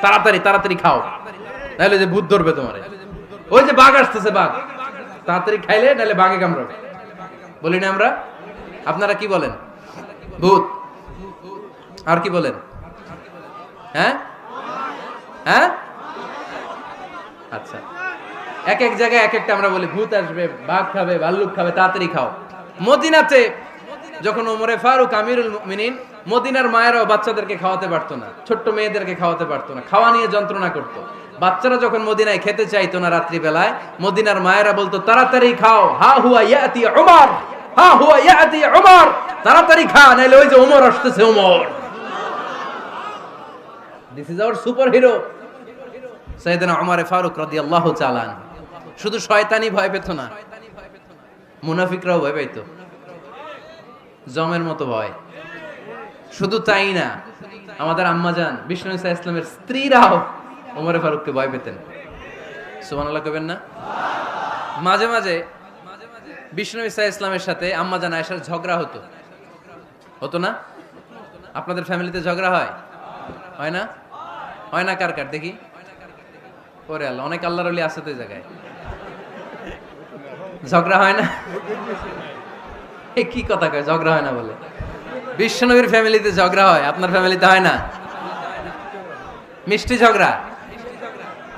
তাড়াতাড়ি তাড়াতাড়ি খাও, নাহলে যে ভূত ধরবে তোমারে। ওই যে বাঘ আসতেছে, বাঘ, তাড়াতাড়ি খাইলে নাহলে বাঘে কামড়াবে। বলি না আমরা? আপনারা কি বলেন? ভূত। আর কি বলেন? হ্যাঁ হ্যাঁ, আচ্ছা, এক এক জায়গায় এক একটা আমরা বলি, ভূত আসবে, বাঘ খাবে, ভাল্লুক খাবে, তাড়াতাড়ি খাও। মদিনাতে যখন ওমরে ফারুক আমিরুল মুমিনিন, মদিনার মায়েরাও বাচ্চাদেরকে খাওয়াতে পারতো না, ছোট্ট মেয়েদেরকে খাওয়াতে পারতো না, খাওয়া নিয়ে যন্ত্রণা করতো। বাচ্চারা যখন মদিনায় খেতে চাইতো না রাত্রি বেলায়, মদিনার মায়েরা বলতো তাড়াতাড়ি খাও, হা হুয়া ইয়াতি উমর, হা হুয়া ইয়াতি উমর, তাড়াতাড়ি খা, নাইলে ওই যে ওমর আসতেছে, Omar. This is our superhero সাইয়েদনা ওমর ফারুক রাদিয়াল্লাহু তাআলা আনহু। শুধু শয়তানি ভয় পেত না, মুনাফিকরাও ভয় পেত, জমের মতো ভয়। শুধু তাই না, আমাদের আম্মাজান বিষ্ণু ইসা ইসলামের স্ত্রীরাও ওমর ফারুককে ভয় পেতেন। সুবহানাল্লাহ কইবেন না? মাঝে মাঝে বিষ্ণু ইসা ইসলামের সাথে আম্মাজান আয়েশার ঝগড়া হতো, হতো না? আপনাদের ফ্যামিলিতে ঝগড়া হয়? হয় না? হয় না? কার কার দেখি? ওরে আল্লাহ, অনেক আল্লাহর ওলি আছে তো এই জায়গায়। ঝগড়া হয় না? কি কথা কয়, ঝগড়া হয় না বলে? বিশ্বনবীর ফ্যামিলিতে ঝগড়া হয়, আপনার ফ্যামিলিতে হয় না? মিষ্টি ঝগড়া।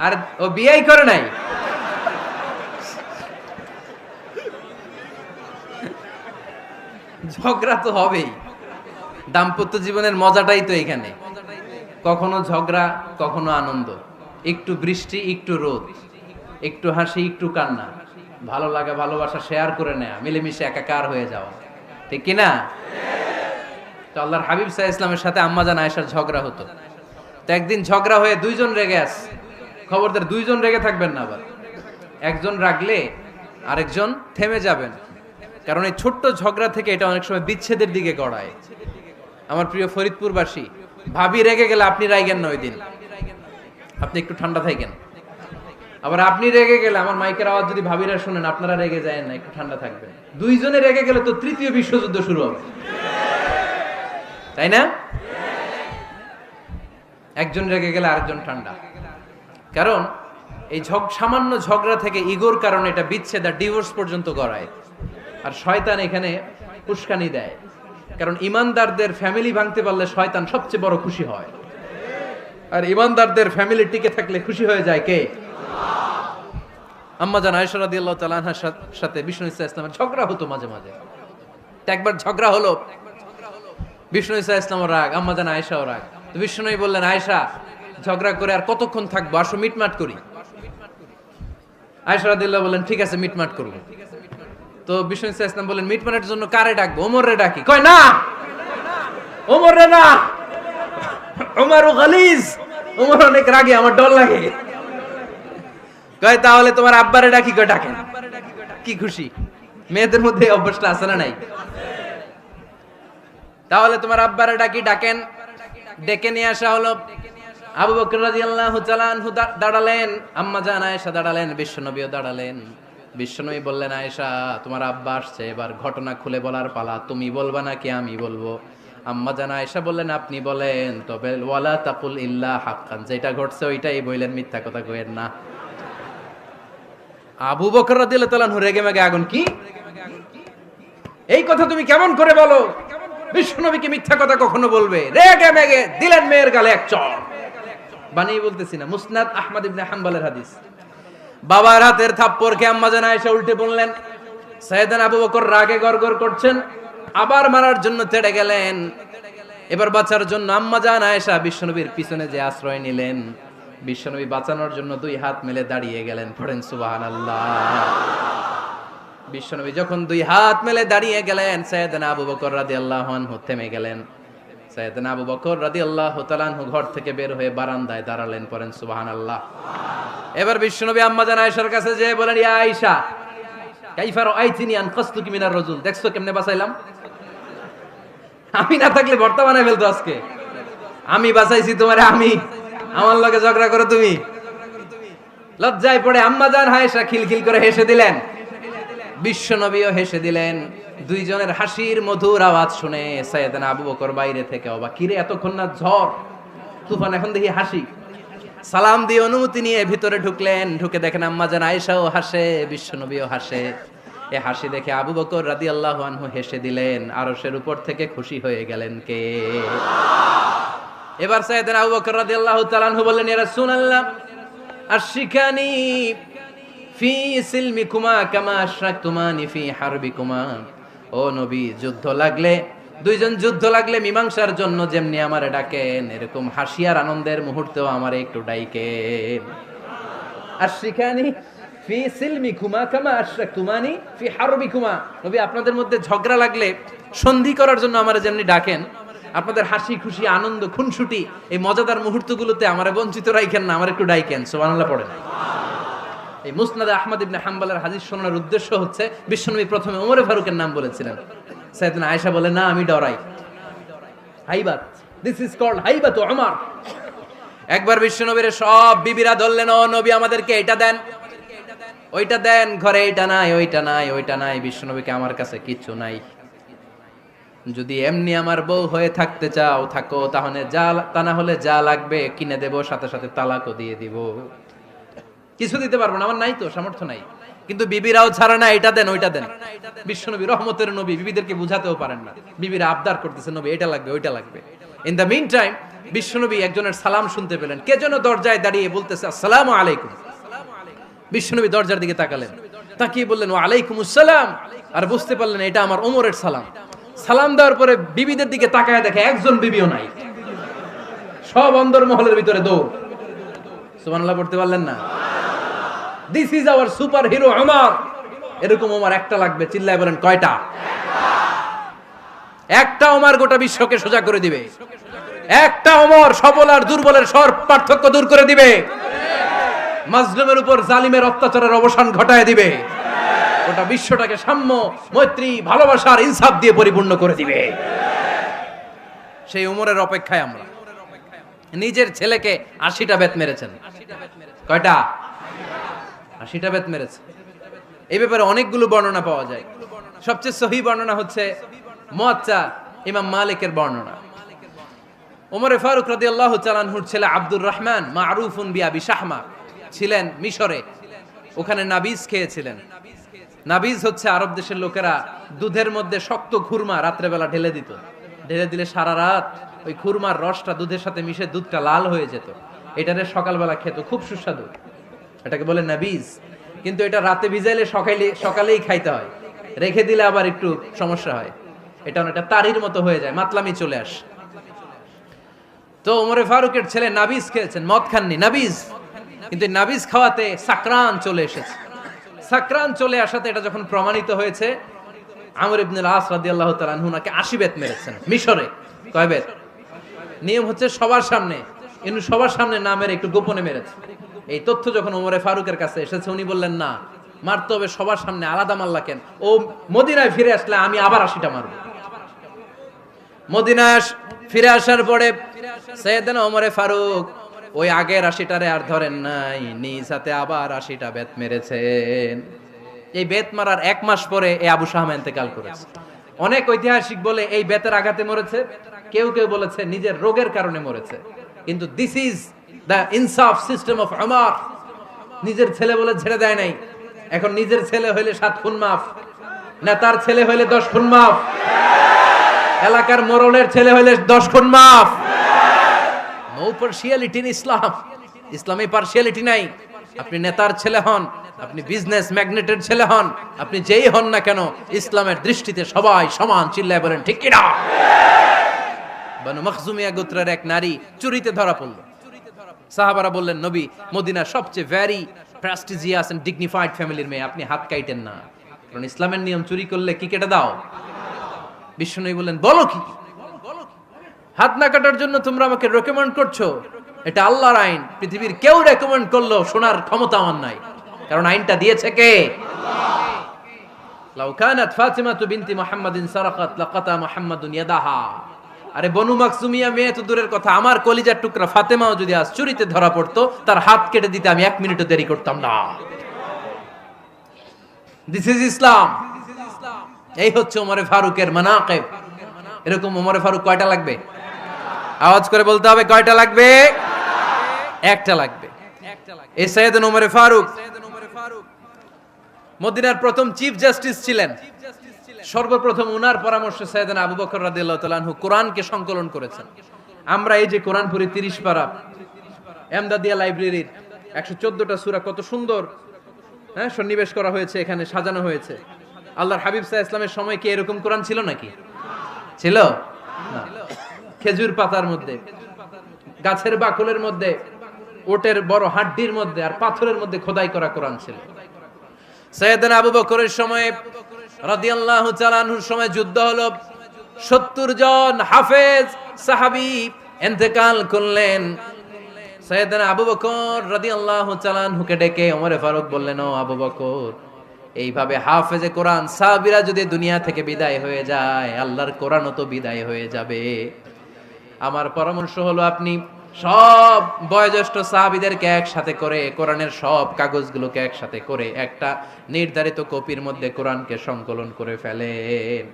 আর ও বিয়েই করে নাই। ঝগড়া তো হবেই, দাম্পত্য জীবনের মজাটাই তো এখানে। কখনো ঝগড়া, কখনো আনন্দ, একটু বৃষ্টি, একটু রোদ, একটু হাসি, একটু কান্না, ভালো লাগা ভালোবাসা শেয়ার করে নেয়া, মিলেমিশে একাকার হয়ে যাওয়া, ঠিক কিনা? তো আল্লাহর হাবিব সাল্লাল্লাহু আলাইহি ইসলামের সাথে আম্মাজান আয়েশার ঝগড়া হতো। তো একদিন ঝগড়া হয়ে দুইজন রেগে আছে। খবরদার, দুইজন রেগে থাকবেন না আবার। একজন রাগলে আরেকজন থেমে যাবেন, কারণ এই ছোট্ট ঝগড়া থেকে এটা অনেক সময় বিচ্ছেদের দিকে গড়ায়। আমার প্রিয় ফরিদপুরবাসী, ভাবি রেগে গেলে আপনি রাইগেন না, ওই দিন আপনি একটু ঠান্ডা থাকেন। আবার আপনি রেগে গেলে, আমার মাইকের আওয়াজ যদি ভাবিরা শুনেন, আপনারা রেগে যায় না, একটু ঠান্ডা থাকবেন। দুইজনে রেগে গেলে তো তৃতীয় বিশ্বযুদ্ধ শুরু হবে, তাই না? একজন রেগে গেলে আরেকজন ঠান্ডা, কারণ এই সামান্য ঝগড়া থেকে ইগোর কারণে এটা বিচ্ছেদ আর ডিভোর্স পর্যন্ত গড়ায়। আর শয়তান এখানে উস্কানি দেয়, কারণ ইমানদারদের ফ্যামিলি ভাঙতে পারলে শয়তান সবচেয়ে বড় খুশি হয়, আর ইমানদারদের ফ্যামিলি টিকে থাকলে খুশি হয়ে যায় কে? আম্মাজান আয়েশা রাদিয়াল্লাহু তাআলা আনহার সাথে বিষ্ণু ইসা ইসলামের ঝগড়া হতো মাঝে মাঝে। একবার ঝগড়া হলো, বিষ্ণু ইসা ইসলামও রাগ, আম্মাজান আয়েশাও রাগ। তো বিষ্ণুই বললেন, আয়েশা, ঝগড়া করে আর কতক্ষণ থাকবো, আসো মিটমাট করি। আয়েশা রাদিয়াল্লাহু বললেন, ঠিক আছে, মিটমাট করবো। তো বিষ্ণু ইসা ইসলাম বললেন, মিটমাটের জন্য কারে ডাকবো? ওমরে ডাকি। কয় না, ওমরে না, ওমর গালিজ, ওমর অনেক রাগে, আমার ডর লাগে। কয় তাহলে তোমার আব্বারে ডাকি। কয় ডাকেন। কি খুশি! মেয়েদের মধ্যে অভ্যাসটা আছে না নাই? তাহলে তোমার আব্বারে ডাকি, ডাকেন। ডেকে নিয়ে আসা হলো। আবু বকর রাদিয়াল্লাহু তাআলা আনহু দাঁড়ালেন, আম্মাজান আয়েশা দাঁড়ালেন, বিশ্বনবীও দাঁড়ালেন। বিশ্বনবী বললেন, আয়েশা, তোমার আব্বা আসছে, এবার ঘটনা খুলে বলার পালা, তুমি বলবা নাকি আমি বলবো? আম্মাজান আয়েশা বললেন, আপনি বলেন, তবে ওয়ালা তাকুল ইল্লা হাক্কান, যেটা ঘটছে ওইটাই বললেন, মিথ্যা কথা কইেন না। আবু বকর রাদিয়াল্লাহু তাআলা আনহু রেগে মেগে আগুন। কি এই কথা তুমি কেমন করে বলো? বিশ্বনবীকে মিথ্যা কথা কখনো বলবে? রেগে মেগে দিলেন মেয়ের গালে এক চড়। বানিয়ে বলতেছি না, মুসনাদ আহমদ ইবনে হাম্বলের হাদিস। বাবার হাতের থাপ্পড় খেয়ে আম্মাজান আয়েশা উল্টে পড়লেন। সাইয়েদনা আবু বকর রাগে গড়গড় করছেন, আবার মারার জন্য তেড়ে গেলেন। এবার বাঁচার জন্য আম্মাজান আয়েশা বিশ্বনবীর পিছনে যে আশ্রয় নিলেন, বিশ্বনবী বাঁচানোর জন্য দুই হাত মেলে দাঁড়িয়ে গেলেন। পড়েন সুবহানাল্লাহ। বিশ্বনবী যখন দুই হাত মেলে দাঁড়িয়ে গেলেন, সাইয়েদনা আবু বকর রাদিয়াল্লাহু আনহু থেমে গেলেন। সাইয়েদনা আবু বকর রাদিয়াল্লাহু তাআলা আনহু ঘর থেকে বের হয়ে বারান্দায় দাঁড়ালেন। পড়েন সুবহানাল্লাহ। এবার বিশ্বনবী আম্মাজান আয়েশার কাছে যেয়ে বলেন, ইয়া আয়েশা, কাইফা রাআইতিনি আনকাসতুকি মিনার রাজুল, দেখছো কেমনে বাঁচাইলাম? আমি না থাকলে ভর্তা বানাই ফেলতো আজকে। আমি বাঁচাইছি তোমারে, আমি, আমার লগে ঝগড়া করো তুমি। লজ্জায় পড়ে আম্মাজান আয়েশা খিলখিল করে হেসে দিলেন, বিশ্বনবীও হেসে দিলেন। দুইজনের হাসির মধুর আওয়াজ শুনে সাইয়েদনা আবু বকর বাইরে থেকে অবাক, কিরে এতক্ষণ না ঝড় তুফান, এখন দেখি হাসি। সালাম দিয়ে অনুমতি নিয়ে ভিতরে ঢুকলেন, ঢুকে দেখেন আম্মা জান আয়েশাও হাসে, বিশ্বনবীও হাসে। এ হাসি দেখে আবু বকর রাদিয়াল্লাহু আনহু হেসে দিলেন, আরশের উপর থেকে খুশি হয়ে গেলেন কে? এবার সাইয়েদনা আবু বকর রাদিয়াল্লাহু তাআলা আনহু বললেন, ইয়া রাসূলুল্লাহ আশরিকানি ফি সিলমিকুমা কামা আশরাকতুমানি ফি হারবিকুমা। ও নবী, যুদ্ধ লাগলে, দুইজন যুদ্ধ লাগলে মীমাংসার জন্য যেমনি আমারে ডাকেন, এরকম হাসি আর আনন্দের মুহূর্তেও আমারে একটু ডাইকেন। আশরিকানি ফি সিলমিকুমা কামা আশরাকতুমানি ফি হারবিকুমা। নবী, আপনাদের মধ্যে ঝগড়া লাগলে সন্ধি করার জন্য আমারে যেমনি ডাকেন, আপনাদের হাসি খুশি আনন্দ খুনসুটি এই মজাদার মুহূর্তগুলোতে আমারে বঞ্চিত রাখেন না, আমার একটু ডাইকেন। সুবহানাল্লাহ পড়েন। এই মুসনাদে আহমদ ইবনে হাম্বলের হাদিস শোনার উদ্দেশ্য হচ্ছে, বিশ্বনবী প্রথমে ওমর ফারুকের নাম বলেছিলেন। সাইয়েদনা আয়েশা বলে, না আমি ডরাই। হাইবাত, দিস ইজ কল্ড হাইবাত ওমর। একবার বিশ্বনবীর সব বিবিরা ধরলেন, ও নবী আমাদেরকে এটা দেন, ওইটা দেন, ঘরে এটা নাই, ওইটা নাই, ওইটা নাই। বিশ্বনবীকে, আমার কাছে কিচ্ছু নাই, যদি এমনি আমার বউ হয়ে থাকতে চাও থাকো, তাহলে যা, তা না হলে যা লাগবে কিনে দেব, সাথে সাথে তালাকও দিয়ে দিব। কিছু দিতে পারবো না, আমার নাই তো, সামর্থ্য নাই। কিন্তু বিবিরাও ছাড়ে না, এটা দেন ওইটা দেন। বিশ্বনবী রহমতের নবী, বিবিদেরকে বুঝাতেও পারেন না, বিবিরা আবদার করতেছে নবী এটা লাগবে ওইটা লাগবে। ইন দ্য মিন টাইম বিশ্বনবী একজনের সালাম শুনতে পেলেন, কে যেন দরজায় দাঁড়িয়ে বলতেছে আসসালামু আলাইকুম। বিশ্বনবী দরজার দিকে তাকালেন, তাকিয়ে বললেন ওয়া আলাইকুমুস সালাম, আর বুঝতে পারলেন এটা আমার ওমরের সালাম। সালাম দেওয়ার পরে বিবিদের দিকে তাকায় দেখে একজন বিবিও নাই, সব অন্দরমহলের ভিতরে দৌড়। সুবহানাল্লাহ পড়তে পারলেন না? This is our super hero Omar. এরকম ওমর একটা লাগবে, চিল্লায় বলেন কয়টা? একটা ওমর গোটা বিশ্বকে সোজা করে দিবে। একটা ওমর সবল আর দুর্বলের সব পার্থক্য দূর করে দিবে, মাজলুমের উপর জালিমের অত্যাচারের অবসান ঘটায় দিবে, গোটা বিশ্বটাকে সাম্য, মৈত্রী, ভালোবাসার ইনসাফ দিয়ে পরিপূর্ণ করে দিবে। সেই ওমরের অপেক্ষায় আমরা। নিজের ছেলেকে 80টা বেত মেরেছেন। কয়টা? 80টা বেত মেরেছে। এই ব্যাপারে অনেকগুলো বর্ণনা পাওয়া যায়। সবচেয়ে সহিহ বর্ণনা হচ্ছে মুয়াত্তা ইমাম মালিকের বর্ণনা। ওমরে ফারুক রাদিয়াল্লাহু তাআলা আনহুর ছেলে আব্দুর রহমান মারুফুন বিআবি শাহমা ছিলেন মিশরে, ওখানে নাবিজ খেয়েছিলেন। নাবিজ হচ্ছে আরব দেশের লোকেরা দুধের মধ্যে শক্ত খুরমা রাত্রেবেলা ঢেলে দিত, ঢেলে দিলে সারা রাত ওই খুরমার রসটা দুধের সাথে মিশে দুধটা লাল হয়ে যেত। এটারে সকালবেলা খেত, খুব সুস্বাদু, এটাকে বলে নাবিজ। কিন্তু এটা রাতে ভিজাইলে সকালেই খাইতে হয়, রেখে দিলে আবার একটু সমস্যা হয়, এটা অনেকটা তারির মতো হয়ে যায়, মাতলামি চলে আসে। তো ওমরে ফারুকের ছেলে নাবিজ খেয়েছেন, মদ খাননি, নাবিজ। কিন্তু নাবিজ খাওয়াতে সাকরান চলে এসেছে। সাকরান চলে আসাতে এটা যখন প্রমাণিত হয়েছে, আমর ইবনে আস রাদিয়াল্লাহু তাআলা আনহু নাকি 80 বেত মেরেছেন মিশরে। কয় বেত? নিয়ম হচ্ছে সবার সামনে, ইনি সবার সামনে না মেরে একটু গোপনে মেরেছে। এই তথ্য যখন ওমরে ফারুকের কাছে এসেছে, উনি বললেন না, মারতে হবে সবার সামনে, আলাদা মারলা কেন? ও মদিনায় ফিরে আসলে আমি আবার 80টা মারব। মদিনায় ফিরে আসার পরে সাইয়েদনা ওমরে ফারুক ওই আগের 80টারে আর ধরেন নাই, নিজ হাতে আবার 80টা বেত মেরেছেন। এই বেত মারার 1 মাস পরে এই আবু শাহমা ইন্তেকাল করেছে। অনেক ঐতিহাসিক বলে এই বেতের আঘাতে মরেছে, কেউ কেউ বলেছে নিজের রোগের কারণে মরেছে। কিন্তু দিস ইজ দ্য ইনসাফ সিস্টেম অফ ওমর। নিজের ছেলে বলে ছেড়ে দেয় নাই। এখন নিজের ছেলে হইলে 7 খুন মাফ, নেতার ছেলে হইলে 10 খুন মাফ, এলাকার মোড়লের ছেলে হইলে 10 খুন মাফ। নো পার্সিয়ালিটি ইন ইসলাম। ইসলামে পার্সিয়ালিটি নাই। আপনি নেতার ছেলে হন, আপনি বিজনেস ম্যাগনেটের ছেলে হন, আপনি যেই হন না কেন, ইসলামের দৃষ্টিতে সবাই সমান। চিল্লায় বলেন ঠিক কিনা? বানু মখজুমিয়া গোত্রের এক নারী চুরিতে ধরা পড়ল। সাহাবারা বললেন, নবী, মদিনার সবচেয়ে ভেরি প্রেস্টিজিয়াস এন্ড ডিগনিফাইড ফ্যামিলির মেয়ে, আপনি হাত কাটেন না, কারণ ইসলামের নিয়ম চুরি করলে কি কেটে দাও। বিশ্বনবী বললেন, বলো কি? হাত না কাটার জন্য তোমরা আমাকে রেকমেন্ড করছো? এটা আল্লাহর আইন, পৃথিবীর কেউ রেকমেন্ড করলো শোনার ক্ষমতা আমার নাই, কারণ আইনটা দিয়েছে কে? লাউ কানাত ফাতিমাতু বিনতি মুহাম্মাদিন সারাকাত লাকাতা মুহাম্মাদুন ইয়াদাহা। আরে বনু মাকসুমিয়া মেয়ে তো দূরের কথা, আমার কলিজার টুকরা ফাতেমাও যদি আজ চুরিতে ধরা পড়তো, তার হাত কেটে দিতে আমি 1 মিনিটও দেরি করতাম না। দিস ইজ ইসলাম। এই হচ্ছে ওমরে ফারুকের মানাকিব। এরকম ওমরে ফারুক কয়টা লাগবে? আওয়াজ করে বলতে হবে, কয়টা লাগবে? একটা লাগবে। এই সাইয়েদনা ওমর ফারুক মদিনার প্রথম চিফ জাস্টিস ছিলেন। সর্বপ্রথম উনার পরামর্শে সাইয়েদনা আবু বকর রাদিয়াল্লাহু তাআলা আনহু কোরআনকে সংকলন করেছেন। আমরা এই যে কোরআন পড়ি 30 পারা, এমদাদিয়া লাইব্রেরির 114টা সূরা, কত সুন্দর সন্নিবেশ করা হয়েছে, এখানে সাজানো হয়েছে। আল্লাহর হাবিব সাল্লাল্লাহু আলাইহি ওয়াসাল্লামের সময় কি এরকম কোরআন ছিল নাকি? ছিল না। খেজুর পাতার মধ্যে, গাছের বাকলের মধ্যে, ওটের বড় হাড্ডির মধ্যে আর পাথরের মধ্যে খোদাই করা কোরআন ছিল। সাইয়েদনা আবু বকরের সময় রাদিয়াল্লাহু তাআলা আনহুর সময় যুদ্ধ হলো, 70 জন হাফেজ সাহাবী ইন্তেকাল করলেন। সাইয়েদনা আবু বকর রাদিয়াল্লাহু তাআলা আনহুকে ডেকে ওমর ফারুক বললেন, ও আবু বকর, এইভাবে হাফেজে কোরআন সাহাবীরা যদি দুনিয়া থেকে বিদায় হয়ে যায়, আল্লাহর কোরআনও তো বিদায় হয়ে যাবে। আমার পরামর্শ হলো আপনি সব বয়োজ্যেষ্ঠ সাহাবীদেরকে একসাথে করে কোরআনের সব কাগজগুলোকে একসাথে করে একটা নির্ধারিত কপির মধ্যে কোরআনকে সংকলন করে ফেলেন।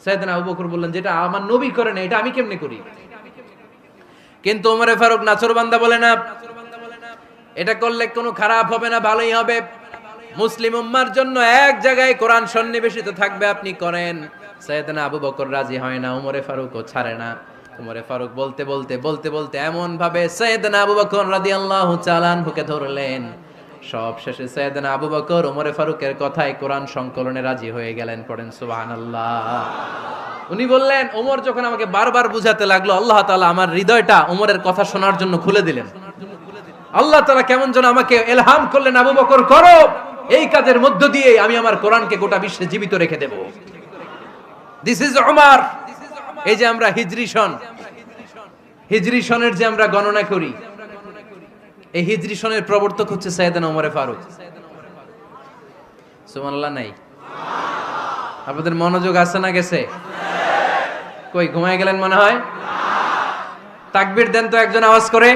সাইয়েদনা আবু বকর বললেন, যেটা আমার নবী করেন এটা আমি কেমনে করি? কিন্তু ওমর ফারুক নাচরবান্দা বলে না, এটা করলে কোনো খারাপ হবে না, ভালোই হবে। মুসলিম উম্মার জন্য এক জায়গায় কোরআন সন্নিবেশিত থাকবে, আপনি করেন। সাইয়েদনা আবু বকর রাজি হয় না, ওমর ফারুকও ছাড়ে না। ওমর ফারুক বলতে বলতে এমন ভাবে সাইয়েদনা আবু বকর রাদিয়াল্লাহু তাআলা আনহুকে ধরলেন, সব শেষে সাইয়েদনা আবু বকর ওমর ফারুকের কথায় কোরআন সংকলনে রাজি হয়ে গেলেন। পড়েন সুবহানাল্লাহ। উনি বললেন, ওমর যখন আমাকে বারবার বুঝাতে লাগলো, আল্লাহ তাআলা আমার হৃদয়টা ওমরের কথা শোনার জন্য খুলে দিলেন। আল্লাহ তাআলা কেমন যেন আমাকে ইলহাম করলেন, আবু বকর করো, এই কাজের মধ্য দিয়ে আমি আমার কোরআনকে গোটা বিশ্বে জীবিত রেখে দেব। This is Umar. এই যে আমরা হিজরি সনের যে আমরা গণনা করি, এই হিজরি সনের প্রবর্তক হচ্ছে সাইয়েদনা ওমর ফারুক। সুবহানাল্লাহ নাই? আপনাদের মনোযোগ আছে না গেছে? কই ঘুমায় গেলেন মনে হয়? তাকবীর দেন তো একজন আওয়াজ করে।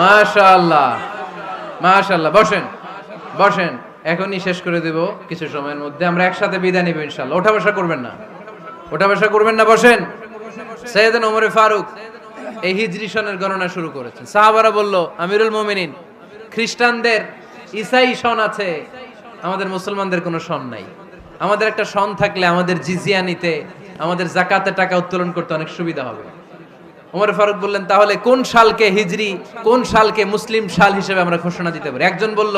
মাশাআল্লাহ মাশাআল্লাহ। বসেন, এখনই শেষ করে দেব কিছু সময়ের মধ্যে। আমরা একসাথে বিদায় নিব ইনশাআল্লাহ। ওঠা বসা করবেন না, বসেন। সাইয়েদনা ওমর ফারুক এই হিজরি সনের গণনা শুরু করেছেন। সাহাবারা বলল, আমিরুল মুমিনিন, খ্রিস্টানদের ঈসাই সন আছে, আমাদের মুসলমানদের কোনো সন নাই। আমাদের একটা সন থাকলে আমাদের জিজিয়া নিতে, আমাদের যাকাতের টাকা উত্তোলন করতে অনেক সুবিধা হবে। ওমর ফারুক বললেন, তাহলে কোন সালকে হিজরি, কোন সালকে মুসলিম সাল হিসেবে আমরা ঘোষণা দিতে পারি? একজন বলল,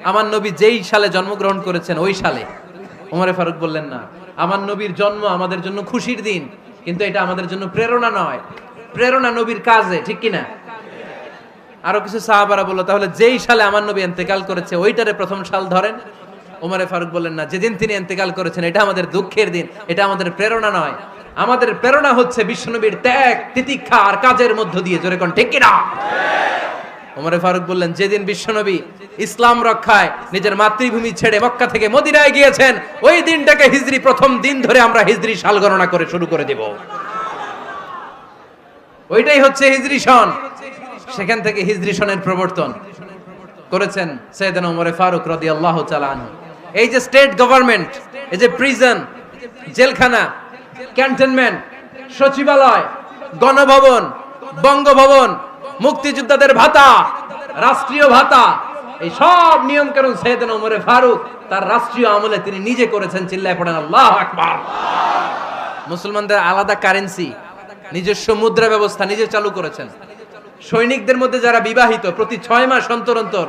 আমার নবী যেই সালে জন্মগ্রহণ করেছেন ওই সালে। ওমর ফারুক বললেন, না, আমার নবীর জন্ম আমাদের জন্য খুশির দিন, কিন্তু এটা আমাদের জন্য প্রেরণা নয়। প্রেরণা নবীর কাজে, ঠিক কিনা? আরো কিছু সাহাবারা বলল, তাহলে যেই সালে আমার নবী ইন্তেকাল করেছে ওইটারে প্রথম সাল ধরেন। ওমর ফারুক বললেন, না, যেদিন তিনি ইন্তেকাল করেছেন এটা আমাদের দুঃখের দিন, এটা আমাদের প্রেরণা নয়। আমাদের প্রেরণা হচ্ছে বিশ্বনবীর ত্যাগ, তিতিক্ষা আর কাজের মধ্য দিয়ে। জোরে কোন ঠিক কিনা? ওমর ফারুক বললেন, যেদিন বিশ্বনবী ইসলাম রক্ষায় নিজের মাতৃভূমি ছেড়ে মক্কা থেকে মদিনায় গিয়েছেন, ওই দিনটাকে হিজরি প্রথম দিন ধরে আমরা হিজরি সাল গণনা করে শুরু করে দেব। ওইটাই হচ্ছে হিজরি সন। সেখান থেকে হিজরি সনের প্রবর্তন করেছেন সাইয়েদনা ওমর ফারুক রাদিয়াল্লাহু তাআলা আনহু। এই যে স্টেট গভর্নমেন্ট, এই যে প্রিজন, জেলখানা, ক্যান্টনমেন্ট, সচিবালয়, গণভবন, বঙ্গভবন, মুক্তিযোদ্ধাদের ভাতা, রাষ্ট্রীয় ভাতা, এই সব নিয়ম কানুন সাইয়েদনা ওমর ফারুক তার রাষ্ট্রীয় আমলে তিনি নিজে করেছেন। চিল্লায় পড়েন আল্লাহু আকবার। মুসলমানদের আলাদা কারেন্সি, নিজস্ব মুদ্রা ব্যবস্থা নিজে চালু করেছেন। সৈনিকদের মধ্যে যারা বিবাহিত, প্রতি 6 মাস অন্তর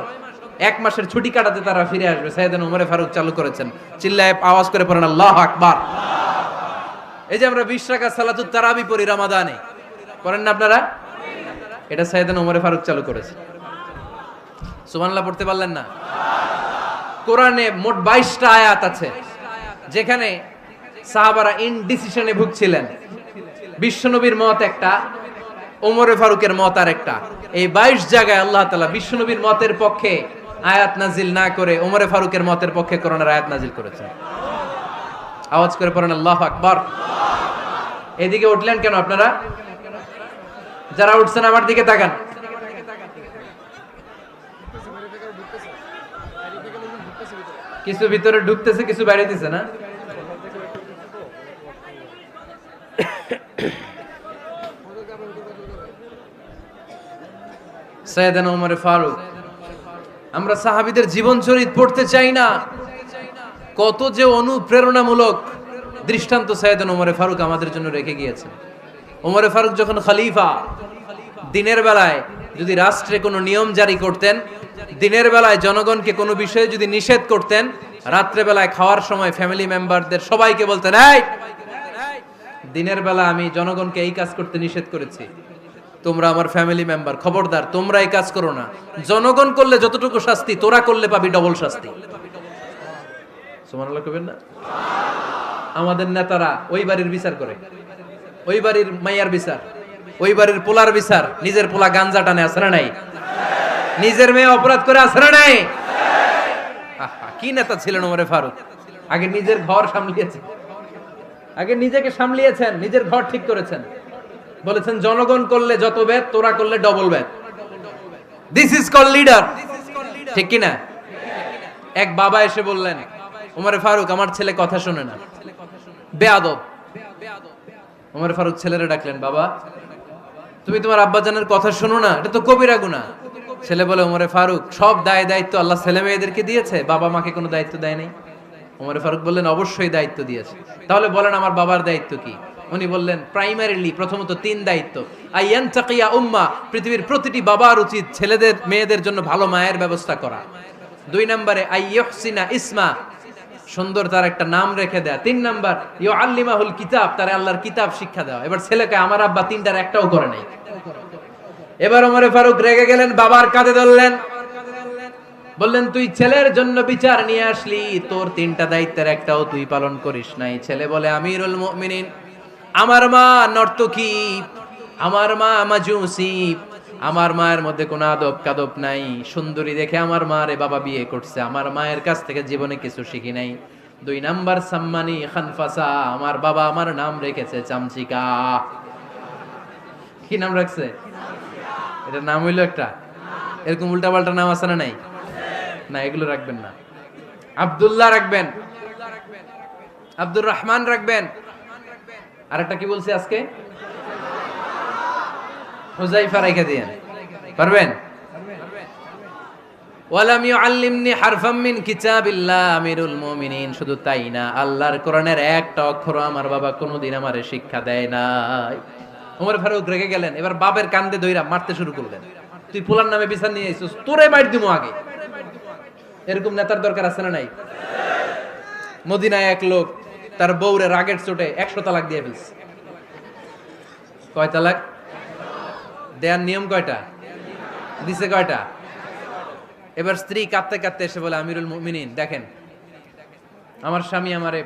1 মাসের ছুটি কাটাতে তারা ফিরে আসবে, সাইয়েদনা ওমর ফারুক চালু করেছেন। চিল্লায় আওয়াজ করে পড়েন আল্লাহু আকবার। এই যে আমরা 20 রাকাত সালাতুত তারাবি পড়ি রমাদানে, পড়েন না আপনারা? এটা সাইয়েদনা ওমর ফারুক চালু করেছে। সুবহানাল্লাহ পড়তে পারলেন না? কোরআনে মোট 22টা আয়াত আছে যেখানে সাহাবারা ইনডিসিশনে ভুগছিলেন। বিশ্বনবীর মত একটা, ওমর ফারুকের মত আর একটা। এই 22 জায়গায় আল্লাহ তাআলা বিশ্বনবীর মতের পক্ষে আয়াত নাজিল না করে ওমর ফারুকের মতের পক্ষে কোরআনের আয়াত নাজিল করেছেন। আওয়াজ করে পড়েন আল্লাহু আকবার। এদিকে উঠলেন কেন আপনারা? যারা উঠছেন আমার দিকে তাকান। কিছু ভিতরে ঢুকতেছে, কিছু বাইরে দিছে না। সাইয়েদনা ওমর ফারুক, আমরা সাহাবীদের জীবন চরিত পড়তে চাই না, কত যে অনুপ্রেরণামূলক দৃষ্টান্ত সাইয়েদনা ওমর ফারুক আমাদের জন্য রেখে গিয়েছেন। ওমর ফারুক যখন খলিফা, দিনের বেলায় যদি রাষ্ট্রে কোনো নিয়ম জারি করতেন, দিনের বেলায় জনগণকে কোনো বিষয়ে যদি নিষেধ করতেন, রাত্রে বেলায় খাওয়ার সময় ফ্যামিলি মেম্বারদের সবাইকে বলতেন, এই দিনের বেলা আমি জনগণকে এই কাজ করতে নিষেধ করেছি, তোমরা আমার ফ্যামিলি মেম্বার, খবরদার তোমরা এই কাজ করো না। জনগণ করলে যতটুকু শাস্তি, তোরা করলে পাবি ডবল শাস্তি। সুবহানাল্লাহ কইবেন না? আমাদের নেতারা ওই বাড়ির বিচার করে, ওই বাড়ির মাইয়ার বিচার, ওই বাড়ির পোলার বিচার, নিজের পোলা গাঞ্জা টানে আছে না নাই? নিজের মেয়ে অপরাধ করে আছে না নাই? কি নেতা ছিলেন ওমর ফারুক! আগে নিজের ঘর সামলিয়েছেন, আগে নিজেকে সামলিয়েছেন, নিজের ঘর ঠিক করেছেন, বলেছেন জনগণ করলে যত বেদ, তোরা করলে double Veda. This is call leader, ঠিক কি না? এক বাবা এসে বললেন, ওমর ফারুক আমার ছেলে কথা শোনে না, বেয়াদব। ওমর ফারুক ছেলেরে ডাকলেন, বাবা তুমি তোমার আব্বাজানের কথা শোনো না, এটা তো কবিরা গুনাহ। ছেলে বলে, ওমর ফারুক সব দায় দায়িত্ব আল্লাহ ছেলে মেয়েদেরকে দিয়েছে, বাবা মাকে কোনো দায়িত্ব দেয় নাই। ওমর ফারুক বললেন, অবশ্যই দায়িত্ব দিয়েছে। তাহলে বলেন আমার বাবার দায়িত্ব কি? উনি বললেন, প্রাইমারিলি প্রথমত 3 দায়িত্ব। আইয়ান তাকিয়া উম্মা, পৃথিবীর প্রতিটি বাবার উচিত ছেলেদের মেয়েদের জন্য ভালো মায়ের ব্যবস্থা করা। 2 নম্বরে আইয়ুহসিনা ইসমা, সুন্দর তার একটা নাম রেখে দেয়া। 3 নাম্বার ইউআল্লিমাহুল কিতাব, তার আল্লাহর কিতাব শিক্ষা দেওয়া। এবার ছেলেকে আমার আব্বা 3টার একটাও করে নাই। এবার ওমর ফারুক রেগে গেলেন, বাবার কাঁধে ধরলেন, বললেন তুই ছেলের জন্য বিচার নিয়ে আসলি, তোর 3টা দায়িত্বের একটাও তুই পালন করিস নাই। ছেলে বলে, আমিরুল মুমিনিন আমার মা নর্তকী, আমার মা মাজুসি, আমার মায়ের মধ্যে কোনো আদব কাদব নাই, সুন্দরী দেখে আমার মা রে বাবা বিয়ে করছে, আমার মায়ের কাছ থেকে জীবনে কিছু শিখি নাই। 2 নাম্বার সাম্মানি খানফাসা, আমার বাবা আমার নাম রেখেছে চামচিকা। কি নাম রাখছে? এটা নাম হইলো একটা, এরকম উল্টাপাল্টা নাম আছে না নাই? না, এগুলো রাখবেন না। আব্দুল্লাহ রাখবেন, আব্দুর রহমান রাখবেন, আরেকটা কি বলছি আজকে? হুযায়ফা রেখে দিয়েন, পারবেন? ওয়ালাম ইউআল্লিমনি হারফাম মিন কিতাবিল্লাহ আমিরুল মুমিনিন, শুধু তাই না, আল্লাহর কোরআনের একটা অক্ষর আমার বাবা কোনোদিন আমারে শিক্ষা দেয় নাই। ওমর ফারুক রেগে গেলেন, এবার বাবার কান্দে ধইরা মারতে শুরু করলেন, তুই পোলার নামে বিচার নিয়ে আইছিস, তোরে মার দিমু আগে। এরকম নেতার দরকার আছে না নাই? মদিনায় এক লোক তার বউরে রাগের চোটে 100 তালাক দিয়ে ফেলছে। কয় তালাক দেয়ার নিয়ম কয়টা? দিছে কয়টা? এবার স্ত্রী কাঁদতে কাঁদতে এসে বলে, আমিরুল মুমিনিন দেখেন, আমার স্বামী আমারে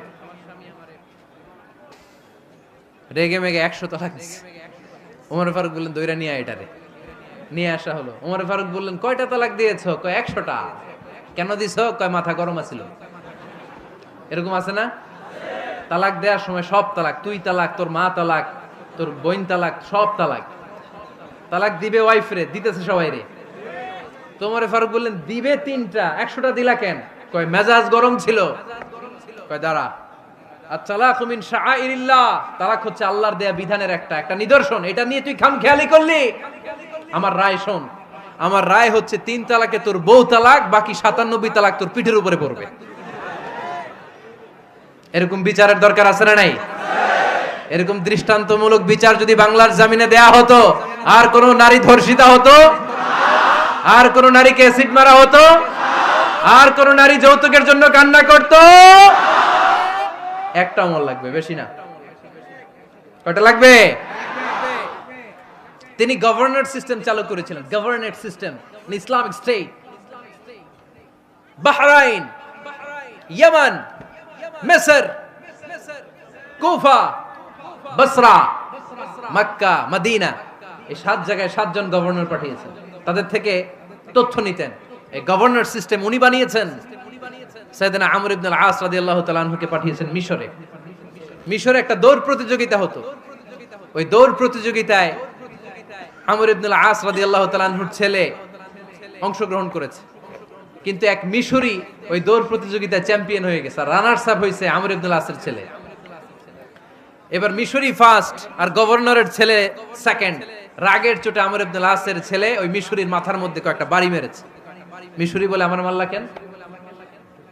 রেগে মেগে 100 তালাক দিছে। ওমর ফারুক বললেন, দইরা নিয়ে আয় এটারে। নিয়ে আসা হলো। ওমর ফারুক বললেন, কয়টা তালাক দিয়েছো? কয় 100টা। কেন দিছো? কয় মাথা গরম আছিল। এরকম আছে না? তালাক দেওয়ার সময় সব তালাক, তুই তালাক, তোর মা তালাক, তোর বোন তালাক, সব তালাক। তালাক দিবে ওয়াইফ রে, দিতেছে সবাই রে। ওমর ফারুক বললেন, দিবে 3টা, 100টা দিলা কেন? কয় মেজাজ গরম ছিল। কয় দাঁড়া, আত-তালাকু মিন শাআইরিল্লাহ, তালাক হচ্ছে আল্লাহর দেয়া বিধানের একটা নিদর্শন, এটা নিয়ে তুই খামখেয়ালি করলি। আমার রায় শোন, আমার রায় হচ্ছে 3 তালাকে তোর বউ তালাক, বাকি 97 তালাক তোর পিঠের উপরে পড়বে। এরকম বিচারের দরকার আছে না নাই? এরকম দৃষ্টান্তমূলক বিচার যদি বাংলার জমিনে দেয়া হতো, আর কোন নারী ধর্ষিতা হতো, আর কোন নারীকে অ্যাসিড মারা হতো, আর কোন নারী যৌতুকের জন্য কান্না করত, একটা আমল লাগবে, বেশি না। কয়টা লাগবে? তিনি গভর্নর সিস্টেম চালু করেছিলেন, governor system, Islamic state. Bahrain, Yemen, মিসর, কুফা, বসরা, মক্কা, মদিনা, এই 7 জায়গায় 7 জন গভর্নর পাঠিয়েছেন, তাদের থেকে তথ্য নিতেন। এই গভর্নর সিস্টেম উনি বানিয়েছেন। সাইয়েদনা আমর ইবনে আল-আস রাদিয়াল্লাহু তাআলা আনহুকে পাঠিয়েছেন মিশরে। মিশরে একটা দৌড় প্রতিযোগিতা হতো। ওই দৌড় প্রতিযোগিতায় আমর ইবনুল আস রাদিয়াল্লাহু তাআলা আনহুর ছেলে অংশগ্রহণ করেছে, কিন্তু এক মিশরি ওই দৌড় প্রতিযোগিতায় চ্যাম্পিয়ন হয়ে গেছে, রানার্স আপ হয়েছে আমর ইবনুল আসের ছেলে। এবার মিশরি ফার্স্ট আর গভর্নরের ছেলে সেকেন্ড। রাগের চোটে আমর ইবনুল আসের ছেলে ওই মিশরির মাথার মধ্যে কয়েকটা বাড়ি মেরেছে। মিশরি বলে, আমার মাল্লা কেন?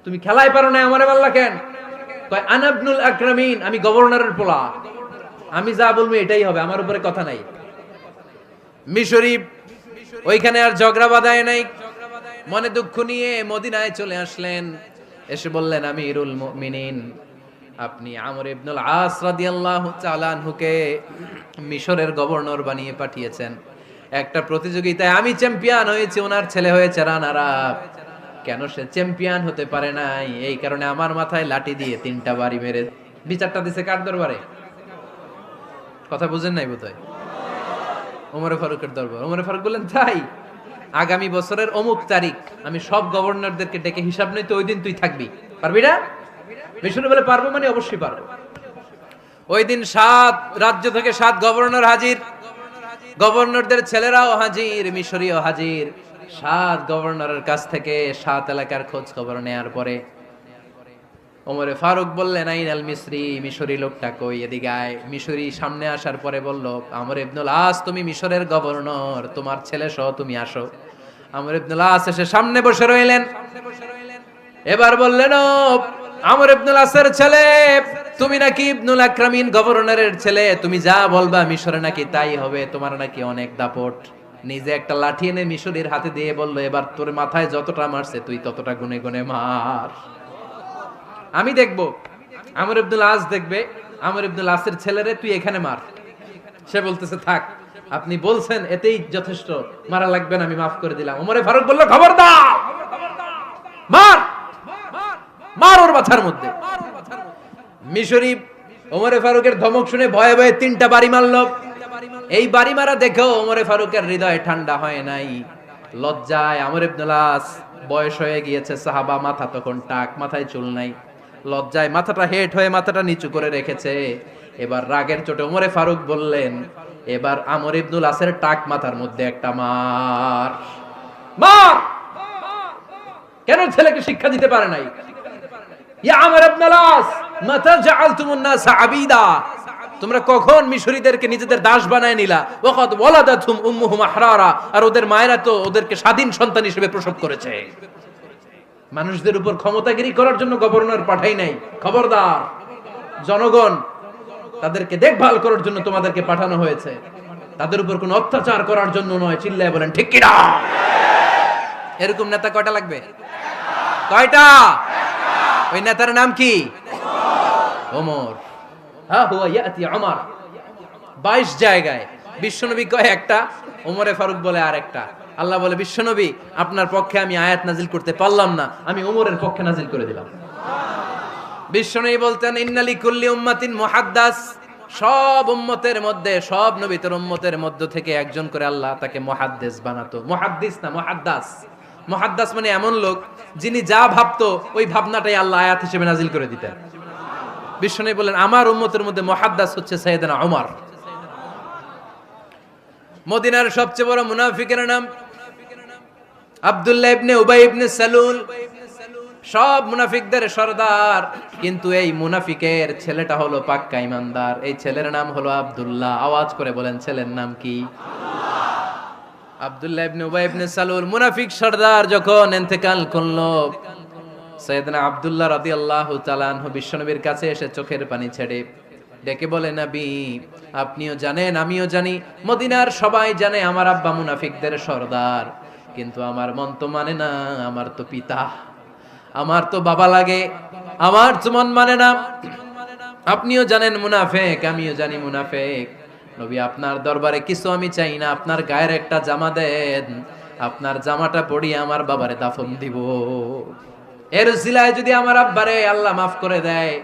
তুমি খেলায় পারো না, আমারে মাল্লা কেন? কয় আনা ইবনুল আকরামিন, আমি গভর্নরের পোলা, আমি যা বলবো এটাই হবে, আমার উপরে কথা নাই। মিশরি ওইখানে আর ঝগড়া বাঁধায় নাই, মনে দুঃখ নিয়ে মদিনায় চলে আসলেন। এসে বললেন, আমিরুল মুমিনিন, আপনি আমর ইবনুল আস রাদিয়াল্লাহু তাআলা আনহুকে মিশরের গভর্নর বানিয়ে পাঠিয়েছেন। একটা প্রতিযোগিতায় আমি চ্যাম্পিয়ন হয়েছি, ওনার ছেলে হয়েছে রানার আপ। কেন সে চ্যাম্পিয়ন হতে পারে নাই? এই কারণে আমার মাথায় লাঠি দিয়ে 3টা বাড়ি মেরে বিচারটা দিছে কার দরবারে? কথা বুঝেন নাই বোধহয়? ওমরে ফারুকের দরবার। ওমরে ফারুক বললেন, তাই আগামী বছরের অমুক তারিখ আমি সব গভর্নরদেরকে ডেকে হিসাব নই, তো ওই দিন তুই থাকবি, পারবি না? মিশরে বলে, পারবো মানে অবশ্যই পারবো। ওই দিন 7 রাজ্য থেকে 7 গভর্নর হাজির, গভর্নরদের ছেলেরাও হাজির, মিশরীয় হাজির। 7 গভর্নরের কাছ থেকে 7 এলাকার খোঁজ খবর নেয়ার পরে ওমরে ফারুক বললেন, আইনাল মিসরি, মিশরি লোকটা কই, এদিকে আয়। মিশরি সামনে আসার পরে বলল, আমর ইবনুল আস, তুমি মিশরের গভর্নর, তোমার ছেলে সহ তুমি আসো। আমর ইবনুল আস এসে সামনে বসে রইলেন। এবার বললেন, ও আমর ইবনুল আসের ছেলে, তুমি নাকি ইবনুল আকরামিন গভর্নরের ছেলে, তুমি যা বলবা মিশরে নাকি তাই হবে, তোমার নাকি অনেক দাপট। নিজে একটা লাঠি এনে মিশরীর হাতে দিয়ে বলল, এবার তোর মাথায় যতটা মারছে তুই ততটা গুনে গুনে মার, আমি দেখব। আমর ইবনুল আস দেখবে, আমর ইবনুল আসের ছেলেরে তুই এখানে মার। সে বলতেছে, থাক, আপনি বলছেন এতেই যথেষ্ট, মারা লাগবে না, আমি মাফ করে দিলাম। ওমরে ফারুক বলল, খবরদার, মার, মার ওর মাথার মধ্যে। মিশরি ওমরে ফারুকের ধমক শুনে ভয়ে ভয়ে 3টা বাড়ি মারল। এই বাড়ি মারা দেখেও ওমরে ফারুকের হৃদয় ঠান্ডা হয় নাই। লজ্জায় আমর ইবনুল আস, বয়স হয়ে গিয়েছে সাহাবা, মাথা তখন টাক, মাথায় চুল নাই, লজ্জায় মাথাটা হেট হয়ে মাথাটা নিচু করে রেখেছে। এবার রাগের চোটে ওমরে ফারুক বললেন, এবার আমর ইবনুল আসের টাক মাথার মধ্যে একটা মার, মার। কেন ছেলেকে শিক্ষা দিতে পারে নাই? ইয়া আমর ইবনুল আস, মাতা জাআলতুমুন নাস আবিদা, তোমরা কখন মিশরীদেরকে নিজেদের দাস বানায় নিলা? ওয়াকাদ ওয়ালাদাতুম উম্মুহুম আহরারা, আর ওদের মায়েরা তো ওদেরকে স্বাধীন সন্তান হিসেবে প্রসব করেছে। মানুষদের উপর ক্ষমতাগিরি করার জন্য গভর্নর পাঠাই নাই। খবরদার, জনগণ তাদেরকে দেখভাল করার জন্য তোমাদেরকে পাঠানো হয়েছে, তাদের উপর কোনো অত্যাচার করার জন্য নয়। চিল্লায় বলেন ঠিক কি না? এরকম নেতা কয়টা লাগবে? কয়টা? ওই নেতার নাম কি? ওমর। হ্যাঁ, হুয়া ইয়াতি ওমর। 22 জায়গায় বিশ্বনবী কয় একটা, ওমরে ফারুক বলে আর একটা। আল্লাহ বলে, বিশ্বনবী, আপনার পক্ষে আমি আয়াত নাজিল করতে পারলাম না, আমি ওমরের পক্ষে নাজিল করে দিলাম। বিশ্বনবী বলতেন, ইন্নালি কুল্লি উম্মাতিন মুহাদ্দাস, সব উম্মতের মধ্যে, সব নবীর উম্মতের মধ্য থেকে একজন করে আল্লাহ তাকে মুহাদ্দিস বানাতো। মুহাদ্দিস না, মুহাদ্দাস। মুহাদ্দাস মানে এমন লোক যিনি যা ভাবতো ওই ভাবনাটাই আল্লাহ আয়াত হিসেবে নাজিল করে দিতেন। বিশ্বনবী বলেন, আমার উম্মতের মধ্যে মুহাদ্দাস হচ্ছে সাইয়েদনা ওমর। মদিনার সবচেয়ে বড় মুনাফিকের নাম আব্দুল্লাহ ইবনে উবাই ইবনে সালুল, সব মুনাফিকদের সরদার। কিন্তু এই মুনাফিকের ছেলেটা হলো পাক্কা ইমানদার। এই ছেলের নাম হলো আব্দুল্লাহ। আওয়াজ করে বলেন, ছেলের নাম কি? আব্দুল্লাহ ইবনে উবাই ইবনে সালুল। মুনাফিক সরদার যখন ইন্তেকাল করলো, সাইয়েদনা আব্দুল্লাহ রাদিয়াল্লাহু তাআলা আনহু বিশ্বনবীর কাছে এসে চোখের পানি ছেড়ে ডেকে বলে, নবী, আপনিও জানেন, আমিও জানি, মদিনার সবাই জানে আমার আব্বা মুনাফিকদের সরদার, কিন্তু আমার মন তো মানে না, আমার তো পিতা, আমার তো বাবা লাগে, আমার তো মন মানে না। আপনিও জানেন মুনাফিক, আমিও জানি মুনাফিক। নবী, আপনার দরবারে কিছু আমি চাই না, আপনার গায়ের একটা জামা দেন, আপনার জামাটা পরিয়ে আমার বাবারে দাফন দিব। এর উসিলায় যদি আমার আব্বারে আল্লাহ মাফ করে দেয়,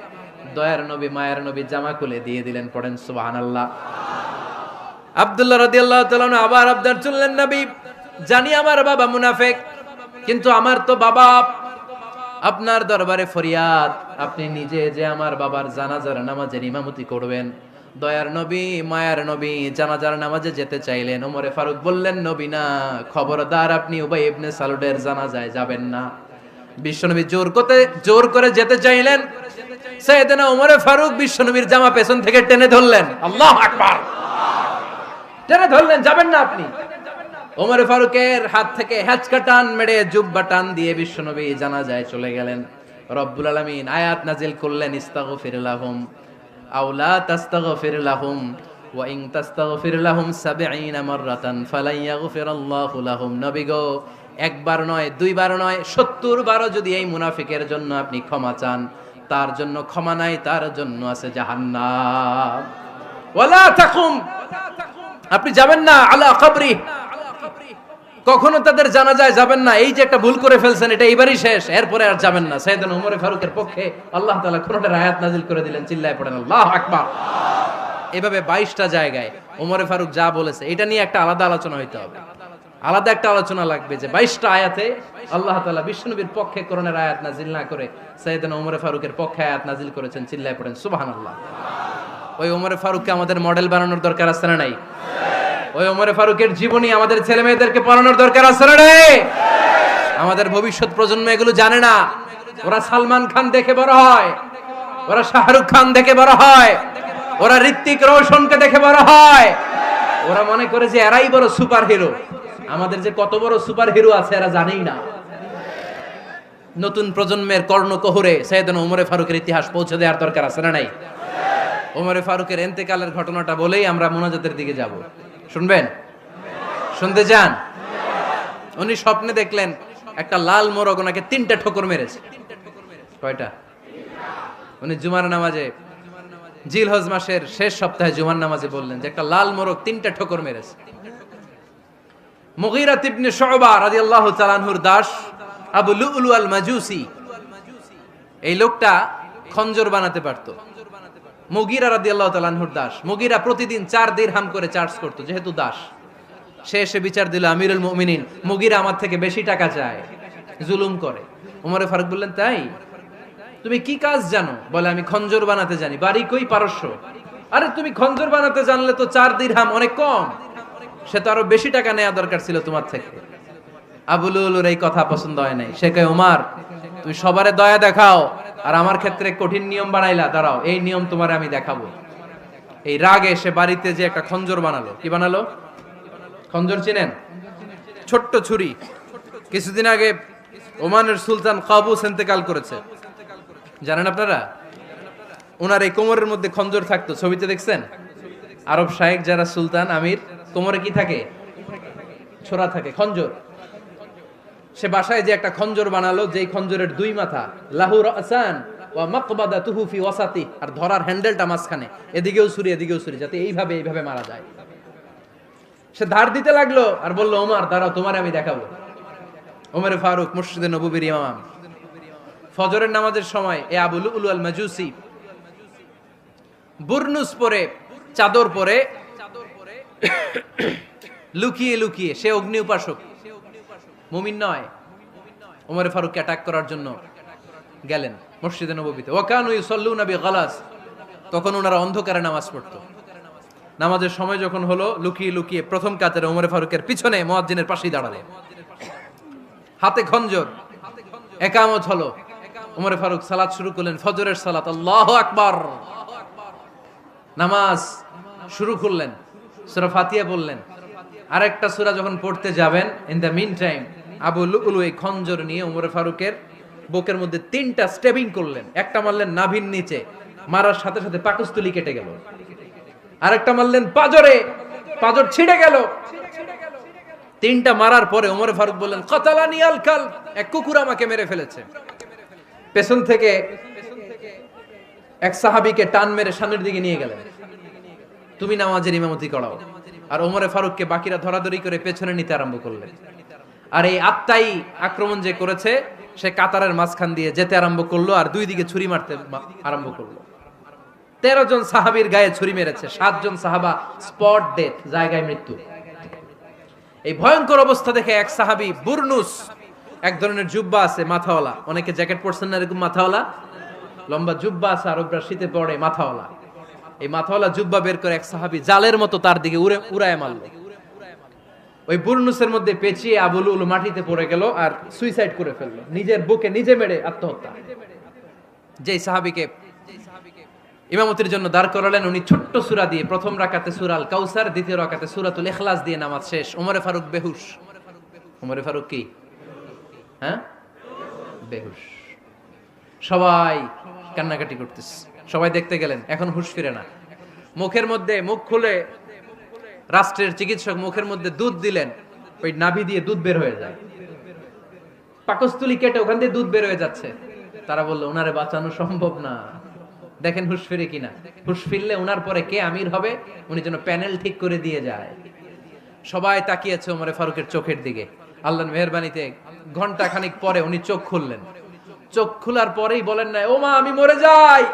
দয়ার নবী, মায়ের নবী জামা খুলে দিয়ে দিলেন। পড়েন সুবহানাল্লাহ। আব্দুল্লাহ রাদিয়াল্লাহু তাআলা আবার আবদার চললেন, নবী, জানি আমার বাবা মুনাফিক, কিন্তু আমার তো বাবা, আপনার দরবারে ফরিয়াদ, আপনি নিজে যে আমার বাবার জানাজার নামাজের ইমামতি করবেন, দয়ার নবী, মায়ার নবী জানাজার নামাজে যেতে চাইলেন। ওমরে ফারুক বললেন, নবী না, খবরদার আপনি উবাই ইবনে সালুলের জানাজায় যাবেন না। বিশ্বনবী জোর করে যেতে চাইলেন। সাইয়েদনা ওমরে ফারুক বিশ্বনবীর জামা পেছন থেকে টেনে ধরলেন। আল্লাহু আকবার, টেনে ধরলেন, যাবেন না আপনি। ওমরে ফারুকের হাত থেকে হ্যাচকা টান মেরে জুব্বা টান দিয়ে বিশ্বনবী জানাজায় চলে গেলেন। রব্বুল আলামিন আয়াত নাজিল করলেন, ইস্তাগফির লাহুম আও লা তাস্তাগফির লাহুম ওয়া ইন তাস্তাগফির লাহুম ৭০ মাররাতান ফালান ইয়াগফিরাল্লাহু লাহুম। নবী গো, একবার নয়, দুইবার নয়, ৭০ বারও যদি এই মুনাফিকের জন্য আপনি ক্ষমা চান, তার জন্য ক্ষমা নাই, তার জন্য আছে জাহান্নাম। ওয়ালা তাকুম, আপনি যাবেন না আলা কবরি, কখনো তাদের জানাজায় যাবেন না। এই যে একটা ভুল করে ফেলছেন, এটা এইবারই শেষ, এরপরে আর যাবেন না। সাইয়েদনা ওমর ফারুকের পক্ষে আল্লাহ তাআলা কোরআনের আয়াত নাযিল করে দিলেন। চিল্লায় পড়েন আল্লাহু আকবার। এভাবে 22টা জায়গায় ওমর ফারুক যা বলেছে, এটা নিয়ে একটা আলাদা আলোচনা হইতে হবে, আলাদা একটা আলোচনা লাগবে যে 22টা আয়াতে আল্লাহ তাআলা বিশ্বনবীর পক্ষে কোরআনের আয়াত নাযিল না করে সাইয়েদনা ওমর ফারুকের পক্ষে আয়াত নাযিল করেছেন। চিল্লায় পড়েন সুবহানাল্লাহ। ওই ওমর ফারুককে আমাদের মডেল বানানোর দরকার আছে না নাই? ওই ওমরে ফারুকের জীবনী আমাদের ছেলে মেয়েদেরকে পড়ানোর দরকার আছে না রে? আমাদের ভবিষ্যৎ প্রজন্ম এগুলো জানে না। ওরা সালমান খান দেখে বড় হয়, ওরা শাহরুখ খান দেখে বড় হয়, ওরা ঋত্বিক রোশনকে দেখে বড় হয়। ওরা মনে করে যে এরাই বড় সুপার হিরো। আমাদের যে কত বড় সুপার হিরো আছে এরা জানেই না। নতুন প্রজন্মের কর্ণকোহরে সাইয়েদনা ওমরে ফারুকের ইতিহাস পৌঁছে দেওয়ার দরকার আছে না নাই? ওমরে ফারুকের ইন্তেকালের ঘটনাটা বলেই আমরা মুনাজাতের দিকে যাব। শুনবেন? শুনতে চান? উনি স্বপ্নে দেখলেন একটা লাল মোরগ ওনাকে 3টা ঠোকর মেরেছে। কয়টা? উনি জুমার নামাজে, জিলহজ মাসের শেষ সপ্তাহে জুমার নামাজে বললেন যে একটা লাল মোরগ 3টা ঠোকর মেরেছে। মুগীরা ইবনে শুবা রাদিয়াল্লাহু তাআলা আনহুর দাস আবু লুলু আল মাজুসি, এই লোকটা খঞ্জর বানাতে পারতো। মুগীরা রাদিয়াল্লাহু তাআলা আনহুর দাস। মুগীরা প্রতিদিন 4 দিরহাম করে চার্জ করত, যেহেতু দাস। সে এসে বিচার দিল, আমিরুল মুমিনিন, মুগীরা আমার থেকে বেশি টাকা চায়, জুলুম করে। ওমরে ফারুক বললেন, তাই? তুমি কি কাজ জানো? বলে, আমি খঞ্জর বানাতে জানি। বাড়ি কই? পারস্য। আরে তুমি খঞ্জর বানাতে জানলে তো 4 দিরহাম অনেক কম, সে তো আরো বেশি টাকা নেওয়া দরকার ছিল তোমার থেকে। আবু লুলুর এই কথা পছন্দ হয় নাই। সে কয়, ওমর তুমি সবারে দয়া দেখাও, আর আমার ক্ষেত্রে কঠিন নিয়ম বানাইলা, দাঁড়াও এই নিয়ম তোমারে আমি দেখাবো। এই রাগে সে বাড়িতে যে একটা খঞ্জর বানালো। কি বানালো? খঞ্জর চিনেন? ছোট্ট ছুরি। কিছুদিন আগে ওমানের সুলতান কাবুস ইন্তেকাল করেছে, জানেন আপনারা? ওনার এই কোমরের মধ্যে খঞ্জর থাকতো, ছবিতে দেখছেন? আরব শায়েখ যারা সুলতান আমির, কোমরে কি থাকে? ছোরা থাকে, খঞ্জর। সে বাসায় যে একটা খঞ্জর বানালো, যেই খঞ্জরের 2 মাথা, লাহু রাসান ওয়া মাকবাদাতুহু ফি ওয়াসাতি, আর ধরার হ্যান্ডেলটা মাঝখানে, এদিকেও ছুরি এদিকেও ছুরি, যাতে এইভাবে এইভাবে মারা যায়। সে ধার দিতে লাগলো আর বলল, ওমর দাঁড়াও তোমারে আমি দেখাবো। ওমরে ফারুক মসজিদে নববীর ইমাম, ফজরের নামাজের সময় এ আবু লুলু আল মাজুসি বুরনুস পরে, চাদর পরে, লুকিয়ে লুকিয়ে, সে অগ্নি উপাসক, মুমিন নয়। ওমরে ফারুককে অ্যাটাক করার জন্য গেলেন মসজিদে নববীতে। ওয়াকানু ইউসাল্লুনা বিগালাস, তখন ওনারা অন্ধকারে নামাজ পড়তো। নামাজের সময় যখন হলো, লুকিয়ে লুকিয়ে প্রথম কাতারে ওমরে ফারুকের পিছনে মুয়াজ্জিনের পাশেই দাঁড়ালেন, হাতে খঞ্জর। ইকামত হলো, ওমরে ফারুক সালাত শুরু করলেন, ফজরের সালাত, আল্লাহু আকবার। নামাজ শুরু করলেন, সূরা ফাতিহা বললেন। আরেকটা সূরা যখন পড়তে যাবেন, in the meantime Abu Lulu এই খঞ্জর নিয়ে ওমরে ফারুকের বুকের মধ্যে 3টা স্টেবিং করলেন। একটা মারলেন নাভির নিচে, মারার সাথে সাথে পাকস্থলী কেটে গেল। আরেকটা মারলেন পাজরে, পাজর ছিঁড়ে গেল। 3টা মারার পরে ওমরে ফারুক বললেন, কাতালানি আল কাল, এক কুকুর আমাকে মেরে ফেলেছে। পেছন থেকে এক সাহাবীকে টান মেরে সামনের দিকে নিয়ে গেলেন, তুমি নামাজের ইমামতি করাও। আর ওমরে ফারুককে বাকিরা ধরাধরি করে পেছনে নিতে আরম্ভ করলেন। আর এই আত্মাই আক্রমণ যে করেছে, সে কাতারের মাঝখান দিয়ে যেতে আরম্ভ করলো, আর 2 দিকে ছুরি মারতে আরম্ভ করলো। 13 জন সাহাবীর গায়ে ছুরি মেরেছে, 7 জন সাহাবা স্পট ডেথ, জায়গায় মৃত্যু। এই ভয়ঙ্কর অবস্থা দেখে এক সাহাবী বুরনুস, এক ধরনের জুব্বা আছে মাথাওয়ালা, অনেকে জ্যাকেট পরছেন না এরকম মাথাওয়ালা, লম্বা জুব্বা আছে, আরবরা শীতে পরে মাথাওয়ালা। এই মাথাওয়ালা জুব্বা বের করে এক সাহাবী জালের মতো তার দিকে উড়ায় মারলো। ওই বুরনুসের মধ্যে পেঁচিয়ে আবু লুলু মাটিতে পড়ে গেল আর সুইসাইড করে ফেললো, নিজের বুকে নিজে মেরে আত্মহত্যা। যেই সাহাবীকে ইমামতির জন্য দাঁড় করালেন, উনি ছোট্ট সূরা দিয়ে প্রথম রাকাতে সূরা আল কাউসার, দ্বিতীয় রাকাতে সূরাতুল ইখলাস দিয়ে নামাজ শেষ। ওমরে ফারুক বেহুশ। ওমরে ফারুক কি? হ্যাঁ, বেহুশ। সবাই কান্নাকাটি করতেছে, সবাই দেখতে গেলেন, এখন হুঁশ ফিরে না। মুখের মধ্যে মুখ খুলে রাষ্ট্রের চিকিৎসক মুখের মধ্যে দুধ দিলেন, ওই নাভি দিয়ে দুধ বের হয়ে যায়, পাকস্থলী কেটে ওখান দিয়ে দুধ বের হয়ে যাচ্ছে। তারা বললো ওনারে বাঁচানো সম্ভব না, দেখেন হুঁশ ফিরে কিনা। হুঁশ ফিরলে ওনার পরে কে আমির হবে, উনি যেন প্যানেল ঠিক করে দিয়ে যায়। সবাই তাকিয়েছে ওমরে ফারুকের চোখের দিকে। আল্লাহর মেহেরবানিতে ঘন্টা খানিক পরে উনি চোখ খুললেন। চোখ খোলার পরেই বলেন নাই ও মা আমি মরে যাই।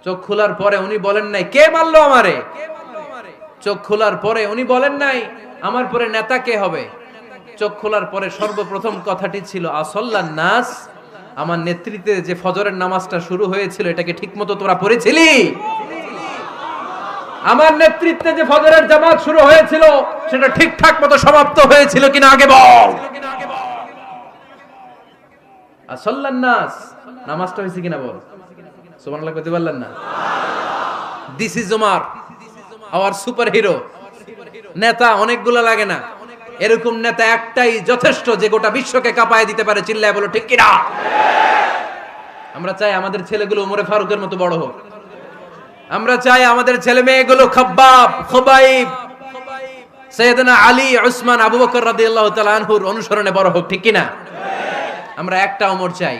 চোখ খোলার পরে উনি বলেন নাই কে মারলো আমারে। চোখ খোলার পরে উনি বলেন নাই আমার পরে নেতা কে হবে। চোখ খোলার পরে সর্বপ্রথম কথাটি ছিল আসল্লান নাস, আমার নেতৃত্বে যে ফজরের নামাজটা শুরু হয়েছিল এটাকে ঠিকমতো তোরা পড়েছিলি? আমার নেতৃত্বে যে ফজরের জামাত শুরু হয়েছিল সেটা ঠিকঠাক মতো সমাপ্ত হয়েছিল কিনা আগে বল। আসল্লান নাস, নামাজটা হয়েছে কিনা বল। সুবহানাল্লাহ কইতে পারলেন না? This is Omar, hour super hero. নেতা অনেকগুলো লাগে না, এরকম নেতা একটাই যথেষ্ট যে গোটা বিশ্বকে কাঁপায় দিতে পারে। চিল্লায় বলো ঠিক কিনা? আমরা চাই আমাদের ছেলেগুলো ওমরে ফারুকের মতো বড় হোক। আমরা চাই আমাদের ছেলে মেয়েগুলো খাব্বাব, খুবাইব, সাইয়েদনা আলী, উসমান, আবু বকর রাদিয়াল্লাহু তাআলা আনহুর অনুসরণে বড় হোক। ঠিক কিনা? আমরা একটা ওমর চাই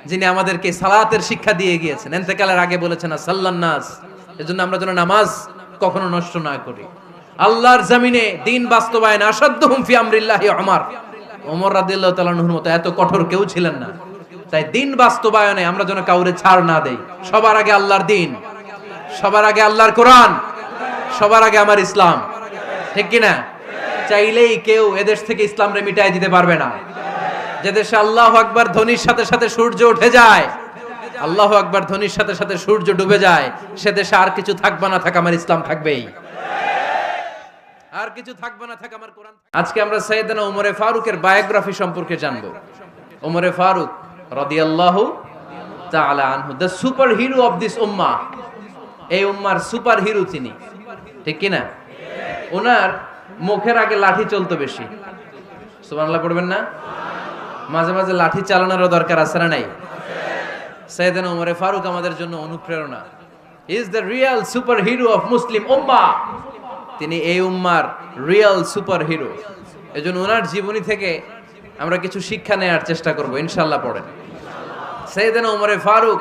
যিনি আমাদেরকে সালাতের শিক্ষা দিয়ে গিয়েছেন, ইন্তেকালের আগে বলেছেন সাল্লান নাস। এজন্য আমরা যেন নামাজ কখনো নষ্ট না করি। আল্লাহর জমিনে দিন বাস্তবায়ন আসাদ্দুহুম ফি আমরিল্লাহি ওমর। ওমর রাদিয়াল্লাহু তাআলা আনহুর মতো এত কঠোর কেউ ছিলেন না। তাই দিন বাস্তবায়নে আমরা যেন কাউরে ছাড় না দেই। সবার আগে আল্লাহর দিন, সবার আগে আল্লাহর কোরআন, সবার আগে আমার ইসলাম। ঠিক কিনা? চাইলেই কেউ এদেশ থেকে ইসলামরে মিটাই দিতে পারবে না। যে দেশে আল্লাহু আকবার ধ্বনির সাথে সাথে সূর্য উঠে যায়, আল্লাহু আকবার ধ্বনির সাথে সাথে সূর্য ডুবে যায়, সে দেশে আর কিছু থাকবে না থাক আমার ইসলাম থাকবেই, আর কিছু থাকবে না থাক আমার কোরআন। আজকে আমরা সাইয়েদনা ওমরে ফারুকের বায়োগ্রাফি সম্পর্কে জানবো। ওমরে ফারুক রাদিয়াল্লাহু তাআলা আনহু, the superhero of this উম্মাহ। এই উম্মার সুপার হিরো তিনি। ঠিক কিনা? ওনার মুখের আগে লাঠি চলতো বেশি। সুবহানাল্লাহ পড়বেন না? মাঝে মাঝে লাঠি চালানোরও দরকার আছে না নাই? সাইয়েদনা ওমরে ফারুক আমাদের জন্য অনুপ্রেরণা। He is the real superhero of Muslim উম্মাহ। তিনি এই উম্মার রিয়েল সুপার হিরো। এজন্য ওনার জীবনী থেকে আমরা কিছু শিক্ষা নেওয়ার চেষ্টা করব ইনশাআল্লাহ। পড়েন সাইয়েদনা ওমরে ফারুক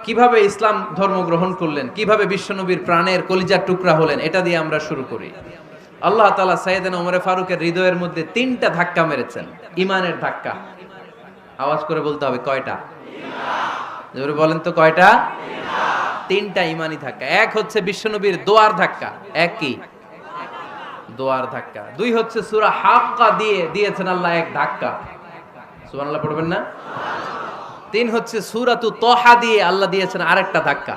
কিভাবে ইসলাম ধর্ম গ্রহণ করলেন, কিভাবে বিশ্বনবীর প্রাণের কলিজার টুকরা হলেন, এটা দিয়ে আমরা শুরু করি। আল্লাহ তাআলা সাইয়েদনা ওমরে ফারুকের হৃদয়ের মধ্যে 3টা ধাক্কা মেরেছেন, ইমানের ধাক্কা। আওয়াজ করে বলতে হবে কয়টা? জোরে বলেন তো কয়টা? 3টা ইমানি ধাক্কা। এক হচ্ছে বিশ্বনবীর দোয়ার ধাক্কা। এক কি? দোয়ার ধাক্কা। 2 হচ্ছে সূরা হাক্কা দিয়ে দিয়েছেন আল্লাহ এক ধাক্কা। সুবহানাল্লাহ পড়বেন না? 3 হচ্ছে সূরাতু তাহা দিয়ে আল্লাহ দিয়েছেন আরেকটা ধাক্কা।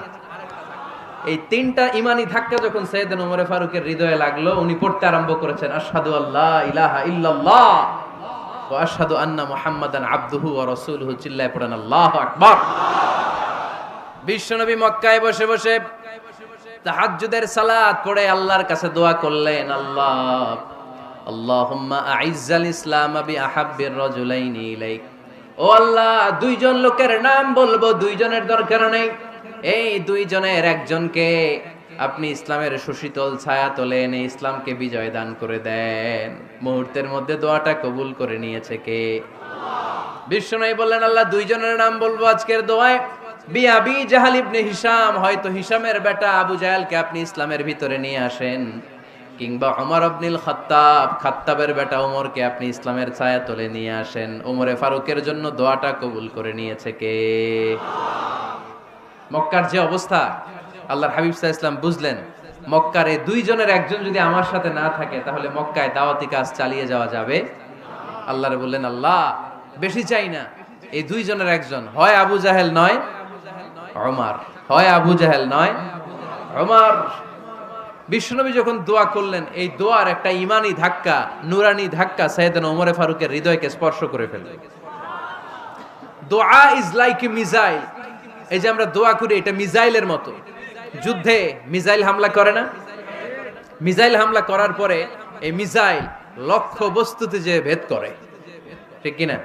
এই 3টা ইমানি ধাক্কা যখন সাইয়েদনা ওমরে ফারুকের হৃদয়ে লাগলো, উনি পড়তে আরম্ভ করেছেন আশহাদু আল্লা ইলাহা ইল্লাল্লাহ ওয়া আশহাদু আন্না মুহাম্মাদান আবদুহু ওয়া রাসূলুহু। চিল্লায়ে পড়েন আল্লাহু আকবার। বিশ্বনবী মক্কায় বসে বসে তাহাজ্জুদের সালাত পড়ে আল্লাহর কাছে দোয়া করলেন, আল্লাহ আল্লাহুম্মা আইজ্জাল ইসলাম বিআহাব্বির রাজুলাইনি ইলাইক। ও আল্লাহ, 2 জন লোকের নাম বলবো, 2 জনের দরকার নেই। এই 2 জনের একজনকে আপনি ইসলামের সুশীতল ছায়া তলে এনে ইসলামকে বিজয় দান করে দেন। মুহূর্তের মধ্যে দোয়াটা কবুল করে নিয়েছে কে? বিশ্বনবী বললেন, আল্লাহ 2 জনের নাম বলবো আজকের দোয়ায়। আবি জাহাল ইবনে হিশাম, হয়তো হিশামের বেটা আবু জাহেলকে আপনি ইসলামের ভিতরে নিয়ে আসেন, কিংবা ওমর ইবনুল খাত্তাব, খাত্তাবের বেটা ওমরকে আপনি ইসলামের ছায়া তলে নিয়ে আসেন। ওমরে ফারুকের জন্য দোয়াটা কবুল করে নিয়েছে কে? মক্কার যে অবস্থা, আল্লাহর হাবিব সাল্লাল্লাহু আলাইহি ওয়াসাল্লাম বুঝলেন মক্কার এই 2 জনের একজন যদি আমার সাথে না থাকে তাহলে মক্কায় দাওয়াতি কাজ চালিয়ে যাওয়া যাবে। আল্লাহরে বললেন, আল্লাহ বেশি চাই না, এই 2 জনের একজন, হয় আবু জাহেল নয় ওমর। হয় আবু জাহেল নয় ওমর। বিশ্বনবী যখন দোয়া করলেন, এই দোয়ার একটা ইমানি ধাক্কা, নুরানি ধাক্কা সাইয়েদনা ওমরে ফারুকের হৃদয়কে স্পর্শ করে ফেলল। দোয়া ইজ লাইক এ মিসাইল। এই যে আমরা দোয়া করি, এটা মিসাইলের মতো। যুদ্ধে মিসাইল হামলা করে না? মিসাইল হামলা করার পরে এই মিসাইল লক্ষ্য বস্তুতে যে ভেদ করে, ঠিক কিনা?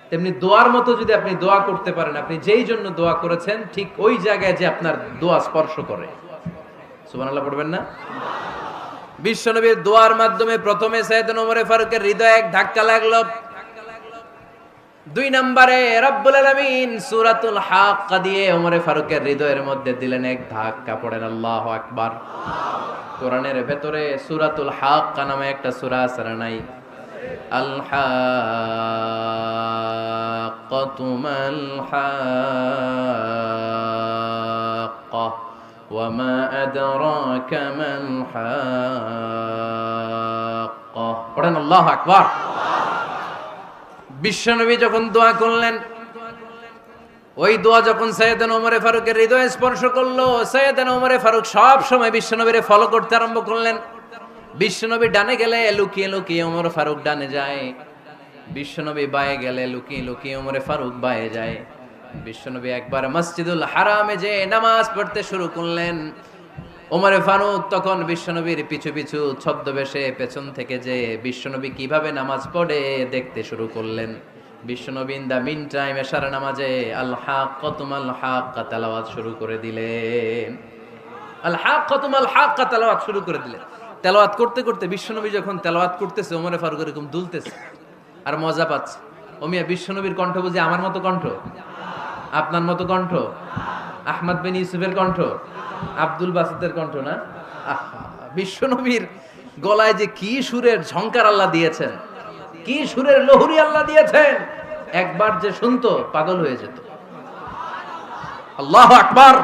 তেমনি দোয়ার মতো যদি আপনি দোয়া করতে পারেন, আপনি যেই জন্য দোয়া করেছেন ঠিক ওই জায়গায় যে আপনার দোয়া স্পর্শ করে। সুবহানাল্লাহ পড়বেন না? বিশ্বনবীর দোয়ার মাধ্যমে প্রথমে সাইয়েদনা ওমর ফারুকের হৃদয়ে এক ধাক্কা লাগলো। 2 নম্বরে রব্বুল আলামিন সূরাতুল হাক্কা দিয়ে ওমর ফারুকের হৃদয়ের মধ্যে দিলেন এক ধাক্কা। পড়েন আল্লাহু আকবার। কোরআনের ভেতরে সূরাতুল হাক্কা নামে একটা সূরা আছে না নাই? আল হাক্কাতু মাল হাক্কা ওয়া মা আদরাকা মাল হাক্কা। পড়েন আল্লাহু আকবার। বিশ্বনবী যখন দোয়া করলেন, ওই দোয়া যখন সাইয়েদনা ওমর ফারুকের হৃদয়ে স্পর্শ করলো, সাইয়েদনা ওমর ফারুক সব সময় বিশ্বনবীরে ফলো করতে আরম্ভ করলেন। বিশ্বনবী ডানে গেলে লুকিয়ে লুকিয়ে ওমর ফারুক ডানে যায়, বিশ্বনবী বায়ে গেলে লুকিয়ে লুকিয়ে ওমর ফারুক বায়ে যায়। বিশ্বনবী একবার মসজিদুল হারামে যে নামাজ পড়তে শুরু করলেন, ওমর ফারুক তখন বিশ্বনবীর পিছু পিছু ছদ্মবেশে পেছন থেকে যে বিশ্বনবী কিভাবে নামাজ পড়ে দেখতে শুরু করলেন। বিশ্বনবী ইন দা মিন টাইম এশার নামাজে আল হাক্কাতু মাল হাক্কা তেলাওয়াত শুরু করে দিলেন। আল হাক্কাতু মাল হাক্কা তেলাওয়াত শুরু করে দিলেন। তেলাওয়াত করতে করতে বিশ্বনবী যখন তেলাওয়াত করতেছে, ওমর ফারুক এরকম দুলতেছে আর মজা পাচ্ছে। ও মিয়া, বিশ্বনবীর কণ্ঠ বুঝি আমার মতো কণ্ঠ, আপনার মতো কণ্ঠ, আহমদ বিন ইউসুফের কণ্ঠ, আব্দুল বাসিতের কণ্ঠ না? বিশ্বনবীর গলায় যে কি সুরের ঝংকার আল্লাহ দিয়েছেন, কি সুরের লহরী আল্লাহ দিয়েছেন, একবার যে শুনতো পাগল হয়ে যেত। আল্লাহু আকবার।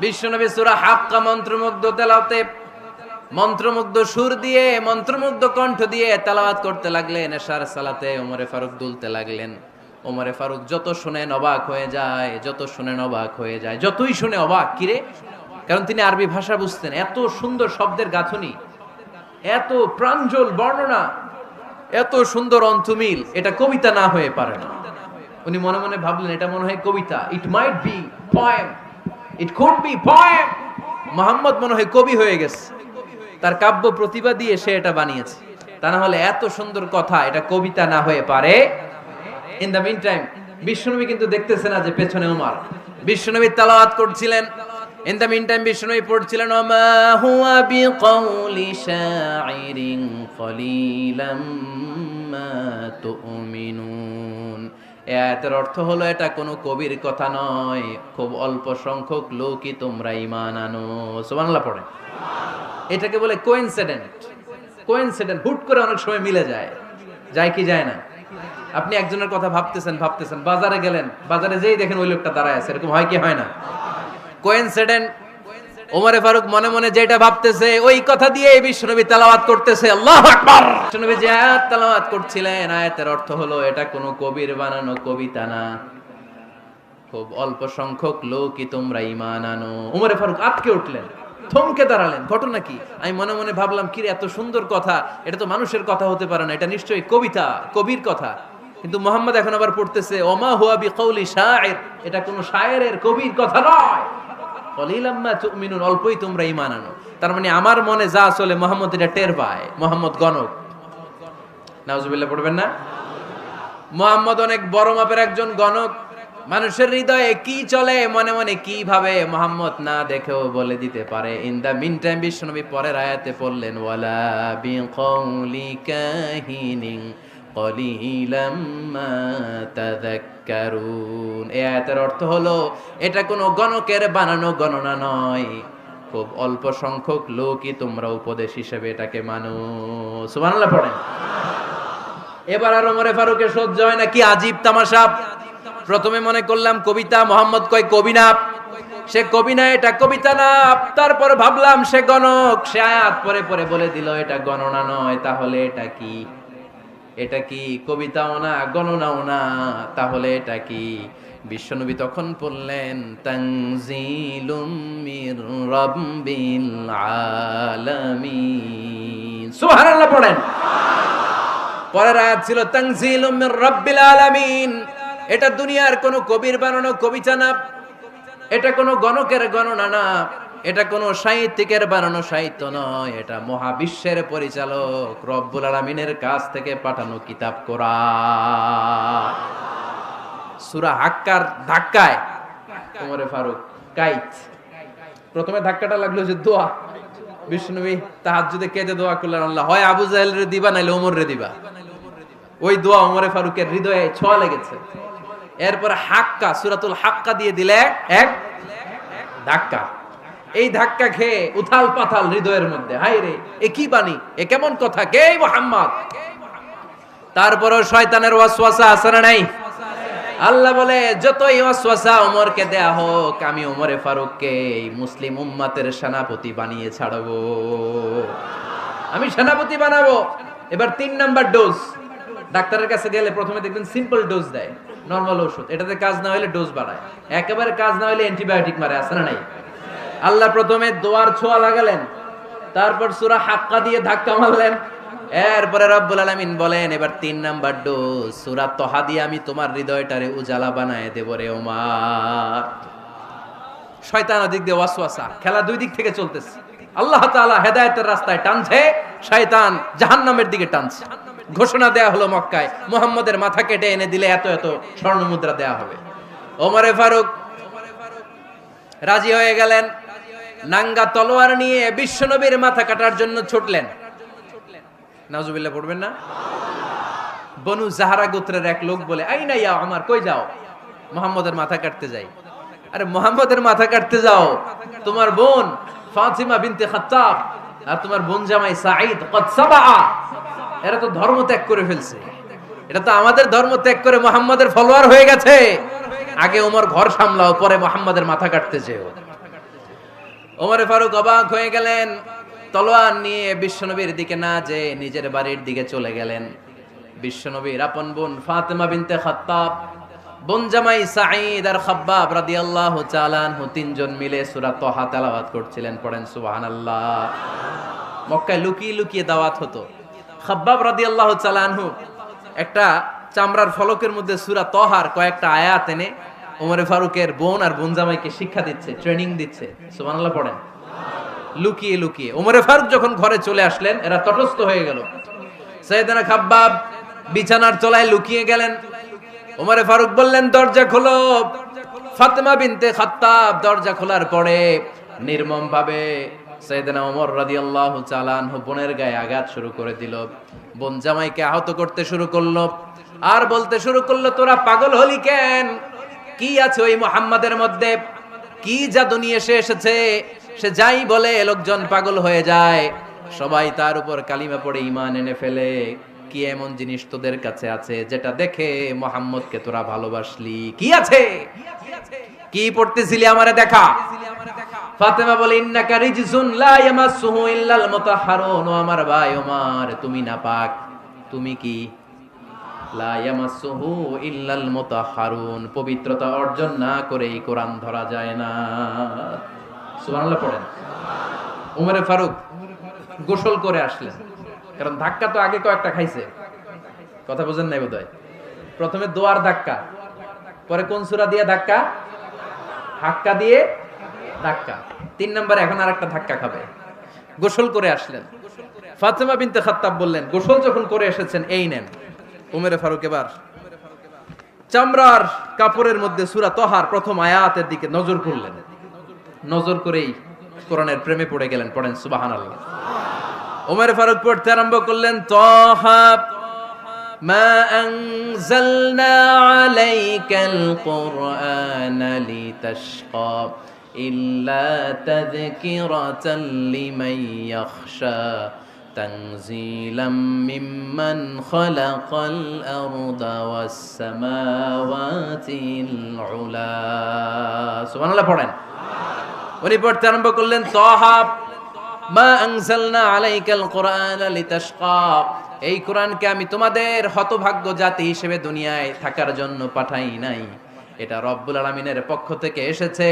বিশ্বনবী সূরা হাক্কা মন্ত্রমুগ্ধ তেলাওয়াতে, মন্ত্রমুগ্ধ সুর দিয়ে, মন্ত্রমুগ্ধ কণ্ঠ দিয়ে তেলাওয়াত করতে লাগলেন। এশার সালাতে ওমর ফারুক দুলতে লাগলেন। ওমর ফারুক যত শুনেন অবাক হয়ে যায়, যত শুনেন অবাক হয়ে যায়, যতই শুনে অবাক। কিরে? কারণ তিনি আরবি ভাষা বুঝতেন। এত সুন্দর শব্দের গাঁথনি, এত প্রাঞ্জল বর্ণনা, এত সুন্দর অন্তমিল, এটা কবিতা না হয়ে পারে না। উনি মনে মনে ভাবলেন, এটা মনে হয় কবিতা। It might be poem, it could be poem. Muhammad মনে হয় কবি হয়ে গেছে, তার কাব্য প্রতিভা দিয়ে সে এটা বানিয়েছে। তা না হলে এত সুন্দর কথা, এটা কবিতা না হয়ে পারে। ইন দ্য মিন টাইম বিশ্বনবী কিন্তু দেখতেছে না যে পেছনে ওমর। বিশ্বনবী তেলাওয়াত করছিলেন। ইন দ্য মিন টাইম বিশ্বনবী পড়ছিলেন, ওমা হুয়া বিকাউলি শাইরিন কলিলাম মা তুমিনুন। এই আয়াতের অর্থ হলো, এটা কোনো কবির কথা নয়, খুব অল্প সংখ্যক লোকই তোমরা ঈমান আনো। সুবহানাল্লাহ পড়ে। এটাকে বলে কোইন্সিডেন্ট। কোইন্সিডেন্ট, হুট করে অনেক সময় মিলে যায়। যায় কি যায় না? আপনি একজনের কথা ভাবতেছেন ভাবতেছেন, বাজারে গেলেন, বাজারে যেই দেখেন ওই লোকটা দাঁড়ায় আছে। এরকম হয় কি হয় না? কোইন্সিডেন্ট। ওমর ফারুক মনে মনে যেটা ভাবতেছে ওই কথা দিয়ে বিশ্বনবী তেলাওয়াত করতেছে। আল্লাহু আকবার। বিশ্বনবী যে আয়াত তেলাওয়াত করছিলেন, আয়াতের অর্থ হলো, এটা কোনো কবির বানানো কবিতা না, খুব অল্প সংখ্যক লোকই তোমরা ঈমান আনো। ওমর ফারুক আটকে উঠলেন, থমকে দাঁড়ালেন। ঘটনা কি? আমি মনে মনে ভাবলাম, কি রে, এত সুন্দর কথা, এটা তো মানুষের কথা হতে পারে না, এটা নিশ্চয়ই কবিতা, কবির কথা। কিন্তু মুহাম্মদ এখন আবার পড়তেছে, ওমা হুয়া বিকাউলি শাইর, এটা কোনো শায়েরের, কবির কথা নয়। কলিলাম মা তুমিনুন, অল্পই তোমরা ঈমান আনো। তার মানে আমার মনে যা চলে মুহাম্মদ এটা টের পায়। মুহাম্মদ গণক। নাউজুবিল্লাহ পড়বেন না? মুহাম্মদ অনেক বড় মাপের একজন গণক। মানুষের হৃদয়ে কি চলে, মনে মনে কি ভাবে, মুহাম্মদ না দেখেও বলে দিতে পারে। ইন দা মিন টাইম বিশ্বনবী পরের আয়াতে পড়লেন, ওয়ালা বিকাউলি কাহিনিন কলিলাম মা তাযাক্কারুন। এই আয়াতের অর্থ হলো, এটা কোনো গণকের বানানো গণনা নয়, খুব অল্প সংখ্যক লোকই তোমরা উপদেশ হিসেবে এটাকে মানো। সুবহানাল্লাহ পড়েন। এবার আর ওমর ফারুকের সহ্য হয় না। কি আজীব তামাশা! প্রথমে মনে করলাম কবিতা, মুহাম্মদ কয় কবি না, সে কবি না, এটা কবিতা না। তারপর ভাবলাম সে গণক, সে আয়াত পরে পরে বলে দিল এটা গণনা নয়। তাহলে এটা কি? এটা কি কবিতাও না, গণনাও না, তাহলে এটা কি? বিশ্বনবী তখন পড়লেন তানজিলুম মির রাব্বিল আলামিন। সুবহানাল্লাহ পড়েন। পরের আয়াত ছিল তানজিলুম মির রাব্বিল আলামিন। এটা দুনিয়ার কোনো কবির বানানো কবিতা না, এটা কোনো গণকের গণনা না, এটা কোনো সাহিত্যিকের বানানো সাহিত্য নয়, এটা মহাবিশ্বের পরিচালক রব্বুল আলামিনের কাছ থেকে পাঠানো কিতাব কোরআন। সূরা হাক্কার ধাক্কায় ওমরে ফারুক কাইত। প্রথমে ধাক্কাটা লাগলো যে দোয়া, বিশ্বনবী তাহাজ্জুদে কেঁদে দোয়া করলেন, আল্লাহ হয় আবু জাহেল রে দিবা নাইলে ওমর রে দিবা। ওই দোয়া ওমরে ফারুকের হৃদয়ে ছোঁয়া লেগেছে। এরপর হাক্কা, সূরাতুল হাক্কা দিয়ে দিলে এক ধাক্কা। এই ধাক্কা খেয়ে উথাল পাথাল হৃদয়ের মধ্যে, হায় রে এ কি বাণী, এ কেমন কথা, কে মুহাম্মদ। তারপরও শয়তানের ওয়াসওয়াসা আছে না নাই? আল্লাহ বলে যতই ওয়াসওয়াসা ওমরকে দেয়া হোক, আমি ওমরে ফারুককে এই মুসলিম উম্মতের সেনাপতি বানিয়ে ছাড়বো, আমি সেনাপতি বানাবো। এবার 3 নাম্বার ডোজ। ডাক্তারের কাছে গেলে প্রথমে দেখবেন সিম্পল ডোজ দেয়, নরমাল ওষুধ, এটাতে কাজ না হলে ডোজ বাড়ায়, একেবারে কাজ না হলে অ্যান্টিবায়োটিক মারে, আছে না নাই? আল্লাহ প্রথমে দোয়ার ছোঁয়া লাগালেন, তারপর সূরা হাক্কা দিয়ে ধাক্কা মারলেন, এরপরে রব্বুল আলামিন বলেন এবার 3 নাম্বার ডোজ সূরা তহা দিয়ে আমি তোমার হৃদয়টারে উজালা বানায় দেব রে ওমর। শয়তান ওদিক দিয়ে ওয়াসওয়াসা, খেলা দুই দিক থেকে চলতেছে। আল্লাহ তাআলা হেদায়েতের রাস্তায় টানছে, শয়তান জাহান্নামের দিকে টানছে। ঘোষণা দেয়া হলো মক্কায়, মুহাম্মদের মাথা কেটে এনে দিলে এত এত স্বর্ণ মুদ্রা দেয়া হবে। ওমরে ফারুক রাজি হয়ে গেলেন, নাঙ্গা তলোয়ার নিয়ে বিশ্বনবীর মাথা কাটার জন্য ছুটলেন। নাউজুবিল্লাহ পড়বেন না? বনু জাহরা গোত্রের এক লোক বলে, আইনা ইয়া ওমর, কই যাও? মুহাম্মদের মাথা কাটতে যাই। আরে মুহাম্মদের মাথা কাটতে যাও? তোমার বোন ফাতিমা বিনতে খাত্তাব আর তোমার বোন জামাই সাঈদ কদ সাবা, এরা তো ধর্ম ত্যাগ করে ফেলছে, এটা তো আমাদের ধর্ম ত্যাগ করে মুহাম্মদের ফলোয়ার হয়ে গেছে। আগে ওমর ঘর সামলাও, পরে মুহাম্মদের মাথা কাটতে যেও। ওমরে ফারুক অবাক হয়ে গেলেন, তলোয়ার নিয়ে বিশ্বনবীর দিকে না যে নিজের বাড়ির দিকে চলে গেলেন। বিশ্বনবীর আপন বোন ফাতিমা বিনতে খাত্তাব, বোন জামাই সাঈদ আর খাব্বাব রাদিয়াল্লাহু তাআলা আনহু, তিনজন মিলে সূরা তহা তেলাওয়াত করছিলেন। পড়েন সুবহানাল্লাহ। মক্কায় লুকিয়ে লুকিয়ে দাওয়াত হতো। খাব্বাব রাদিয়াল্লাহু তাআলা আনহু একটা চামড়ার ফলকের মধ্যে সূরা তহার কয়েকটা আয়াত এনে ওমরে ফারুকের বোন আর বোন জামাইকে শিক্ষা দিচ্ছে, ট্রেনিং দিচ্ছে। সুবহানাল্লাহ পড়েন। লুকিয়ে লুকিয়ে ওমরে ফারুক যখন ঘরে চলে আসলেন, এরা তটস্থ হয়ে গেল। সাইয়েদনা খাব্বাব বিছানার তলায় লুকিয়ে গেলেন। ওমরে ফারুক বললেন, দরজা খোলো। ফাতেমা বিনতে খাত্তাব দরজা খোলার পরে নির্মম ভাবে সাইয়েদনা ওমর রাদিয়াল্লাহু তাআলা আনহু বোনের গায়ে আঘাত শুরু করে দিল। বোন জামাইকে আহত করতে শুরু করলো আর বলতে শুরু করলো, তোরা পাগল হলি কেন? কি আছে ওই মুহাম্মাদের মধ্যে? কি জাদু নিয়ে সে এসেছে? সে যাই বলে লোকজন পাগল হয়ে যায়, সবাই তার উপর কালিমা পড়ে ঈমান এনে ফেলে। কি এমন জিনিস তোদের কাছে আছে যেটা দেখে মুহাম্মদকে তোরা ভালোবাসলি? কি আছে? কি পড়তেছিলি আমারে দেখা। ফাতেমা বলে, ইন্নাকা রিজসুন লা ইয়ামাসসুহু ইল্লাল মুতাহহারুন। ও আমার ভাই ওমর, তুমি নাপাক। তুমি কি? লা ইয়ামাসসুহু ইল্লাল মুতাহহারুন, পবিত্রতা অর্জন না করে এই কোরআন ধরা যায় না। সুবহানাল্লাহ পড়েন। ওমরে ফারুক গোসল করে আসলেন, কারণ ধাক্কা তো আগে কয়েকটা খাইছে। কথা বুঝেন নাই বোধহয়? প্রথমে দোয়ার ধাক্কা, পরে কোন সূরা দিয়ে ধাক্কা? হাক্কা দিয়ে ধাক্কা। 3 নম্বরে এখন আরেকটা ধাক্কা খাবে। গোসল করে আসলেন। ফাতেমা বিনতে খাত্তাব বললেন, গোসল যখন করে এসেছেন, এই নেন। ওমরে ফারুক এবার চামড়ার কাপড়ের মধ্যে সূরা তহার প্রথম আয়াতের দিকে নজর করলেন। নজর করেই কোরআনের প্রেমে পড়ে গেলেন। পড়েন সুবহানাল্লাহ। ওমরে ফারুক পড়তে আরম্ভ করলেন, তহা মা আনজালনা আলাইকাল কুরআনা লিতাশকা ইল্লা তাযকিরাতাল লিমান ইয়াখশা তানজিলাম মিম্মান খালাকাল আরদা ওয়াস সামাওয়াতিল উলা। সুবহানাল্লাহ পড়েন। উনি পড়তে আরম্ভ করলেন, তহা মা আনজালনা আলাইকাল কুরআনা লিতাশকা, এই কোরআনকে আমি তোমাদের হতভাগ্য জাতি হিসেবে দুনিয়ায় থাকার জন্য পাঠাই নাই। এটা রব্বুল আলামিনের পক্ষ থেকে এসেছে।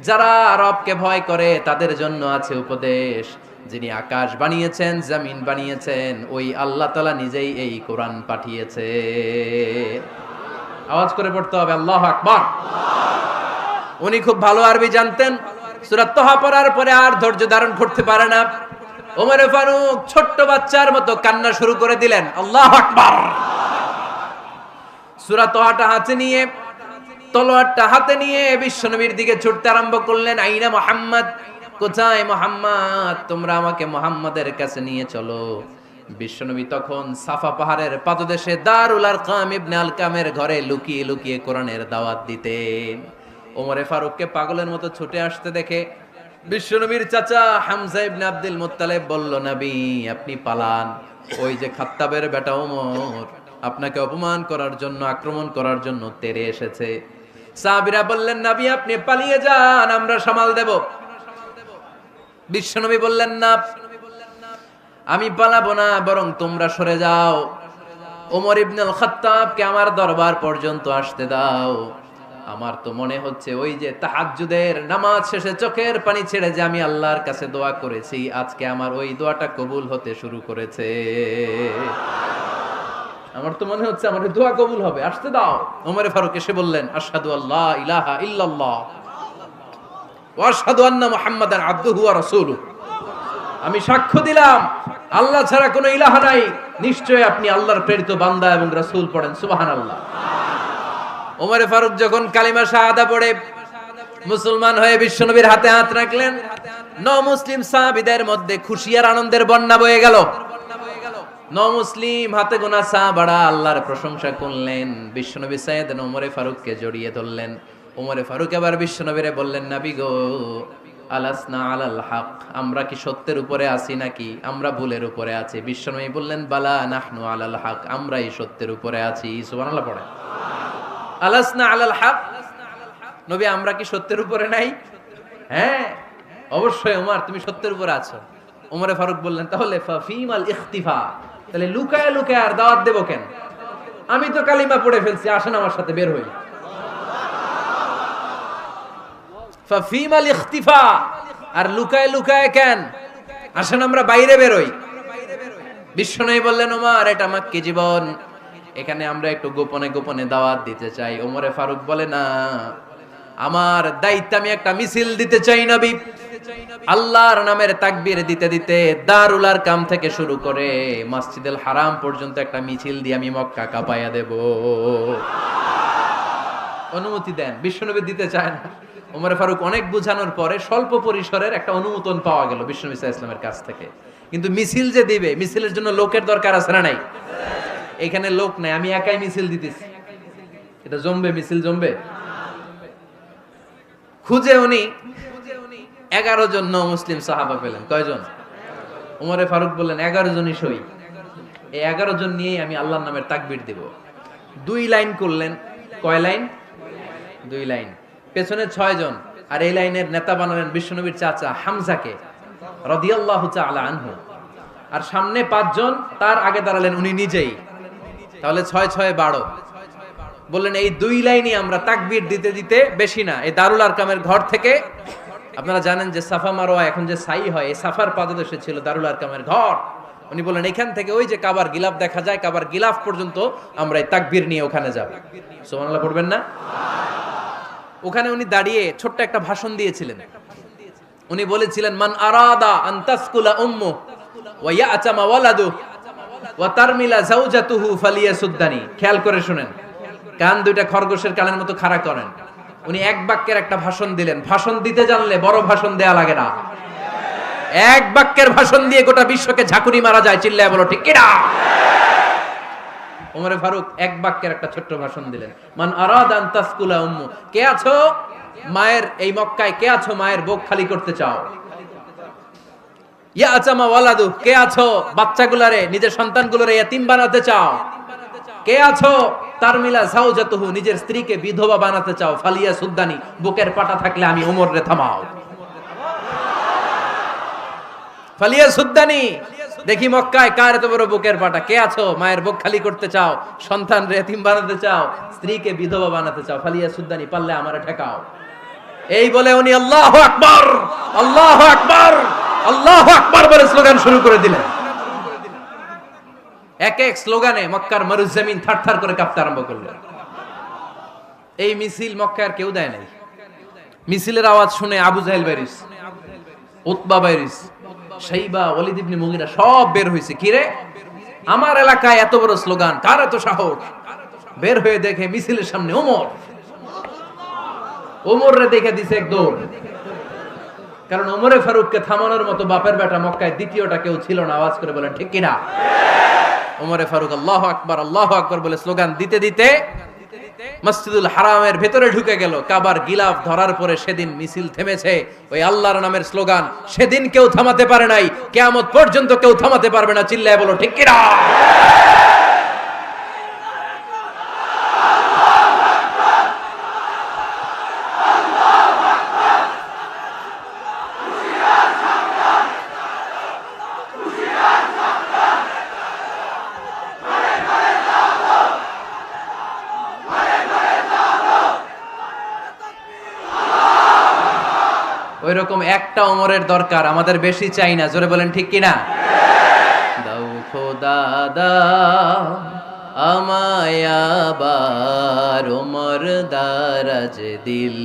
যারা রবকে ভয় করে তাদের জন্য আছে উপদেশ। যিনি আকাশ বানিয়েছেন, জমিন বানিয়েছেন, ওই আল্লাহ তাআলা নিজেই এই কোরআন পাঠিয়েছে। আওয়াজ করে পড়তে হবে আল্লাহু আকবার। উনি খুব ভালো আরবি জানতেন। সূরা তাহা পড়ার পরে আর ধৈর্য ধারণ করতে পারে না। ওমর ফারুক ছোট্ট বাচ্চার মতো কান্না শুরু করে দিলেন। আল্লাহু আকবার। সূরা তাহাটা হাতে নিয়ে, তলোয়ারটা হাতে নিয়ে বিশ্বনবীর দিকে ছুটতে আরম্ভ করলেন। আইনা মুহাম্মদ, কোথায় মুহাম্মদ? তোমরা আমাকে মুহাম্মাদের কাছে নিয়ে চলো। বিশ্বনবী তখন সাফা পাহাড়ের পাদদেশে দারুল আরকাম ইবনে আলকামের ঘরে লুকিয়ে লুকিয়ে কোরআনের দাওয়াত দিতেন। ওমরে ফারুককে পাগলের মতো ছুটে আসতে দেখে বিশ্বনবীর চাচা হামজা ইবনে আব্দুল মুত্তালিব বলল, নবী আপনি পালান। ওই যে খাত্তাবের বেটা ওমর আপনাকে অপমান করার জন্য, আক্রমণ করার জন্য তেরে এসেছে। সাহাবীরা বললেন, নবী আপনি পালিয়ে যান, আমরা সামাল দেব। বিশ্বনবী বললেন, না আমি পালাবো না, বরং তোমরা সরে যাও। ওমর ইবনুল খাত্তাবকে আমার দরবার পর্যন্ত আসতে দাও। আমার তো মনে হচ্ছে ওই যে তাহাজ্জুদের নামাজ শেষে চোখের পানি ছেড়ে যে আমি আল্লাহর কাছে দোয়া করেছি, আজকে আমার ওই দোয়াটা কবুল হতে শুরু করেছে। আমার তো মনে হচ্ছে আমার দোয়া কবুল হবে, আসতে দাও। ওমর ফারুক এসে বললেন, আশহাদু আল্লা ইলাহা ইল্লাল্লাহ ওয়া আশহাদু আন্না মুহাম্মাদান আবদুহু ওয়া রাসূলুহু। আমি সাক্ষ্য দিলাম আল্লাহ ছাড়া কোনো ইলাহ নাই, নিশ্চয়ই আপনি আল্লাহর প্রেরিত বান্দা এবং রাসূল। পড়েন সুবহানাল্লাহ। ওমর ফারুক যখন কালিমা শাহাদা পড়ে মুসলমান হয়ে বিশ্বনবীর হাতে হাত রাখলেন, নমুসলিম সাহাবীদের মধ্যে খুশি আর আনন্দের বন্যা বয়ে গেল। নমুসলিম হাতে গোনা সাহাবারা আল্লাহর প্রশংসা করলেন। বিশ্বনবী সাইয়েদনা ওমর ফারুককে জড়িয়ে ধরলেন। ওমর ফারুক আবার বিশ্বনবীরে বললেন, নবী গো, আলাসনা আলাল হক, আমরা কি সত্যের উপরে আছি নাকি আমরা ভুলের উপরে আছি? বিশ্বনবী বললেন, বালা নাহনু আলাল হক, আমরাই সত্যের উপরে আছি। সুবহানাল্লাহ পড়ে। আলাসনা আলাল হক, নবী আমরা কি সত্যের উপরে নাই? হ্যাঁ অবশ্যই ওমর, তুমি সত্যের উপরে আছো। ওমরে ফারুক বললেন, তাহলে ফাফিমাল ইখতিফা, তাহলে লুকায় লুকায় আর দাওয়াত দেব কেন? আমি তো কালিমা পড়ে ফেলছি, আসেন আমার সাথে বের হই। ফাফিমাল ইখতিফা, আর লুকায় লুকায় কেন? আসেন আমরা বাইরে বের হই। বিশ্বনবী বললেন, ওমর এটা মাক্কি জীবন, এখানে আমরা একটু গোপনে গোপনে দাওয়াত দিতে চাই। ওমরে ফারুক বলে, না, আমার দায়িত্ব, আমি একটা মিছিল দিতে চাই নবী। আল্লাহর নামের তাকবীর দিতে দিতে দারুল আরকাম থেকে শুরু করে মসজিদুল হারাম পর্যন্ত একটা মিছিল দিয়ে আমি মক্কা কাঁপায়া দেব। অনুমতি দেন। বিশ্বনবী দিতে চায় না। ওমর ফারুক অনেক বুঝানোর পরে স্বল্প পরিসরের একটা অনুমোদন পাওয়া গেল বিশ্বনবী সাল্লাল্লাহু আলাইহি ওয়াসাল্লামের কাছ থেকে। কিন্তু মিছিল যে দিবে, মিছিলের জন্য লোকের দরকার আছে না নাই? এখানে লোক নাই, আমি একাই মিছিল দিতেছি। এটা জমবে, মিছিল জমবে। খুঁজে উনি 11 জন মুসলিম সাহাবা পেলেন। কয়জন? ওমরে ফারুক বললেন, 11 জনই সই। এই 11 জন নিয়েই আমি আল্লাহর নামের তাকবীর দিব। 2 লাইন করলেন। কয় লাইন? 2 লাইন। পেছনে 6 জন, আর এই লাইনের নেতা বানালেন বিশ্বনবীর চাচা হামজাকে রাদিয়াল্লাহু তাআলা আনহু। আর সামনে 5 জন, তার আগে দাঁড়ালেন উনি নিজেই। তাহলে 6 6 12। বললেন এই 2 লাইনই আমরা তাকবীর দিতে দিতে, বেশি না, এই দারুল আরকামের ঘর থেকে, আপনারা জানেন যে সাফা মারওয়া এখন যে সাই হয়, এই সাফার পাদদেশে ছিল দারুল আরকামের ঘর। উনি বললেন এখান থেকে ওই যে কাবার গিলাফ দেখা যায়, কাবার গিলাফ পর্যন্ত আমরা এই তাকবীর নিয়ে ওখানে যাব। সুবহানাল্লাহ পড়বেন না? ওখানে উনি দাঁড়িয়ে ছোট্ট একটা ভাষণ দিয়েছিলেন। উনি বলেছিলেন, মান আরাদা আন তাসকুলা উম্মু ওয়া ইয়াতামা ওয়ালাদু ওয়া তারমিলা যাওজাতুহু ফালিয়াসুদ্দানি। খেয়াল করে শুনেন, কান দুইটা খরগোশের কানের মতো খাড়া করেন। উনি এক বাক্যের একটা ভাষণ দিলেন। ভাষণ দিতে জানলে বড় ভাষণ দেয়া লাগে না। এক বাক্যের ভাষণ দিয়ে গোটা বিশ্বকে ঝাঁকুনি মারা যায়। চিল্লায় বলো ঠিক কিনা? ওমরে ফারুক এক বাক্যের একটা ছোট্ট ভাষণ দিলেন। মান আরাদা আন তাসকুলা উম্মু, কে আছো মায়ের এই মক্কায়, কে আছো মায়ের বুক খালি করতে চাও? ইয়া আচামা ওয়ালাদু, কে আছো বাচ্চাগুলারে, নিজের সন্তানগুলোরে ইয়াতিম বানাতে চাও? কে আছো তারমিলা যাওজাতুহু, নিজের স্ত্রীকে বিধবা বানাতে চাও? ফালিয়া সুদ্দানি, বুকের পাটা থাকলে আমি ওমর রে থামাও। ফালিয়া সুদ্দানি, দেখি মক্কায় কার এত বড় বুকের পাটা, কে আছো মায়ের বুক খালি করতে চাও, সন্তান এতিম বানাতে চাও, স্ত্রীকে বিধবা বানাতে চাও, ফালিয়া সুদ্দানি পারলে আমারে ঠেকাও। এই বলে উনি আল্লাহু আকবার, আল্লাহু আকবার, আল্লাহু আকবার বলে স্লোগান শুরু করে দিলেন। এক এক স্লোগানে মক্কার মরুজমিন থারথার করে কাঁপতে আরম্ভ করলো। এই মিছিল মক্কার কেউ দেয় নাই। মিছিলের আওয়াজ শুনে আবু জাহেল বাইরিস, উতবা বাইরিস, শাইবা, ওয়ালিদ ইবনে মুগিরা সব বের হয়েছে। কিরে, আমার এলাকায় এত বড় স্লোগান, কার এত সাহস? বের হয়ে দেখে মিছিলের সামনে ওমর। ওমরে দেখে দিছে এক দৌড়, কারণ ওমরে ফারুককে থামানোর মতো বাপের বেটা মক্কায় দ্বিতীয়টা কেউ ছিল না। আওয়াজ করে বলেন ঠিক কিনা? ওমরে ফারুক আল্লাহু আকবার, আল্লাহু আকবার বলে স্লোগান দিতে দিতে মসজিদুল হারামের ভেতরে ঢুকে গেল। কাবার গিলাফ ধরার পরে সেদিন মিছিল থেমেছে। ওই আল্লাহর নামের স্লোগান সেদিন কেউ থামাতে পারে নাই, কিয়ামত পর্যন্ত কেউ থামাতে পারবে না। চিল্লায় বলো ঠিক কিনা? ওই রকম একটা ওমরের দরকার, আমাদের বেশি চাই না। জোরে বলেন ঠিক কিনা? দাও খোদা দাও আমায় আবার ওমর দারাজ দিল,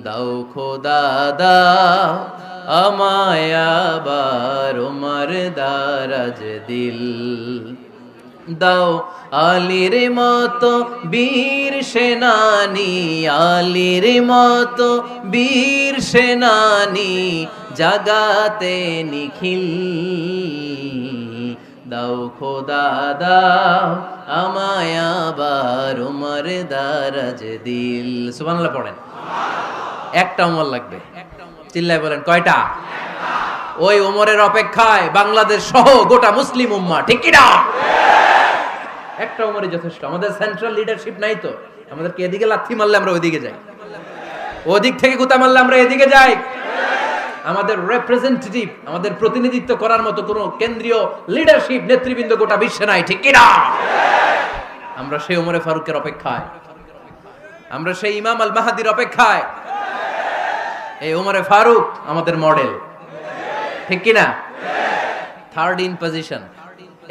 দাও খোদা দাও আমায় আবার ওমর দারাজ দিল, দাও আলীর মতো বীর সেনানি, আলীর মতো বীর সেনানি জাগাতে নিখিল, দাও খোদা দাও আমায় আবার ওমর দারাজ দিল। সুবহানাল্লাহ পড়েন। একটা ওমর লাগবে। চিল্লায় বলেন কয়টা? ওই ওমরের অপেক্ষায় বাংলাদেশ সহ গোটা মুসলিম উম্মাহ, ঠিক কি না? একটা ওমরই যথেষ্ট। আমাদের সেন্ট্রাল লিডারশিপ নাই তো, আমাদেরকে এদিকে লাথি মারলে আমরা ওইদিকে যাই, ওদিক থেকে গুতা মারলে আমরা এদিকে যাই। আমাদের রিপ্রেজেন্টেটিভ, আমাদের প্রতিনিধিত্ব করার মতো কোনো কেন্দ্রীয় লিডারশিপ নেতৃবৃন্দ গোটা বিশ্বে নাই, ঠিক কি না? আমরা সেই ওমরে ফারুকের অপেক্ষায়, আমরা সেই ইমাম আল মাহদির অপেক্ষায়। এই ওমরে ফারুক আমাদের মডেল, ঠিক কি না? থার্ড ইন পজিশন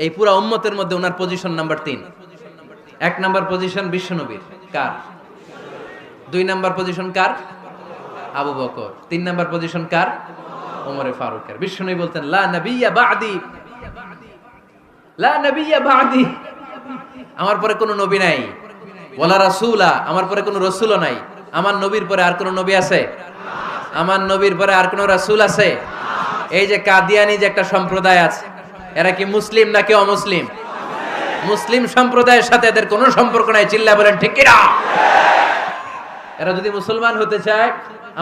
এই পুরা উম্মতের মধ্যে ওনার পজিশন নাম্বার 3। 1 নাম্বার পজিশন বিশ্বনবীর, কার? 2 নাম্বার পজিশন কার? আবু বকর। 3 নাম্বার পজিশন কার? ওমরে ফারুকের। বিশ্বনবী বলতেন লা নবিয়্যা বা'দি, লা নবিয়্যা বা'দি, আমার পরে কোনো নবী নাই। ওয়ালা রাসূলা, আমার পরে কোনো রাসূলও নাই। আমার নবীর পরে আর কোনো নবী আছে? আমার নবীর পরে আর কোনো রাসূল আছে? এই যে কাদিয়ানি যে একটা সম্প্রদায় আছে, এরা কি মুসলিম নাকি অমুসলিম? মুসলিম সম্প্রদায়ের সাথে এদের কোনো সম্পর্ক নাই। চিল্লা বলেন ঠিক কি না? এরা যদি মুসলমান হতে চায়,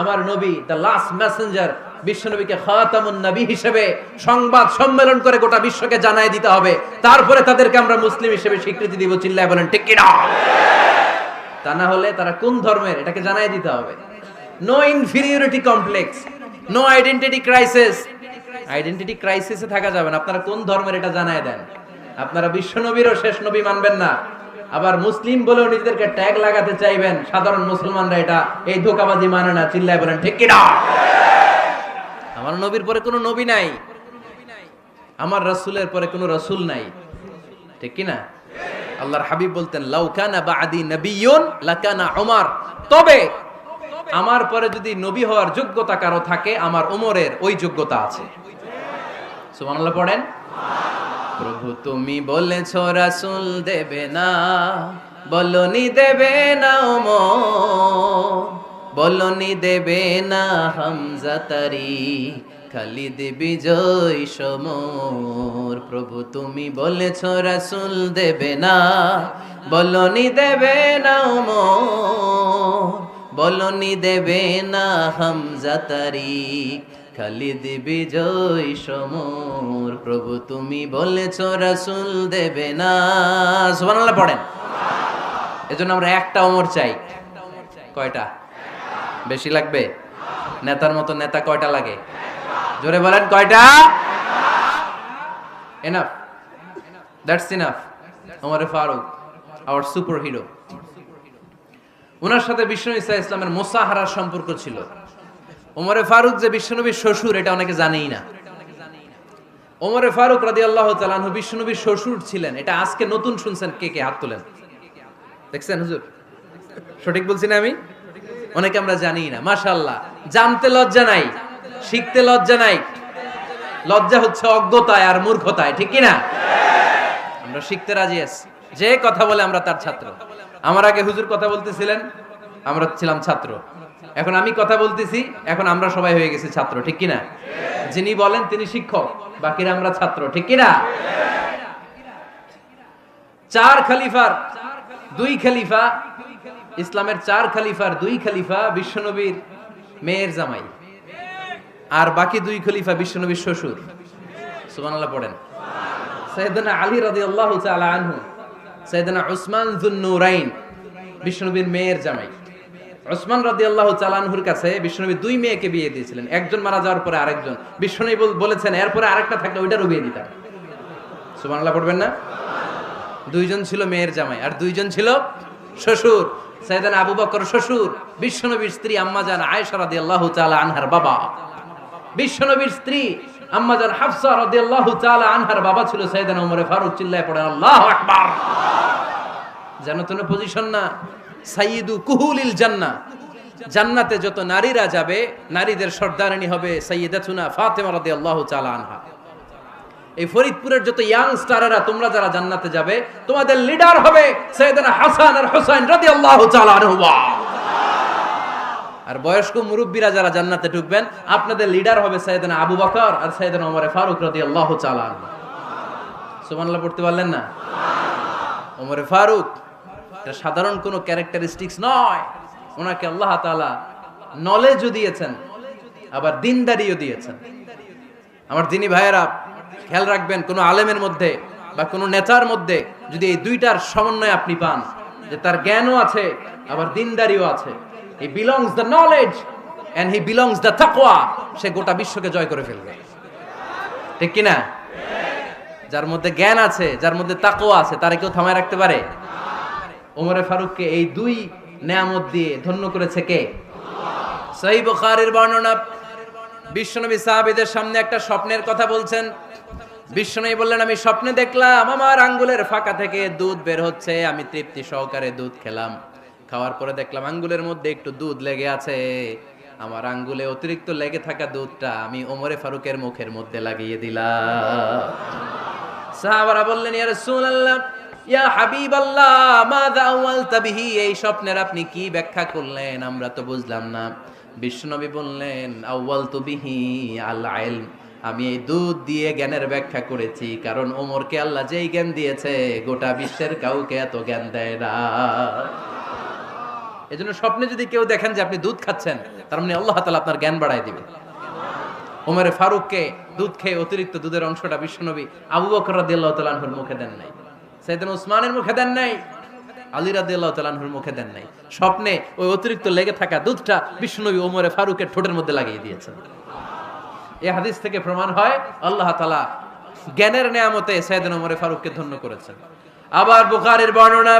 আমার নবী দ্য লাস্ট মেসেঞ্জার বিশ্ব নবীকে খাতামুন নবী হিসেবে সংবাদ সম্মেলন করে গোটা বিশ্বকে জানাই দিতে হবে, তারপরে তাদেরকে আমরা মুসলিম হিসেবে স্বীকৃতি দিব। চিল্লায় বলেন ঠিক কি না? তা না হলে তারা কোন ধর্মের এটাকে জানাই দিতে হবে। No inferiority complex, no identity crisis. Identity ক্রাইসিসে থাকা যাবে না। আপনারা কোন ধর্মের এটা জানায় দেন। আপনারা বিশ্ব নবীরও শেষ নবী মানবেন না, আবার মুসলিম বলেও নিজেদেরকে ট্যাগ লাগাতে চাইবেন। সাধারণ মুসলমানরা এটা এই ধোঁকাবাজি মানে না। চিল্লায় বলেন ঠিক কি না? আমার নবীর পরে কোনো নবী নাই, আমার রাসূলের পরে কোনো রাসূল নাই, ঠিক কি না? আল্লাহর হাবিব বলতেন লাউ কানা বা'দি নাবিয়্যুন লাকানা উমর, তবে আমার পরে যদি নবী হওয়ার যোগ্যতা কারো থাকে, আমার ওমরের ওই যোগ্যতা আছে। সুবহানাল্লাহ পড়েন। প্রভু তুমি বলেছো রাসূল দেবে না, বলনি দেবে না ওমর, বলনি দেবে না হামজা তারি, খালিদ বিজয় সমর। প্রভু তুমি বলেছো রাসূল দেবে না, বলনি দেবে না ওমর, বলনি দেবে না হামজা তারি, খালিদ বিজয় সমর। প্রভু তুমি বলেছো রাসূল দেবে না। সুবহানাল্লাহ পড়েন। এজন্য আমরা একটা ওমর চাই। কয়টা? বেশি লাগবে? নেতার মতো নেতা কয়টা লাগে? জোরে বলেন কয়টা? Enough, that's enough. Omar Farooq, our superhero. ওনার সাথে বিশ্বনবী সাল্লাল্লাহু আলাইহি ওয়াসাল্লামের মুসাহারার সম্পর্ক ছিল। ওমর ফারুক যে বিশ্বনবীর শ্বশুর এটা অনেকে জানেই না। ওমর ফারুক রাদিয়াল্লাহু তাআলা আনহু বিশ্বনবীর শ্বশুর ছিলেন, এটা আজকে নতুন শুনছেন। কে কে হাত তোলেন? দেখছেন হুজুর? সঠিক বলছি না আমি? অনেকে আমরা জানি না। মাশাআল্লাহ, জানতে লজ্জা নাই, শিখতে লজ্জা নাই। লজ্জা হচ্ছে অজ্ঞতায় আর মূর্খতায়, ঠিক কি না? আমরা শিখতে রাজি আছি। যে কথা বলে আমরা তার ছাত্র। আমার আগে হুজুর কথা বলতেছিলেন, আমরা ছিলাম ছাত্র। এখন আমি কথা বলতেছি, এখন আমরা সবাই হয়ে গেছি ছাত্র, ঠিক কি না? যিনি বলেন তিনি শিক্ষক, বাকিরা আমরা ছাত্র, ঠিক কি না? চার খলিফার দুই খলিফা, ইসলামের চার খলিফার দুই খলিফা বিশ্বনবীর মেয়ের জামাই, আর বাকি দুই খলিফা বিশ্বনবীর শ্বশুর। সুবহানাল্লাহ পড়েন। সাইয়েদনা আলী রাদিয়াল্লাহু তাআলা আনহু, সাইয়েদনা উসমান যুন-নূরাইন বিশ্বনবীর মেয়ের জামাই। উসমান রাদিয়াল্লাহু তাআলা আনহুর কাছে বিশ্বনবী দুই মেয়েকে বিয়ে দিয়েছিলেন। একজন মারা যাওয়ার পরে আরেকজন। বিশ্বনবী বলেছেন এরপরে আরেকটা থাকলে ওইটারও বিয়ে দিতাম। সুবহানাল্লাহ পড়বেন না? দুইজন ছিল মেয়ের জামাই আর দুইজন ছিল শ্বশুর। সাইয়েদনা আবু বকর শ্বশুর, বিশ্বনবীর স্ত্রী আম্মাজান আয়েশা রাদিয়াল্লাহু তাআলা আনহার বাবা। বিশ্বনবীর স্ত্রী আম্মাজান হাফসা রাদিয়াল্লাহু তাআলা আনহার বাবা ছিল সাইয়েদনা ওমর ফারুক। চিল্লায় পড়েন আল্লাহু আকবার। জানো তো না পজিশন না? সাইয়্যিদু কুহুলিল জান্নাহ। জান্নাতে যত নারীরা যাবে, নারীদের সর্দারিনী হবে সাইয়্যিদাতুনা ফাতেমা রাদিয়াল্লাহু তাআলা আনহা। এই ফরিদপুরের যত ইয়াং স্টারেরা তোমরা যারা জান্নাতে যাবে, তোমাদের লিডার হবে সাইয়েদনা হাসান আর হুসাইন রাদিয়াল্লাহু তাআলা আনহুমা। আর বয়স্ক মুরব্বীরা যারা জান্নাতে ঢুকবেন, আপনাদের লিডার হবে সাইয়েদনা আবু বকর আর সাইয়েদনা ওমর ফারুক রাদিয়াল্লাহু তাআলা আনহু। সুবহানাল্লাহ পড়তে পারলেন না? ওমর ফারুক এটা সাধারণ কোনো ক্যারেক্টারিস্টিক্স নয়। ওনাকে আল্লাহ তাআলা নলেজও দিয়েছেন, আবার দিনদারিও দিয়েছেন। আমার দিনী ভাইয়েরা খেয়াল রাখবেন, কোন আলেমের মধ্যে বা কোন নেতার মধ্যে যদি এই দুইটার সমন্বয় আপনি পান, যে তার জ্ঞানও আছে আবার দিনদারিও আছে, he belongs the knowledge and he belongs the taqwa, সে গোটা বিশ্বকে জয় করে ফেলবে, ঠিক কি না? যার মধ্যে জ্ঞান আছে, যার মধ্যে তাকওয়া আছে, তারে কেউ থামায় রাখতে পারে? ওমর ফারুককে এই দুই নেয়ামত দিয়ে ধন্য করেছে কে? সহিহ বুখারীর বর্ণনা, বিশ্বনবী সাহাবীদের সামনে একটা স্বপ্নের কথা বলছেন। বিশ্বনবী বললেন, আমি স্বপ্নে দেখলাম আমার আঙ্গুলের ফাঁকা থেকে দুধ বের হচ্ছে, আমি তৃপ্তি সহকারে দুধ খেলাম। খাওয়ার পরে দেখলাম আঙ্গুলের মধ্যে একটু দুধ লেগে আছে। আমার আঙ্গুলে অতিরিক্ত লেগে থাকা দুধটা আমি ওমর ফারুকের মুখের মধ্যে লাগিয়ে দিলাম। সাহাবারা বললেন, ইয়া রাসূলুল্লাহ, ইয়া হাবিবাল্লাহ, মাযা আওয়ালতা বিহি, এই স্বপ্নের আপনি কি ব্যাখ্যা করলেন, আমরা তো বুঝলাম না। বিশ্বনবী বললেন, আওয়ালতু বিহি আল ইলম, আমি এই দুধ দিয়ে জ্ঞানের ব্যাখ্যা করেছি, কারণ ওমরকে আল্লাহ যেই জ্ঞান দিয়েছে গোটা বিশ্বের কাউকে এত জ্ঞান দেয় না। এজন্য স্বপ্নে যদি কেউ দেখেন যে আপনি দুধ খাচ্ছেন, তার মানে আল্লাহ তাআলা আপনার জ্ঞান বাড়ায় দিবে। ওমর ফারুককে দুধ খেয়ে অতিরিক্ত দুধের অংশটা বিশ্বনবী আবু বকর রাদিয়াল্লাহু তাআলা আনহুর মুখে দেন নাই, সাইয়েদনা উসমানের মুখে দেন নাই, আলী রাদিয়াল্লাহু তাআলা আনহুর মুখে দেন নাই। স্বপ্নে ওই অতিরিক্ত লেগে থাকা দুধটা বিশ্বনবী ওমর ফারুকের ঠোঁটের মধ্যে লাগিয়ে দিয়েছেন। এই হাদিস থেকে প্রমাণ হয় আল্লাহ তাআলা জ্ঞানের নেয়ামতে সাইয়েদনা ওমর ফারুককে ধন্য করেছেন। আবার বুখারীর বর্ণনা,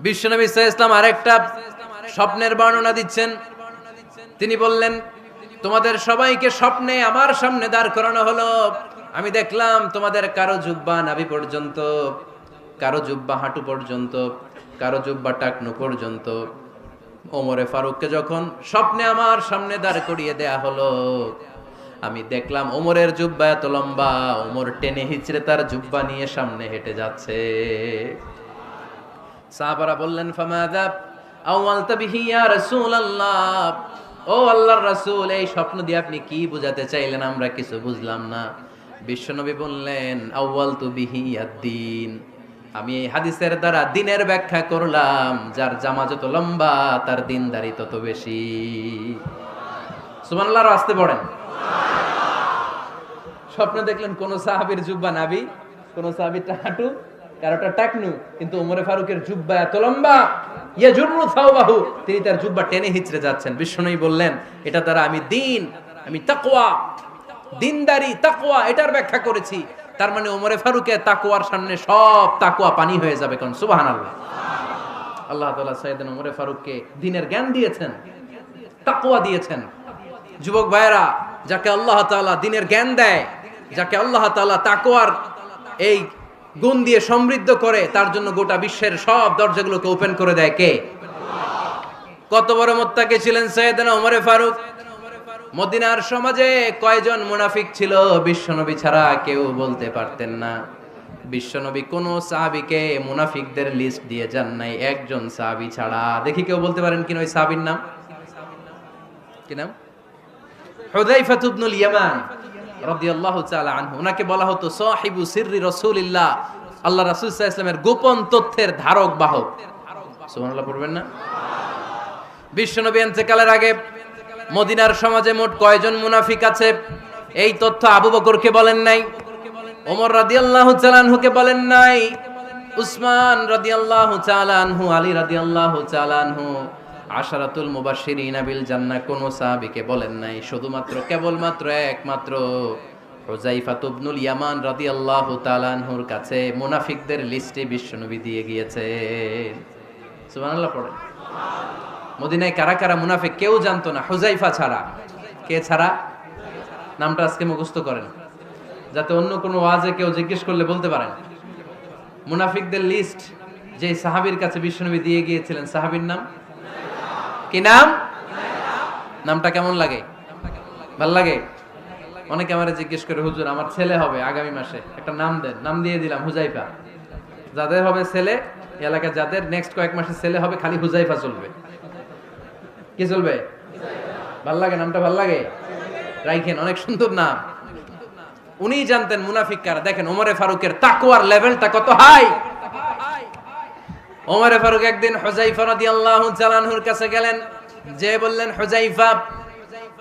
বিশ্বনবী সাল্লাল্লাহু আলাইহি ওয়াসাল্লাম আরেকটা স্বপ্নের বর্ণনা দিচ্ছেন। তিনি বললেন, তোমাদের সবাইকে স্বপ্নে আমার সামনে দাঁড় করানো হলো। আমি দেখলাম তোমাদের কারো জুব্বা নাভি পর্যন্ত, কারো জুব্বা হাঁটু পর্যন্ত, কারো জুব্বা টাকনু পর্যন্ত। ওমরে ফারুককে যখন স্বপ্নে আমার সামনে দাঁড় করিয়ে দেয়া হলো, আমি দেখলাম ওমরের জুব্বা এত লম্বা, ওমর টেনে হিচড়ে তার জুব্বা নিয়ে সামনে হেঁটে যাচ্ছে। সাহাবারা বললেন, ফামাযা আওয়ালতা বিহি ইয়া রাসূলুল্লাহ, ও আল্লাহর রাসূল, এই স্বপ্ন দিয়ে আপনি কি বোঝাতে চাইলেন, আমরা কিছু বুঝলাম না। বিশ্বনবী বললেন, আউয়ালতু বিহি আদ-দীন, আমি এই হাদিসের দ্বারা দ্বীনের ব্যাখ্যা করলাম, যার জামা যত লম্বা তার দ্বীনদারি তত বেশি। সুবহানাল্লাহ, আসতে পড়েন। স্বপ্নে দেখলেন কোন সাহাবীর জুব্বা নাভি, কোন সাহাবীরটা হাঁটু, কারোটা টাকনু, কিন্তু ওমর ফারুকের জুব্বা এত লম্বা, ইয়াজুরু সাওবাহু, তিনি তার জুব্বা টেনে হিচড়ে যাচ্ছেন। বিশ্বনবী বললেন, এটা দ্বারা আমি দ্বীন, আমি তাকওয়া, দিনদারি, তাকওয়া, এটার ব্যাখ্যা করেছি। তার মানে ওমরে ফারুকের তাকওয়ার সামনে সব তাকওয়া পানি হয়ে যাবে। কোন সুবহানাল্লাহ। আল্লাহ তাআলা সাইয়েদনা ওমরে ফারুককে দ্বীনের জ্ঞান দিয়েছেন, তাকওয়া দিয়েছেন। যুবক ভাইরা, যাকে আল্লাহ তাআলা দ্বীনের জ্ঞান দেয়, যাকে আল্লাহ তাআলা তাকওয়ার এই গুণ দিয়ে সমৃদ্ধ করে, তার জন্য গোটা বিশ্বের সব দরজাগুলোকে ওপেন করে দেয় কে? কত বড় মুত্তাকি ছিলেন সাইয়েদনা ওমরে ফারুক। মদিনার সমাজে কয়জন মুনাফিক ছিল বিশ্বনবী ছাড়া কেউ বলতে পারতেন না। বিশ্বনবী কোন সাহাবীকে মুনাফিকদের লিস্ট দিয়ে যান নাই, একজন সাহাবী ছাড়া। দেখি কেউ বলতে পারেন কিনা ওই সাহাবীর নাম? কি নাম? হুযায়ফা ইবনুল ইয়ামান রাদিয়াল্লাহু তাআলা আনহু। ওনাকে বলা হতো সাহিবু সিররি রাসূলিল্লাহ, আল্লাহ রাসূল সাল্লাল্লাহু আলাইহি ওয়াসাল্লামের গোপন তথ্যের ধারক বাহক। সুবহানাল্লাহ পড়বেন না? বিশ্বনবী ইন্তেকালের আগে মদিনার সমাজে মোট কয়জন মুনাফিক আছে এই তথ্য আবু বকরকে বলেন নাই, ওমর রাদিয়াল্লাহু তাআলা আনহুকে বলেন নাই, উসমান রাদিয়াল্লাহু তাআলা আনহু, আলী রাদিয়াল্লাহু তাআলা আনহু, আশারাতুল মুবাশশিরিনা বিল জান্নাহ কোন সাহাবীকে বলেন নাই। শুধুমাত্র কেবলমাত্র একমাত্র হুযায়ফা ইবনুল ইয়ামান রাদিয়াল্লাহু তাআলা আনহুর কাছে মুনাফিকদের লিস্টে বিশ্বনবী দিয়ে গিয়েছেন। সুবহানাল্লাহ পড়েন। মদিনায় কারা কারা মুনাফিক কেউ জানতো না হুযায়ফা ছাড়া। কে ছাড়া? নামটা আজকে মুখস্থ করেন, যাতে অন্য কোনো ওয়াজে কেউ জিজ্ঞেস করলে বলতে পারেন। মুনাফিকদের লিস্ট যে সাহাবীর কাছে বিশ্বনবী দিয়ে গিয়েছিলেন, সাহাবীর নাম কি? নাম? নামটা কেমন লাগে? ভাল লাগে? অনেকে আমারে জিজ্ঞেস করে, হুজুর আমার ছেলে হবে আগামী মাসে, একটা নাম দেন। নাম দিয়ে দিলাম হুযায়ফা। যাদের হবে ছেলে, এলাকায় যাদের নেক্সট কয়েক মাসে ছেলে হবে, খালি হুযায়ফা চলবে। কি চলবে? ভাল লাগে? নামটা ভাল লাগে? রাইখেন, অনেক সুন্দর নাম। উনি জানতেন মুনাফিক কারা। দেখেন ওমরে ফারুকের তাকওয়ার লেভেলটা কত হাই। ওমরে ফারুক একদিন হুযায়ফা রাদিয়াল্লাহু তাআলা আনহুর কাছে গেলেন, যে বললেন, হুযায়ফা,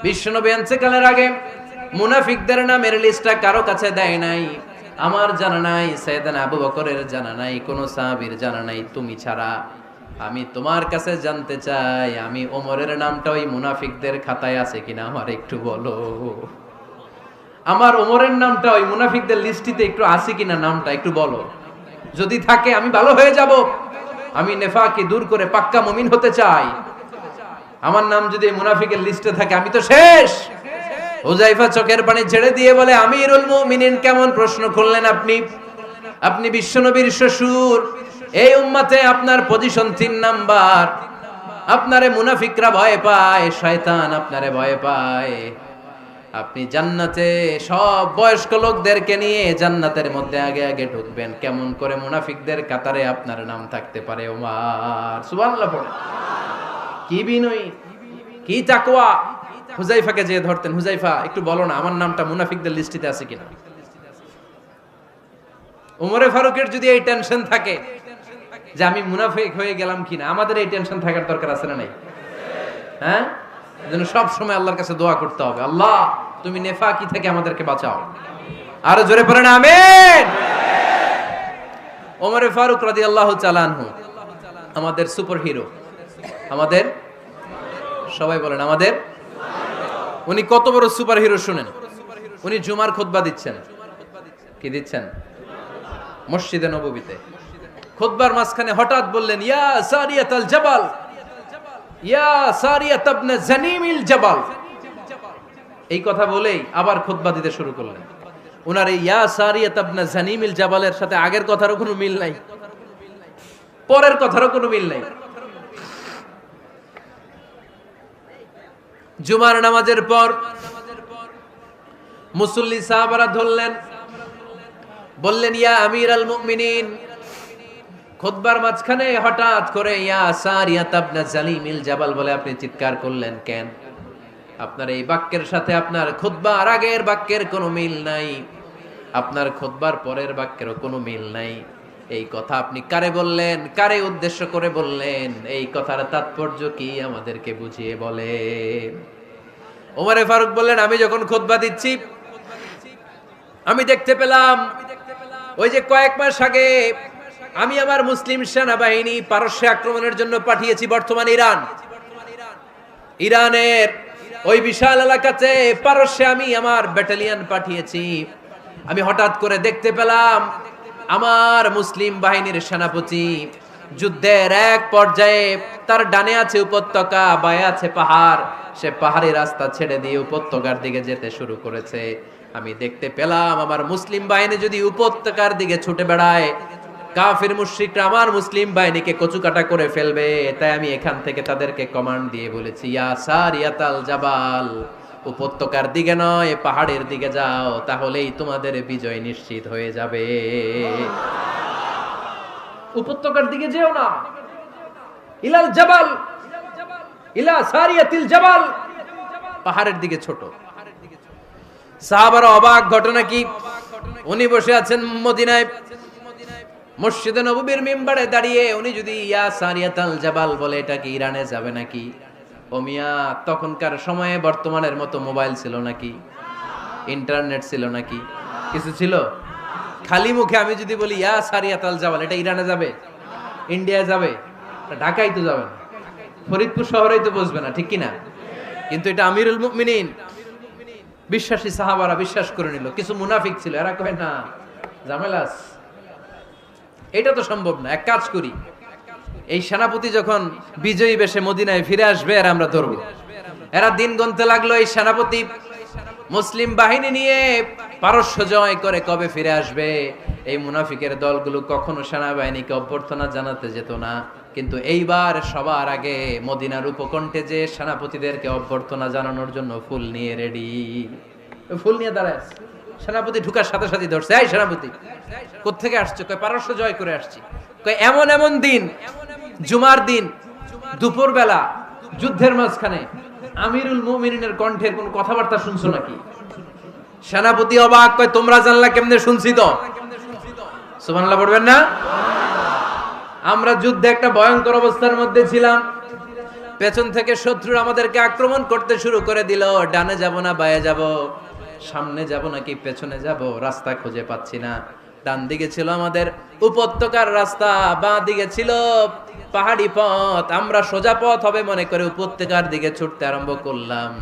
বিশ্বনবী ইন্তেকালের আগে মুনাফিকদের নামের লিস্টটা কারো কাছে দেয় নাই, আমার জানা নাই, সাইয়েদনা আবু বকরের জানা নাই, কোন সাহাবীর জানা নাই, তুমি ছাড়া। আমি তোমার কাছে জানতে চাই, আমি ওমরের নামটা ওই মুনাফিকদের খাতায় আছে কিনা আমার একটু বলো। আমার ওমরের নামটা ওই মুনাফিকদের লিস্টিতে একটু আছে কিনা, নামটা একটু বলো। যদি থাকে আমি ভালো হয়ে যাব। আমি নেফাকি দূর করে পাক্কা মুমিন হতে চাই। আমার নাম যদি মুনাফিকের লিস্টে থাকে আমি তো শেষ। হুযায়ফা চোখের পানি ছেড়ে দিয়ে বলে, আমিরুল মুমিনিন, কেমন প্রশ্ন করলেন আপনি? আপনি বিশ্বনবীর শ্বশুর, এই উম্মতে আপনার পজিশন 3 নাম্বার। আপনারে মুনাফিকরা ভয় পায়, শয়তান আপনারে ভয় পায়। আপনি জান্নাতে সব বয়স্ক লোকদেরকে নিয়ে জান্নাতের মধ্যে আগে আগে ঢুকবেন, কেমন করে মুনাফিকদের কাতারে আপনার নাম থাকতে পারে ওমর? সুবহানাল্লাহ পড়ে। কি বিনয়ী, কি তাকওয়া। হুযায়ফাকে যে ধরতেন, হুযায়ফা একটু বলো না আমার নামটা মুনাফিকদের লিস্টিতে আছে কিনা। ওমরে ফারুকের যদি এই টেনশন থাকে যে আমি মুনাফিক হয়ে গেলাম কিনা, আমাদের এই টেনশন থাকার দরকার আছে না নাই? হ্যাঁ, যেন সব সময় আল্লাহর কাছে দোয়া করতে হবে, আল্লাহ তুমি নেফাকি থেকে আমাদেরকে বাঁচাও। আরো জোরে পড়েন আমিন। ওমরে ফারুক রাদিয়াল্লাহু তাআলা আনহু আমাদের সুপার হিরো, আমাদের সবাই বলেন আমাদের। উনি কত বড় সুপার হিরো শুনেন। উনি জুমার খুতবা দিচ্ছেন। কি দিচ্ছেন? মসজিদে নববীতে খুতবার মাঝখানে হঠাৎ বললেন, ইয়া সারিয়াতাল জাবাল, ইয়া সারিয়াত ইবনে জানিমিল জাবাল। এই কথা বলেই আবার খুতবা দিতে শুরু করলেন। ওনার এই ইয়া সারিয়াত ইবনে জানিমিল জাবালের সাথে আগের কথারও কোনো মিল নাই, পরের কথারও কোনো মিল নাই। জুমার নামাজের পর মুসল্লি সাহাবারা ধরলেন, বললেন, ইয়া আমিরাল মুমিনিন। খুতবার মাঝখানে হঠাৎ করে ইয়া সারিয়াত ইবনে জানিমিল জাবাল বলে আপনি চিৎকার করলেন কেন? আপনার এই বাক্যের সাথে আপনার খুতবার আগের বাক্যের কোনো মিল নাই, আপনার খুতবার পরের বাক্যেরও কোনো মিল নাই। এই কথা আপনি কারে বললেন, কারে উদ্দেশ্য করে বললেন? এই কথার তাৎপর্য কি আমাদেরকে বুঝিয়ে বলেন। ওমরে ফারুক বললেন, আমি যখন খুতবা দিচ্ছি আমি দেখতে পেলাম ওই যে কয়েক মাস আগে আমি আমার মুসলিম সেনাবাহিনী পারস্যে আক্রমণের জন্য পাঠিয়েছি বর্তমান ইরানের ওই বিশাল এলাকাতে পারস্যে আমি আমার ব্যাটালিয়ন পাঠিয়েছি। আমি হঠাৎ করে দেখতে পেলাম আমার মুসলিম বাহিনীর সেনাপতি যুদ্ধের এক পর্যায়ে তার ডানে আছে উপত্যকা, বায়ে আছে পাহাড়, সে পাহাড়ি রাস্তা ছেড়ে দিয়ে উপত্যকার দিকে যেতে শুরু করেছে। আমি দেখতে পেলাম আমার মুসলিম বাহিনী যদি উপত্যকার দিকে ছুটে বেড়ায়, কাফির মুশরিকরা আমার মুসলিম বাহিনীকে কচুকাটা করে ফেলবে। তাই আমি এখান থেকে তাদেরকে কমান্ড দিয়ে বলেছি, ইয়া সারিয়াতাল জাবাল, উপত্যকার দিকে নয় পাহাড়ের দিকে যাও, তাহলেই তোমাদের বিজয় নিশ্চিত হয়ে যাবে। উপত্যকার দিকে যেও না, ইলাল জাবাল, ইলা সারিয়াতিল জাবাল, পাহাড়ের দিকে ছোট। সাহাবারা অবাক, ঘটনা কি? উনি বসে আছেন মদিনায় মসজিদে নববীর মিম্বারে দাঁড়িয়ে, উনি যদি ইয়া সারিয়াতাল জাবাল বলে, এটা কি ইরানে যাবে নাকি? ও মিয়া, তখনকার সময়ে বর্তমানের মতো মোবাইল ছিল নাকি? ইন্টারনেট ছিল নাকি? কিছু ছিল? খালি মুখে আমি যদি বলি ইয়া সারিয়াতাল জাবাল, এটা ইরানে যাবে, ইন্ডিয়া যাবে, ঢাকাই তো যাবে না, ফরিদপুর শহরেই তো বসবে না, ঠিক কিনা? কিন্তু এটা আমিরুল মুমিনিন বিশ্বাসী সাহাবারা বিশ্বাস করে নিল। কিছু মুনাফিক ছিল, এরা কয় না, ঝামেলাস, এটা তো সম্ভব না। এক কাজ করি, এই সেনাপতি যখন বিজয়ী বেশে মদিনায় ফিরে আসবে আর আমরা ধরবো। এরা দিন গুনতে লাগলো, এই সেনাপতি মুসলিম বাহিনী নিয়ে পারস্য জয় করে কবে ফিরে আসবে। এই মুনাফিকের দলগুলো কখনো সেনাবাহিনীকে অভ্যর্থনা জানাতে যেত না, কিন্তু এইবার সবার আগে মদিনার উপকণ্ঠে যে সেনাপতিদেরকে অভ্যর্থনা জানানোর জন্য ফুল নিয়ে রেডি। ফুল নিয়ে দাঁড়ায় সেনাপতি ঢুকার সাথে সাথে ধরছে, এই সেনাপতি কোত্থেকে আসছো? কয় পারস্য জয় করে আসছি। কয় এমন এমন দিন, জুমার দিন দুপুর বেলা যুদ্ধের মাঝখানে আমিরুল মুমিনিনের কণ্ঠের কোন কথাবার্তা শুনছো নাকি? সেনাপতি অবাক, কয় তোমরা জানলা কেমনে? শুনছি তো। সুবহানাল্লাহ পড়বেন না? আমরা যুদ্ধে একটা ভয়ঙ্কর অবস্থার মধ্যে ছিলাম, পেছন থেকে শত্রু আমাদেরকে আক্রমণ করতে শুরু করে দিল। ডানে যাব না বায়ে যাব, সামনে যাব নাকি পেছনে যাব, রাস্তা খুঁজে পাচ্ছি না। ডান দিকে ছিল আমাদের উপত্যকার রাস্তা, বাঁ দিকে ছিল পাহাড়ি পথ। আমরা সোজা পথ হবে মনে করে উপত্যকার দিকে ছুটতে আরম্ভ করলাম।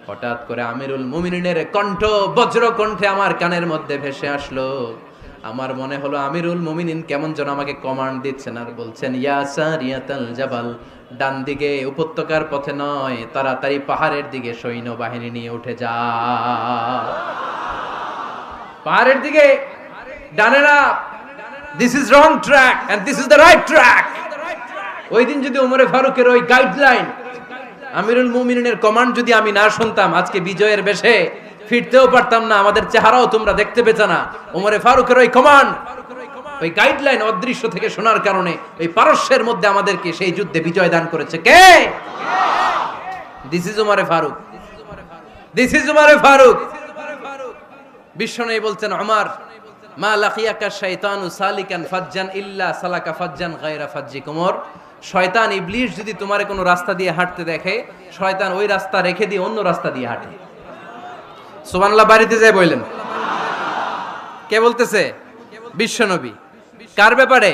হঠাৎ করে আমিরুল মুমিনিনের কণ্ঠ বজ্র কণ্ঠে আমার কানের মধ্যে ভেসে আসলো। আমার মনে হলো আমিরুল মুমিনিন কেমন যেন আমাকে কমান্ড দিচ্ছেন আর বলছেন, ইয়া সারিয়াতাল জাবাল, ডান দিকে উপত্যকার পথে নয়, তাড়াতাড়ি পাহাড়ের দিকে সৈন্য বাহিনী নিয়ে উঠে যা। পাহাড়ের দিকে, ডানে না, this is wrong track and this is the right track. ওই দিন যদি ওমরে ফারুকের ওই গাইডলাইন, আমিরুল মুমিনিনের কমান্ড যদি আমি না শুনতাম, আজকে বিজয়ের বেশে ফিরতেও পারতাম না, আমাদের চেহারাও তোমরা দেখতে পেতে না। ওমরে ফারুকের ওই কমান্ড, ওই গাইডলাইন অদৃশ্য থেকে শোনার কারণে ওই পারস্যের মধ্যে আমাদেরকে সেই যুদ্ধে বিজয় দান করেছে কে? দিস ইজ ওমরে ফারুক, দিস ইজ ওমরে ফারুক। বিশ্বনবী বলছেন, ওমর, মা লাকিয়াকা শাইতানু সালিকান ফাজ্জান ইল্লা সালাকা ফাজ্জান গায়রা ফাজ্জিক। ওমর, শয়তান ইবলিস যদি তোমারে কোনো রাস্তা দিয়ে হাঁটতে দেখে, শয়তান ওই রাস্তা রেখে দিয়ে অন্য রাস্তা দিয়ে হাঁটে। সুবহানাল্লাহ বাড়িতে যায় বললেন। কে বলতেছে? বিশ্বনবী। কার ব্যাপারে?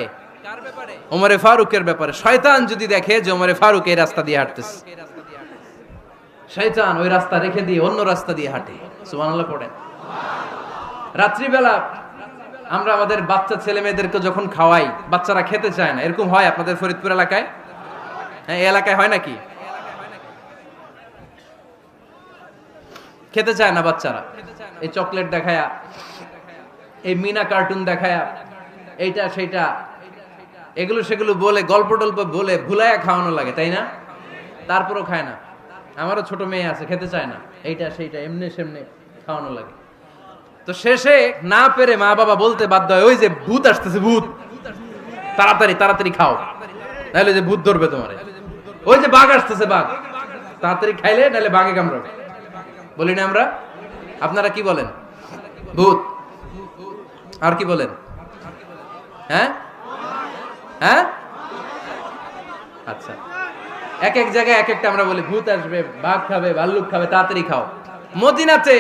ওমরে ফারুকের ব্যাপারে। শয়তান যদি দেখে যে ওমরে ফারুক এই রাস্তা দিয়ে হাঁটতেছে, শয়তান ওই রাস্তা রেখে দিয়ে অন্য রাস্তা দিয়ে হাঁটে। সুবহানাল্লাহ পড়েন। রাত্রিবেলা আমরা আমাদের বাচ্চা ছেলে মেয়েদেরকে যখন খাওয়াই, বাচ্চারা খেতে চায় না, এরকম হয় আপনাদের ফরিদপুর এলাকায়? হ্যাঁ, এই এলাকায় হয় নাকি? খেতে চায় না বাচ্চারা, এই চকলেট দেখায়া, এই মিনা কার্টুন দেখায়া, এইটা সেইটা, এগুলো সেগুলো বলে, গল্প টল্প বলে ভুলায়া খাওয়ানো লাগে, তাই না? তারপরও খায় না। আমারও ছোট মেয়ে আছে, খেতে চায় না, এইটা সেইটা এমনি সেমনে খাওয়ানো লাগে। তো শেষে না পেরে মা বাবা বলতে বাধ্য হয়, ওই যে ভূত আসতেছে, ভূত, তাড়াতাড়ি তাড়াতাড়ি খাও, নাহলে যে ভূত ধরবে তোমারে। ওই যে বাঘ আসতেছে, বাঘ, তাড়াতাড়ি খাইলে নাহলে বাঘে কামড়াবে। বলি না আমরা? আপনারা কি বলেন? ভূত। আর কি বলেন? হ্যাঁ হ্যাঁ, আচ্ছা, এক এক জায়গায় এক একটা আমরা বলি, ভূত আসবে, বাঘ খাবে, ভাল্লুক খাবে, তাড়াতাড়ি খাও। মদিনাতে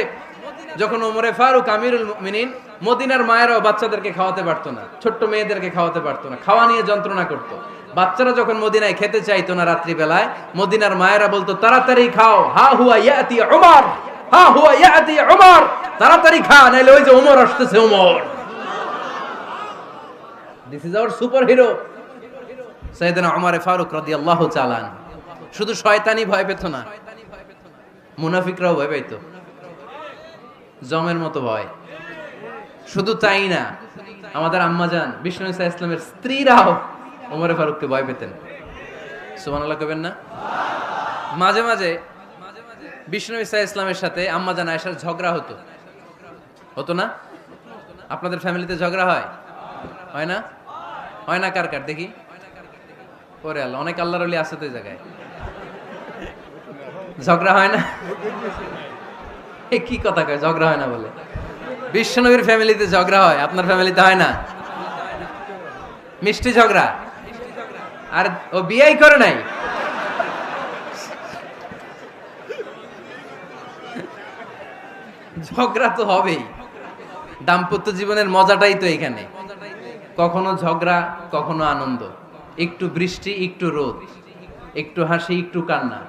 যখন ওমরে ফারুক আমিরুল মুমিনিন, মদিনার মায়েরাও বাচ্চাদেরকে খাওয়াতে পারতো না, ছোট্ট মেয়েদেরকে খাওয়াতে পারতো না, খাওয়া নিয়ে যন্ত্রণা করতো। বাচ্চারা যখন মদিনায় খেতে চাইতো না রাত্রি বেলায়, মদিনার মায়েরা বলতো তাড়াতাড়ি খাও, হা হুয়া ইয়াতি উমর, হা হুয়া ইয়াতি উমর, তাড়াতাড়ি খা, নাইলে ওই যে ওমর আসতেছে, Omar. This is our superhero সাইয়েদনা ওমর ফারুক রাদিয়াল্লাহু তাআলা। শুধু শয়তানি ভয় পেত না, মুনাফিকরাও ভয় পাইতো, জমের মতো ভয়। শুধু তাই না, আমাদের আম্মাজান বিষ্ণু ইসা ইসলামের স্ত্রীরাও ওমর ফারুককে ভয় পেতেন। সুবহানাল্লাহ কইবেন না? মাঝে মাঝে বিষ্ণু ইসা ইসলামের সাথে আম্মাজান আয়েশার ঝগড়া হতো, হতো না? আপনাদের ফ্যামিলিতে ঝগড়া হয়? হয় না? হয় না? কার কার দেখি? ওরে আল্লাহ, অনেক আল্লাহর ওলি আছে তো এই জায়গায়। ঝগড়া হয় না? কি কথা কয়, ঝগড়া হয় না বলে? বিশ্বনবীর ফ্যামিলিতে ঝগড়া হয়, আপনার ফ্যামিলিতে হয় না? মিষ্টি ঝগড়া। আর ও বিয়েই করে নাই। ঝগড়া তো হবেই, দাম্পত্য জীবনের মজাটাই তো এখানে। কখনো ঝগড়া, কখনো আনন্দ, একটু বৃষ্টি, একটু রোদ, একটু হাসি, একটু কান্না,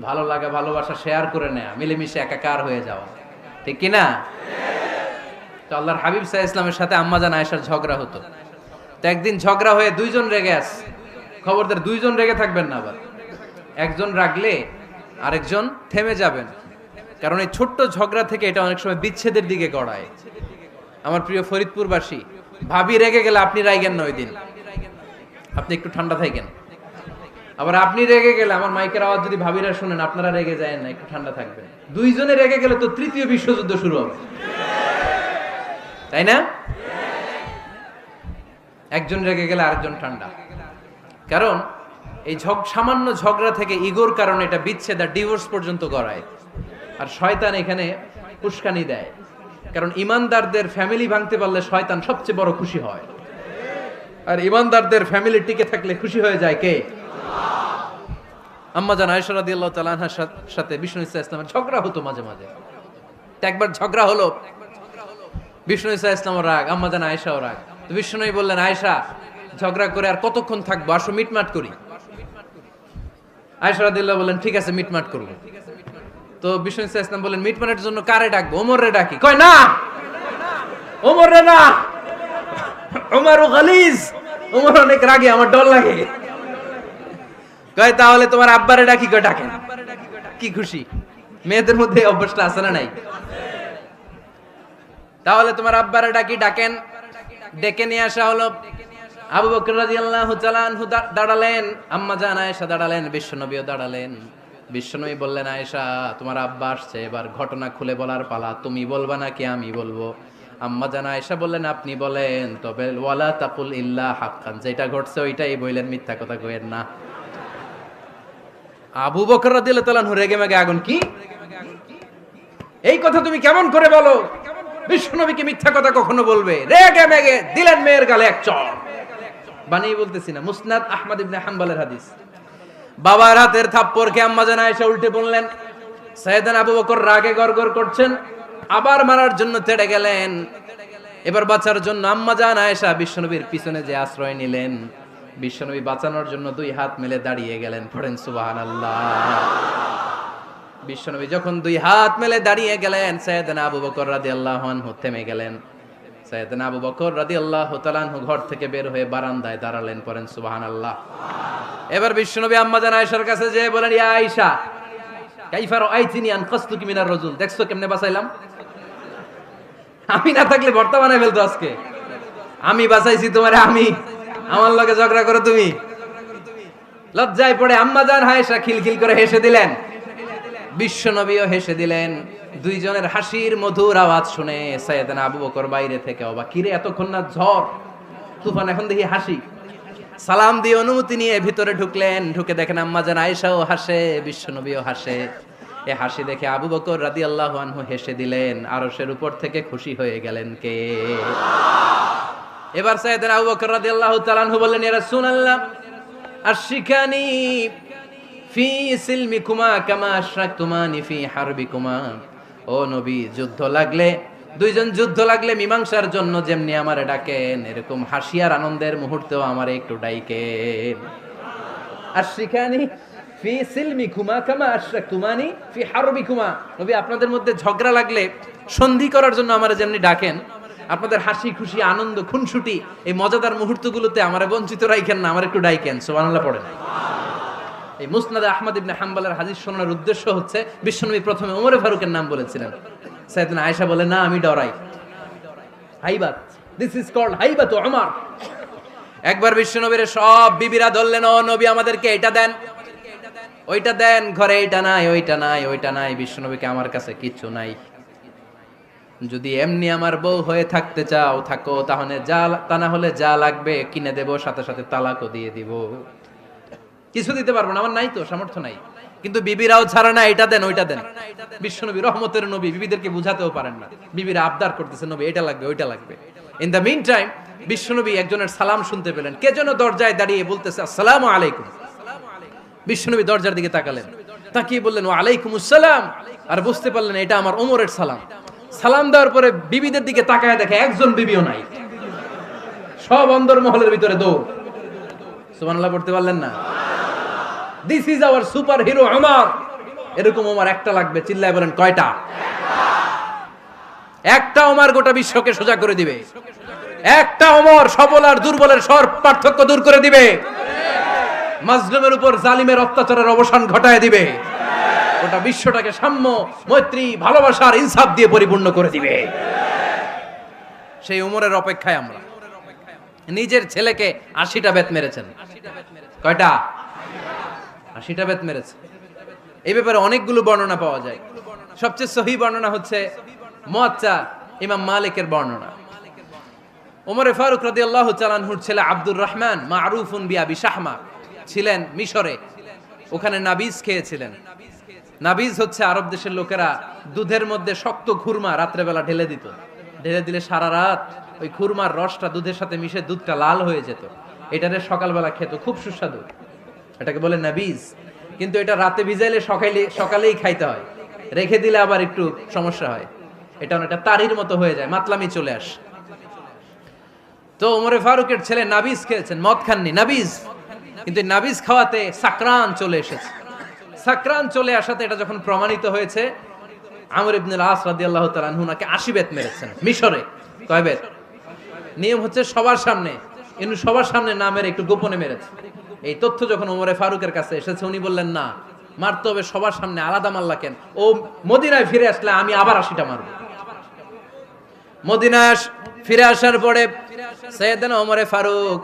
ভালো লাগা, ভালোবাসা শেয়ার করে নেয়া, মিলেমিশে একাকার হয়ে যাওয়া, ঠিক কিনা? তো আল্লাহর হাবিব সাল্লাল্লাহু আলাইহি ওয়াসাল্লামের সাথে আম্মাজান আয়েশার ঝগড়া হতো। তো একদিন ঝগড়া হয়ে দুইজন রেগে আছে। খবরদার, দুইজন রেগে থাকবেন না আবার। একজন রাগলে আরেকজন থেমে যাবেন, কারণ এই ছোট্ট ঝগড়া থেকে এটা অনেক সময় বিচ্ছেদের দিকে গড়ায়। আমার প্রিয় ফরিদপুরবাসী, ভাবি রেগে গেলে আপনি রাইগেন না, ওই দিন আপনি একটু ঠান্ডা থাকেন। আবার আপনি রেগে গেলে, আমার মাইকের আওয়াজ যদি ভাবিরা শুনেন, আপনারা রেগে যায় না, একটু ঠান্ডা থাকবেন। দুইজনে রেগে গেলে তো তৃতীয় বিশ্বযুদ্ধ শুরু হবে, তাই না? একজন রেগে গেলে আরেকজন ঠান্ডা। কারণ এই সামান্য ঝগড়া থেকে, ইগোর কারণে এটা বিচ্ছেদ আর ডিভোর্স পর্যন্ত গড়ায়। আর শয়তান এখানে উস্কানি দেয়, কারণ ইমানদারদের ফ্যামিলি ভাঙতে পারলে শয়তান সবচেয়ে বড় খুশি হয়। আর ইমানদারদের ফ্যামিলি টিকে থাকলে খুশি হয়ে যায় কে? আম্মাজান আয়েশা রাদিয়াল্লাহু তাআলা আনহার সাথে বিষ্ণু ইসা ইসলামের ঝগড়া হতো মাঝে মাঝে। তো একবার ঝগড়া হলো, বিষ্ণু ইসা ইসলামের রাগ, আম্মাজান আয়েশাও রাগ। তো বিষ্ণুই বললেন, আয়েশা, ঝগড়া করে আর কতক্ষণ থাকবো, আসো মিটমাট করি। আয়েশা রাদিয়াল্লাহু বললেন, ঠিক আছে, মিটমাট করব। তো বিষ্ণু ইসা ইসলাম বললেন, মিটমাটের জন্য কারে ডাকবো? ওমরে ডাকি। কয় না, ওমরে না, ওমর গালিজ, ওমর অনেক রাগে, আমার ডর লাগে। কয় তাহলে তোমার আব্বারে ডাকি। কয় ডাকেন। কি খুশি! মেয়েদের মধ্যে অভ্যাসটা আছে না নাই? তাহলে তোমার আব্বারে ডাকি, ডাকেন। ডেকে নিয়ে আসা হলো। আবু বকর রাদিয়াল্লাহু তাআলা আনহু দাঁড়ালেন, আম্মাজান আয়েশা দাঁড়ালেন, বিশ্বনবীও দাঁড়ালেন। বিশ্বনবী বললেন, আয়েশা, তোমার আব্বা আসছে, এবার ঘটনা খুলে বলার পালা। তুমি বলবা নাকি আমি বলবো? আম্মাজান আয়েশা বললেন, আপনি বলেন, তবে ওয়ালা তাকুল ইল্লা হাক্কান, যেটা ঘটছে ওইটাই বললেন, মিথ্যা কথা কইেন না। আবু বকর রাদিয়াল্লাহু তাআলা আনহু রেগে মেগে আগুন। কি এই কথা তুমি কেমন করে বলো? বিশ্বনবীকে মিথ্যা কথা কখনো বলবে? রেগে মেগে দিলেন মেয়ের গালে এক চড়। বানিয়ে বলতেছি না, মুসনাদ আহমদ ইবনে হাম্বলের হাদিস। বাবার হাতের থাপ্পড়কে আম্মাজান আয়েশা উল্টে বললেন। সাইয়েদনা আবু বকর রাগে গড়গড় করছেন, আবার মারার জন্য তেড়ে গেলেন। এবার বাঁচার জন্য আম্মাজান আয়েশা বিশ্বনবীর পিছনে যে আশ্রয় নিলেন, বিশ্বনবী বাঁচানোর জন্য দুই হাত মেলে দাঁড়িয়ে গেলেন। পড়েন সুবহানাল্লাহ। বিশ্বনবী যখন দুই হাত মেলে দাঁড়িয়ে গেলেন, সাইয়েদনা আবু বকর রাদিয়াল্লাহু আনহু থেমে গেলেন। সাইয়েদনা আবু বকর রাদিয়াল্লাহু তাআলা আনহু ঘর থেকে বের হয়ে বারান্দায় দাঁড়ালেন। পড়েন সুবহানাল্লাহ। এবার বিশ্বনবী আম্মাজান আয়েশার কাছে যেয়ে বলেন, ইয়া আয়েশা, কাইফা রাআইতিনি আনকাসতুকি মিনার রাজুল, দেখছো কেমনে বাঁচাইলাম? আমি না থাকলে ভর্তা বানাই ফেলতো আজকে। আমি বাঁচাইছি তোমারে, আমি, আমার লগে ঝগড়া করো তুমি। লজ্জায় পড়ে আম্মাজান আয়েশা খিলখিল করে হেসে দিলেন, বিশ্বনবীও হেসে দিলেন। দুইজনের হাসির মধুর আওয়াজ শুনে সাইয়েদনা আবু বকর বাইরে থেকে অবাক, কিরে এতক্ষণ না ঝড় তুফান, এখন দেখি হাসি। সালাম দিয়ে অনুমতি নিয়ে ভিতরে ঢুকলেন। ঢুকে দেখেন আম্মাজান আয়েশাও হাসে, বিশ্বনবীও হাসে। এ হাসি দেখে আবু বকর রাদিয়াল্লাহু আনহু হেসে দিলেন। আরশের উপর থেকে খুশি হয়ে গেলেন কে? এবার সাইয়েদনা আবু বকর রাদিয়াল্লাহু তাআলা আনহু বললেন, ইয়া রাসূলুল্লাহ, আশরিকানি ফি সিলমিকুমা কামা আশরাকতুমানি ফি হারবিকুমা। ও নবী, যুদ্ধ লাগলে, দুইজন যুদ্ধ লাগলে মীমাংসার জন্য যেমনি আমারে ডাকেন, এরকম হাসি আর আনন্দের মুহূর্তেও আমারে একটু ডাইকেন। আশরিকানি ফি সিলমিকুমা কামা আশরাকতুমানি ফি হারবিকুমা। নবী, আপনাদের মধ্যে ঝগড়া লাগলে সন্ধি করার জন্য আমারে যেমনি ডাকেন, আপনাদের হাসি খুশি আনন্দ খুনসুটি এই মজাদার মুহূর্তগুলোতে আমারে বঞ্চিত রাখেন না, আমার একটু ডাইকেন। সুবহানাল্লাহ পড়েন। এই মুসনাদে আহমদ ইবনে হাম্বলের হাদিস শোনার উদ্দেশ্য হচ্ছে, বিশ্বনবী প্রথমে ওমর ফারুকের নাম বলেছিলেন। সাইয়েদনা আয়েশা বলে, না, আমি ডরাই। হাইবাত, দিস ইজ কল্ড হাইবাত ওমর। একবার বিশ্বনবীর সব বিবিরা ধরলেন, ও নবী, আমাদেরকে এটা দেন, ওইটা দেন, ঘরে এইটা নাই, ওইটা নাই, ওইটা নাই। বিশ্বনবীকে, আমার কাছে কিচ্ছু নাই, যদি এমনি আমার বউ হয়ে থাকতে চাও থাকো, তাহলে তা না হলে যা লাগবে কিনে দেব, সাথে সাথে তালাকও দিয়ে দিব। কিছু দিতে পারবো না, আমার নাই তো, সামর্থ্য নাই। কিন্তু বিবিরাও ছাড়া না, এটা দেন, ওইটা দেন। বিশ্বনবী রহমতের নবী, বিবিদেরকে বুঝাতেও পারেন না, বিবিরা আবদার করতেছে, নবী এটা লাগবে, ওইটা লাগবে। ইন দ্য মিন টাইম বিশ্বনবী একজনের সালাম শুনতে পেলেন, কে যেন দরজায় দাঁড়িয়ে বলতেছে, আসসালামু আলাইকুম। বিশ্বনবী দরজার দিকে তাকালেন, তাকিয়ে বললেন, ওয়া আলাইকুমুস সালাম। আর বুঝতে পারলেন এটা আমার ওমরের সালাম। সালাম দেওয়ার পরে বিবিদের দিকে তাকায় দেখে একজন বিবিও নাই, সব অন্দরমহলের ভিতরে দৌড়। সুবহানাল্লাহ পড়তে পারলেন না? This is our super hero Omar. এরকম ওমর একটা লাগবে, চিল্লায় বলেন, কয়টা? একটা ওমর গোটা বিশ্বকে সোজা করে দিবে। একটা ওমর সবল আর দুর্বলের সব পার্থক্য দূর করে দিবে। মাজলুমের উপর জালিমের অত্যাচারের অবসান ঘটায় দিবে। গোটা বিশ্বটাকে সাম্য, মৈত্রী, ভালোবাসার ইনসাফ দিয়ে পরিপূর্ণ করে দিবে। সেই ওমরের অপেক্ষায় আমরা। নিজের ছেলেকে 80টা বেত মেরেছেন। কয়টা? 80টা বেত মেরেছে। এই ব্যাপারে অনেকগুলো বর্ণনা পাওয়া যায়। সবচেয়ে সহিহ বর্ণনা হচ্ছে মুয়াত্তা ইমাম মালিকের বর্ণনা। ওমর ফারুক রাদিয়াল্লাহু তাআলা আনহুর ছেলে আব্দুর রহমান, মারুফুন বিআবি শাহমা, ছিলেন মিশরে। ওখানে নাবিজ খেয়েছিলেন। নাবিজ হচ্ছে আরব দেশের লোকেরা দুধের মধ্যে শক্ত খুরমা রাত্রেবেলা ঢেলে দিত। ঢেলে দিলে সারা রাত ওই খুরমার রসটা দুধের সাথে মিশে দুধটা লাল হয়ে যেত। এটারে সকালবেলা খেত, খুব সুস্বাদু। এটাকে বলে নাবিজ। কিন্তু এটা রাতে ভিজাইলে সকালেই খাইতে হয়, রেখে দিলে আবার একটু সমস্যা হয়। এটা অনেকটা তারির মতো হয়ে যায়, মাতলামি চলে আসে। তো ওমরে ফারুকের ছেলে নাবিজ খেয়েছেন, মদ খাননি, নাবিজ। কিন্তু নাবিজ খাওয়াতে সাকরান চলে এসেছে। সাকরান চলে আসাতে এটা যখন প্রমাণিত হয়েছে, আমর ইবনুল আস রাদিয়াল্লাহু তাআলা আনহু নাকি 80 বেত মেরেছেন মিশরে। কয় বেত? নিয়ম হচ্ছে সবার সামনে, কিন্তু সবার সামনে না মেরে একটু গোপনে মেরেছে। এই তথ্য যখন ওমরে ফারুকের কাছে এসেছে, উনি বললেন, না, মারতে হবে সবার সামনে, আলাদা মারলা কেন? ও মদিনায় ফিরে আসলে আমি আবার 80টা মারব। মদিনায় ফিরে আসার পরে সাইয়েদনা ওমরে ফারুক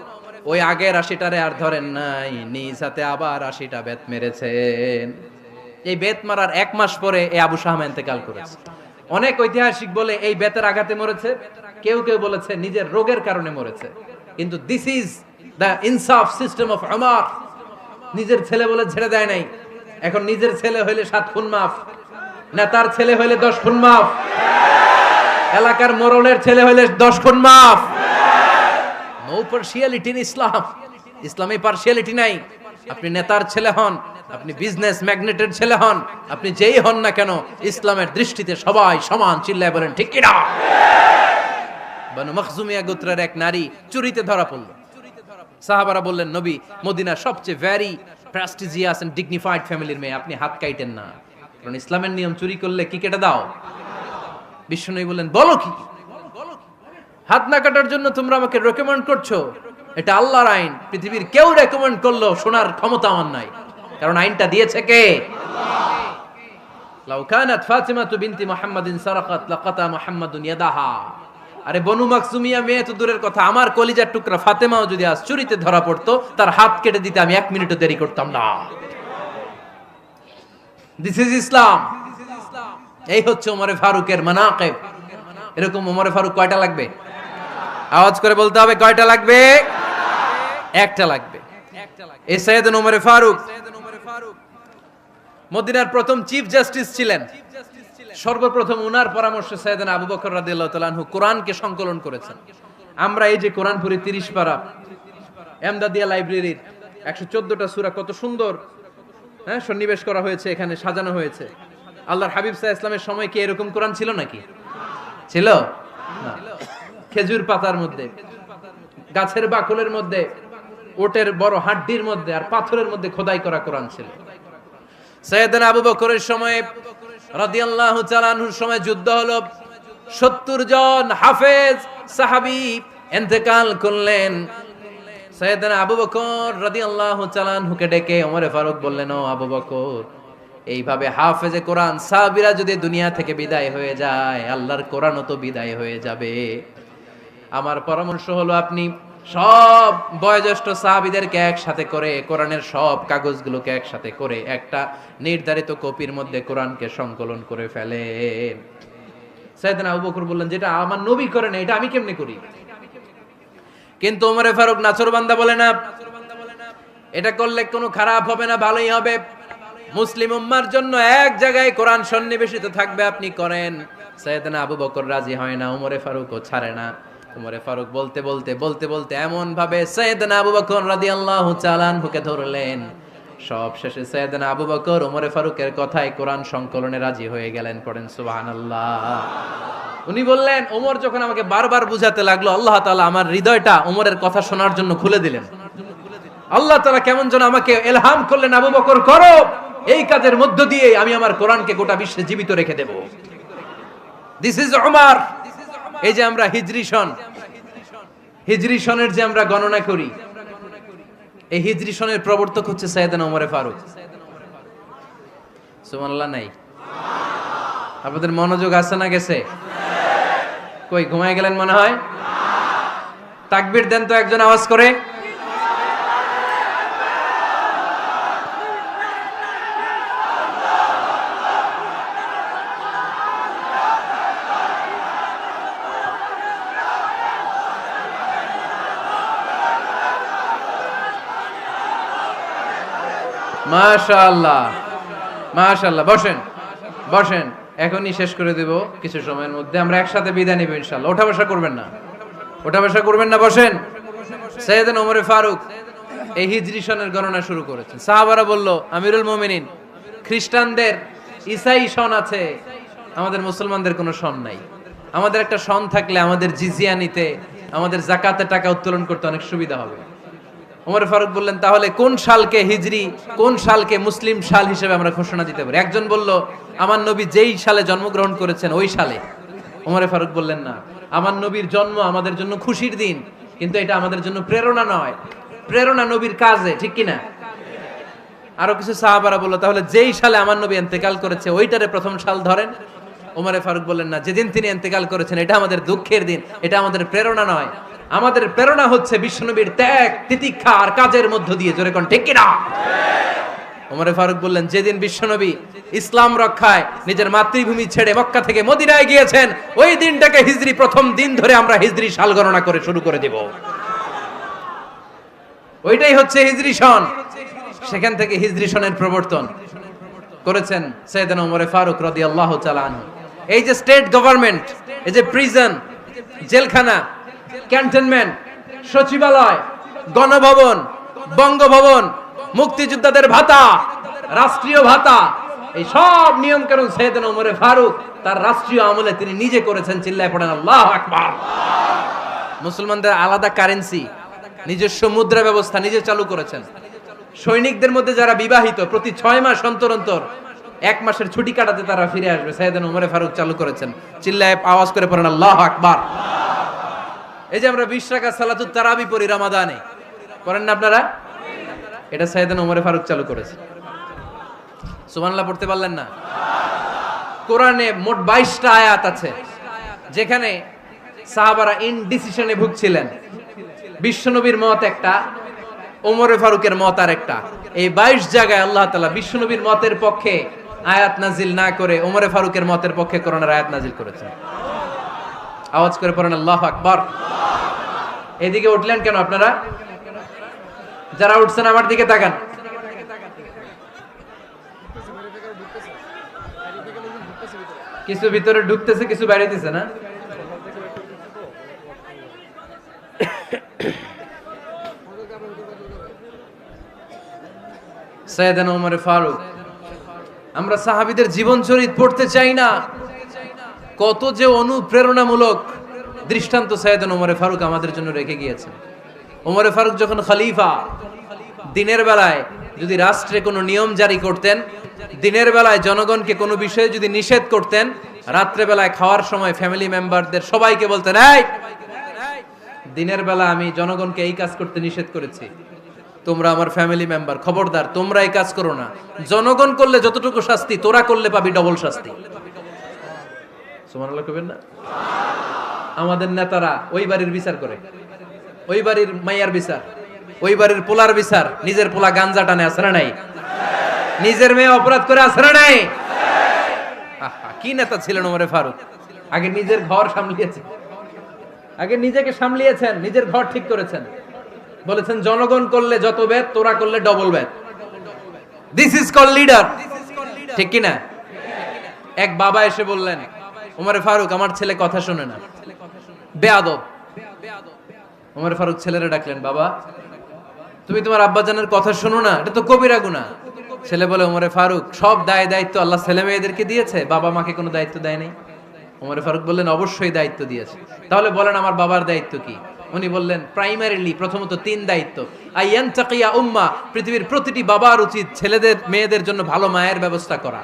ওই আগের 80টারে আর ধরেন নাই, নিজ হাতে আবার 80টা বেত মেরেছেন। এই বেত মারার 1 মাস পরে এই আবু শাহমা ইন্তেকাল করেছে। অনেক ঐতিহাসিক বলে এই বেতের আঘাতে মরেছে, কেউ কেউ বলেছে নিজের রোগের কারণে মরেছে। কিন্তু দিস ইজ দ্য ইনসাফ সিস্টেম অফ ওমর। নিজের ছেলে বলে ছেড়ে দেয় নাই। এখন নিজের ছেলে হইলে 7 খুন মাফ, নেতার ছেলে হইলে 10 খুন মাফ, এলাকার মোড়লের ছেলে হইলে 10 খুন মাফ। নো পার্সিয়ালিটি ইন ইসলাম। ইসলামে পার্সিয়ালিটি নাই। আপনি নেতার ছেলে হন, আপনি বিজনেস ম্যাগনেটের ছেলে হন, আপনি যেই হন না কেন, ইসলামের দৃষ্টিতে সবাই সমান। চিল্লায় বলেন ঠিক কিনা? বানু মখজুমিয়া গোত্রের এক নারী চুরিতে ধরা পড়ল। সাহাবারা বললেন, নবী, মদিনার সবচেয়ে ভেরি প্রেস্টিজিয়াস এন্ড ডিগনিফাইড ফ্যামিলির মেয়ে, আপনি হাত কাটেন না, কারণ ইসলামের নিয়ম চুরি করলে কি কেটে দাও। বিশ্বনবী বললেন, বলো কি? হাত না কাটার জন্য তোমরা আমাকে রেকমেন্ড করছো? এটা আল্লাহর আইন। পৃথিবীর কেউ রেকমেন্ড করলো শোনার ক্ষমতা আমার নাই, কারণ আইনটা দিয়েছে কে? আল্লাহ। লাউ কানাত ফাতিমাতু বিনতি মুহাম্মাদিন সারাকাত লাকাতা মুহাম্মাদুন ইয়াদাহা। আরে বনু মাকসুমিয়া মেয়ে তো দূরের কথা, আমার কলিজার টুকরা ফাতেমাও যদি আজ চুরিতে ধরা পড়তো, তার হাত কেটে দিতে আমি 1 মিনিটও দেরি করতাম না। দিস ইজ ইসলাম। এই হচ্ছে ওমরে ফারুকের মানাকিব। এরকম ওমরে ফারুক কয়টা লাগবে? আওয়াজ করে বলতে হবে, কয়টা লাগবে? একটা লাগবে। এই সাইয়েদনা ওমরে ফারুক মদিনার প্রথম চিফ জাস্টিস ছিলেন। সর্বপ্রথম উনার পরামর্শে সাইয়েদনা আবু বকর রাদিয়াল্লাহু তাআলা আনহু কোরআনকে সংকলন করেছেন। আমরা এই যে কোরআন পড়ি 30 পারা, এমদাদিয়া লাইব্রেরির 114টা সূরা, কত সুন্দর সন্নিবেশ করা হয়েছে, এখানে সাজানো হয়েছে। আল্লাহর হাবিব সাল্লাল্লাহু আলাইহি ইসলামের সময় কি এরকম কোরআন ছিল নাকি? ছিল না। খেজুর পাতার মধ্যে, গাছের বাকলের মধ্যে, ওটের বড় হাড্ডির মধ্যে আর পাথরের মধ্যে খোদাই করা কোরআন ছিল। সাইয়েদনা আবু বকরের সময় রাদিয়াল্লাহু তাআলা আনহুর সময় যুদ্ধ হলো, 70 জন হাফেজ সাহাবী ইন্তেকাল করলেন। সাইয়েদনা আবু বকর রাদিয়াল্লাহু তাআলা আনহুকে ডেকে ওমর ফারুক বললেন, ও আবু বকর, এইভাবে হাফেজে কোরআন সাহাবীরা যদি দুনিয়া থেকে বিদায় হয়ে যায়, আল্লাহর কোরআনও তো বিদায় হয়ে যাবে। আমার পরামর্শ হলো আপনি সব বয়োজ্যেষ্ঠ সাহাবীদেরকে একসাথে করে কোরআনের সব কাগজগুলোকে একসাথে করে একটা নির্ধারিত কপির মধ্যে কোরআনকে সংকলন করে ফেলেন। সাইয়েদনা আবু বকর বললেন, যেটা আমার নবী করেন এটা আমি কেমনে করি? কিন্তু ওমরে ফারুক নাছোড়বান্দা বলে না, এটা করলে কোনো খারাপ হবে না, ভালোই হবে। মুসলিম উম্মার জন্য এক জায়গায় কোরআন সন্নিবেশিত থাকবে, আপনি করেন। সাইয়েদনা আবু বকর রাজি হয় না, ওমরে ফারুকও ছাড়ে না। ওমরে ফারুক বলতে বলতে বলতে বলতে এমন ভাবে সাইয়েদনা আবু বকর রাদিয়াল্লাহু তাআলা আনহুকে ধরলেন, সব শেষে সাইয়েদনা আবু বকর ওমরে ফারুকের কথায় কোরআন সংকলনে রাজি হয়ে গেলেন। পড়েন সুবহানাল্লাহ। উনি বললেন, ওমর যখন আমাকে বারবার বুঝাতে লাগলো, আল্লাহ তাআলা আমার হৃদয়টা ওমরের কথা শোনার জন্য খুলে দিলেন। আল্লাহ তাআলা কেমন যেন আমাকে ইলহাম করলেন, আবু বকর করো, এই কাজের মধ্য দিয়ে আমি আমার কোরআনকে গোটা বিশ্বে জীবিত রেখে দেব। This is Umar. এই যে আমরা হিজরি সনের যে আমরা গণনা করি, এই হিজরি সনের প্রবর্তক হচ্ছে সাইয়েদনা ওমর ফারুক। সুবহানাল্লাহ নাই? আপনাদের মনোযোগ আছে না গেছে? কই ঘুমায় গেলেন মনে হয়? তাকবীর দেন তো একজন আওয়াজ করে। মাশাআল্লাহ মাশাআল্লাহ। বসেন বসেন, এখনই শেষ করে দেব কিছু সময়ের মধ্যে। আমরা একসাথে বিদায় নিব ইনশাআল্লাহ। ওঠা বসা করবেন না, ওঠা বসা করবেন না, বসেন। সাইয়েদনা ওমর ফারুক এই হিজরি সনের গণনা শুরু করেছেন। সাহাবারা বলল, আমিরুল মুমিনিন, খ্রিস্টানদের ঈসাই সন আছে, আমাদের মুসলমানদের কোনো সন নাই। আমাদের একটা সন থাকলে আমাদের জিজিয়া নিতে, আমাদের যাকাতের টাকা উত্তোলন করতে অনেক সুবিধা হবে। ওমর ফারুক বললেন, তাহলে কোন সালকে হিজরি, কোন সালকে মুসলিম সাল হিসেবে আমরা ঘোষণা দিতে পারি? একজন বলল, আমার নবী যেই সালে জন্মগ্রহণ করেছেন ওই সালে। ওমর ফারুক বললেন, না, আমার নবীর জন্ম আমাদের জন্য খুশির দিন, কিন্তু এটা আমাদের জন্য প্রেরণা নয়। প্রেরণা নবীর কাজে, ঠিক কিনা? আরো কিছু সাহাবারা বলল, তাহলে যেই সালে আমার নবী ইন্তেকাল করেছে ওইটারে প্রথম সাল ধরেন। ওমর ফারুক বললেন, না, যেদিন তিনি ইন্তেকাল করেছেন এটা আমাদের দুঃখের দিন, এটা আমাদের প্রেরণা নয়। আমাদের প্রেরণা হচ্ছে বিশ্বনবীর ত্যাগ, তিতিক্ষা আর কাজের মধ্য দিয়ে। জোরে কোন ঠিক কিনা? ওমর ফারুক বললেন, যেদিন বিশ্বনবী ইসলাম রক্ষায় নিজের মাতৃভূমি ছেড়ে মক্কা থেকে মদিনায় গিয়েছেন, ওই দিনটাকে হিজরি প্রথম দিন ধরে আমরা হিজরি সাল গণনা করে শুরু করে দেব। ওইটাই হচ্ছে হিজরি সন। সেখান থেকে হিজরি সনের প্রবর্তন করেছেন সাইয়েদনা ওমর ফারুক রাদিয়াল্লাহু তাআলা আনহু। এই যে স্টেট গভর্নমেন্ট, এই যে প্রিজন, জেলখানা, ক্যান্টনমেন্ট, সচিবালয়, গণভবন, বঙ্গভবন, মুক্তিযোদ্ধাদের ভাতা, রাষ্ট্রীয় ভাতা, এই সব নিয়ম কানুন সাইয়েদনা ওমর ফারুক তার রাষ্ট্রীয় আমলে তিনি নিজে করেছেন। চিল্লায় পড়েন আল্লাহু আকবার। মুসলমানদের আলাদা কারেন্সি, নিজস্ব মুদ্রা ব্যবস্থা নিজে চালু করেছেন। সৈনিকদের মধ্যে যারা বিবাহিত, প্রতি 6 মাস অন্তর অন্তর 1 মাসের ছুটি কাটাতে তারা ফিরে আসবে, সাইয়েদনা ওমর ফারুক চালু করেছেন। চিল্লায় আওয়াজ করে পড়েন আল্লাহু আকবার। এই যে আমরা 20 রাকাত সালাতুত তারাবি পড়ি রমাদানে, করেন না আপনারা? এটা সাইয়েদনা ওমর ফারুক চালু করেছে। সুবহানাল্লাহ পড়তে পারলেন না? কোরআনে মোট 22টা আয়াত আছে যেখানে সাহাবারা ইনডিসিশনে ভুগছিলেন। বিশ্বনবীর মত একটা, ওমর ফারুকের মত আর একটা। এই 22 জায়গায় আল্লাহ তাআলা বিশ্বনবীর মতের পক্ষে আয়াত নাজিল না করে ওমর ফারুকের মতের পক্ষে কোরআনের আয়াত নাজিল করেছেন। আওয়াজ করে পড়েন আল্লাহু আকবার। এদিকে উঠলেন কেন আপনারা? যারা উঠছেন আমার দিকে তাকান। কিছু ভিতরে ঢুকতেছে, কিছু বাইরে দিছে না? সাইয়েদনা ওমর ফারুক আমরা সাহাবীদের জীবন চরিত পড়তে চাই না? কত যে অনুপ্রেরণামূলক দৃষ্টান্ত সাইয়েদনা ওমর ফারুক আমাদের জন্য রেখে গিয়েছেন। ওমর ফারুক যখন খলিফা, দিনের বেলায় যদি রাষ্ট্রে কোনো নিয়ম জারি করতেন, দিনের বেলায় জনগণকে কোনো বিষয়ে যদি নিষেধ করতেন, রাত্রে বেলায় খাওয়ার সময় ফ্যামিলি মেম্বারদের সবাইকে বলতেন, এই দিনের বেলা আমি জনগণকে এই কাজ করতে নিষেধ করেছি, তোমরা আমার ফ্যামিলি মেম্বার, খবরদার তোমরা এই কাজ করো না। জনগণ করলে যতটুকু শাস্তি, তোরা করলে পাবি ডবল শাস্তি। সুবহানাল্লাহ কইবেন না? আমাদের নেতারা ওই বাড়ির বিচার করে, ওই বাড়ির মাইয়ার বিচার, ওই বাড়ির পোলার বিচার, নিজের পোলা গাঞ্জা টানে, আছে না নাই? নিজের মেয়ে অপরাধ করে, আছে না নাই? কি নেতা ছিলেন ওমর ফারুক! আগে নিজের ঘর সামলিয়েছেন, আগে নিজেকে সামলিয়েছেন, নিজের ঘর ঠিক করেছেন। বলেছেন জনগণ করলে যত বেদ, তোরা করলে double Veda. This is call leader, ঠিক কি না? এক বাবা এসে বললেন, ওমর ফারুক আমার ছেলে কথা শোনে না, বেয়াদব। ওমর ফারুক ছেলেরে ডাকলেন, বাবা তুমি তোমার আব্বাজানের কথা শোনো না, এটা তো কবিরা গুনাহ। ছেলে বলে, ওমর ফারুক সব দায় দায়িত্ব আল্লাহ ছেলে মেয়েদেরকে দিয়েছে, বাবা মাকে কোনো দায়িত্ব দেয় নাই। ওমর ফারুক বললেন, অবশ্যই দায়িত্ব দিয়েছে। তাহলে বলেন আমার বাবার দায়িত্ব কি? উনি বললেন, প্রাইমারিলি প্রথমত 3 দায়িত্ব। আইয়ানতাকিয়া উম্মা, পৃথিবীর প্রতিটি বাবার উচিত ছেলেদের মেয়েদের জন্য ভালো মায়ের ব্যবস্থা করা।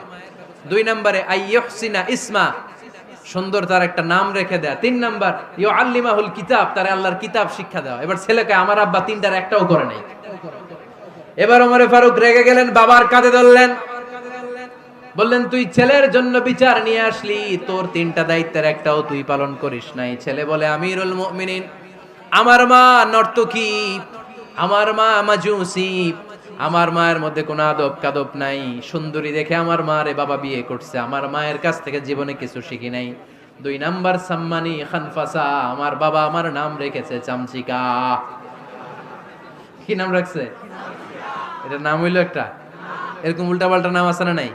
2 নম্বরে আইয়ুহসিনা ইসমা, সুন্দর তার একটা নাম রেখে দেয়া। 3 নাম্বার ইউআল্লিমাহুল কিতাব, তার আল্লাহর কিতাব শিক্ষা দেওয়া। এবার ছেলেকে আমার আব্বা 3টার একটাও করে নাই। এবার ওমর ফারুক রেগে গেলেন, বাবার কাঁধে ধরলেন, বললেন তুই ছেলের জন্য বিচার নিয়ে আসলি, তোর 3টা দায়িত্বের একটাও তুই পালন করিস নাই। ছেলে বলে, আমিরুল মুমিনিন, আমার মা নর্তকী, আমার মা মাজুসি, আমার মায়ের মধ্যে কোনো আদব কাদব নাই, সুন্দরী দেখে আমার মারে বাবা বিয়ে করছে, আমার মায়ের কাছ থেকে জীবনে কিছু শিখি নাই। 2 নাম্বার সাম্মানি খানফাসা, আমার বাবা আমার নাম রেখেছে চামচিকা। কি নাম রাখছে? এটা নাম হইলো একটা? এরকম উল্টা পাল্টা নাম আছে না নাই?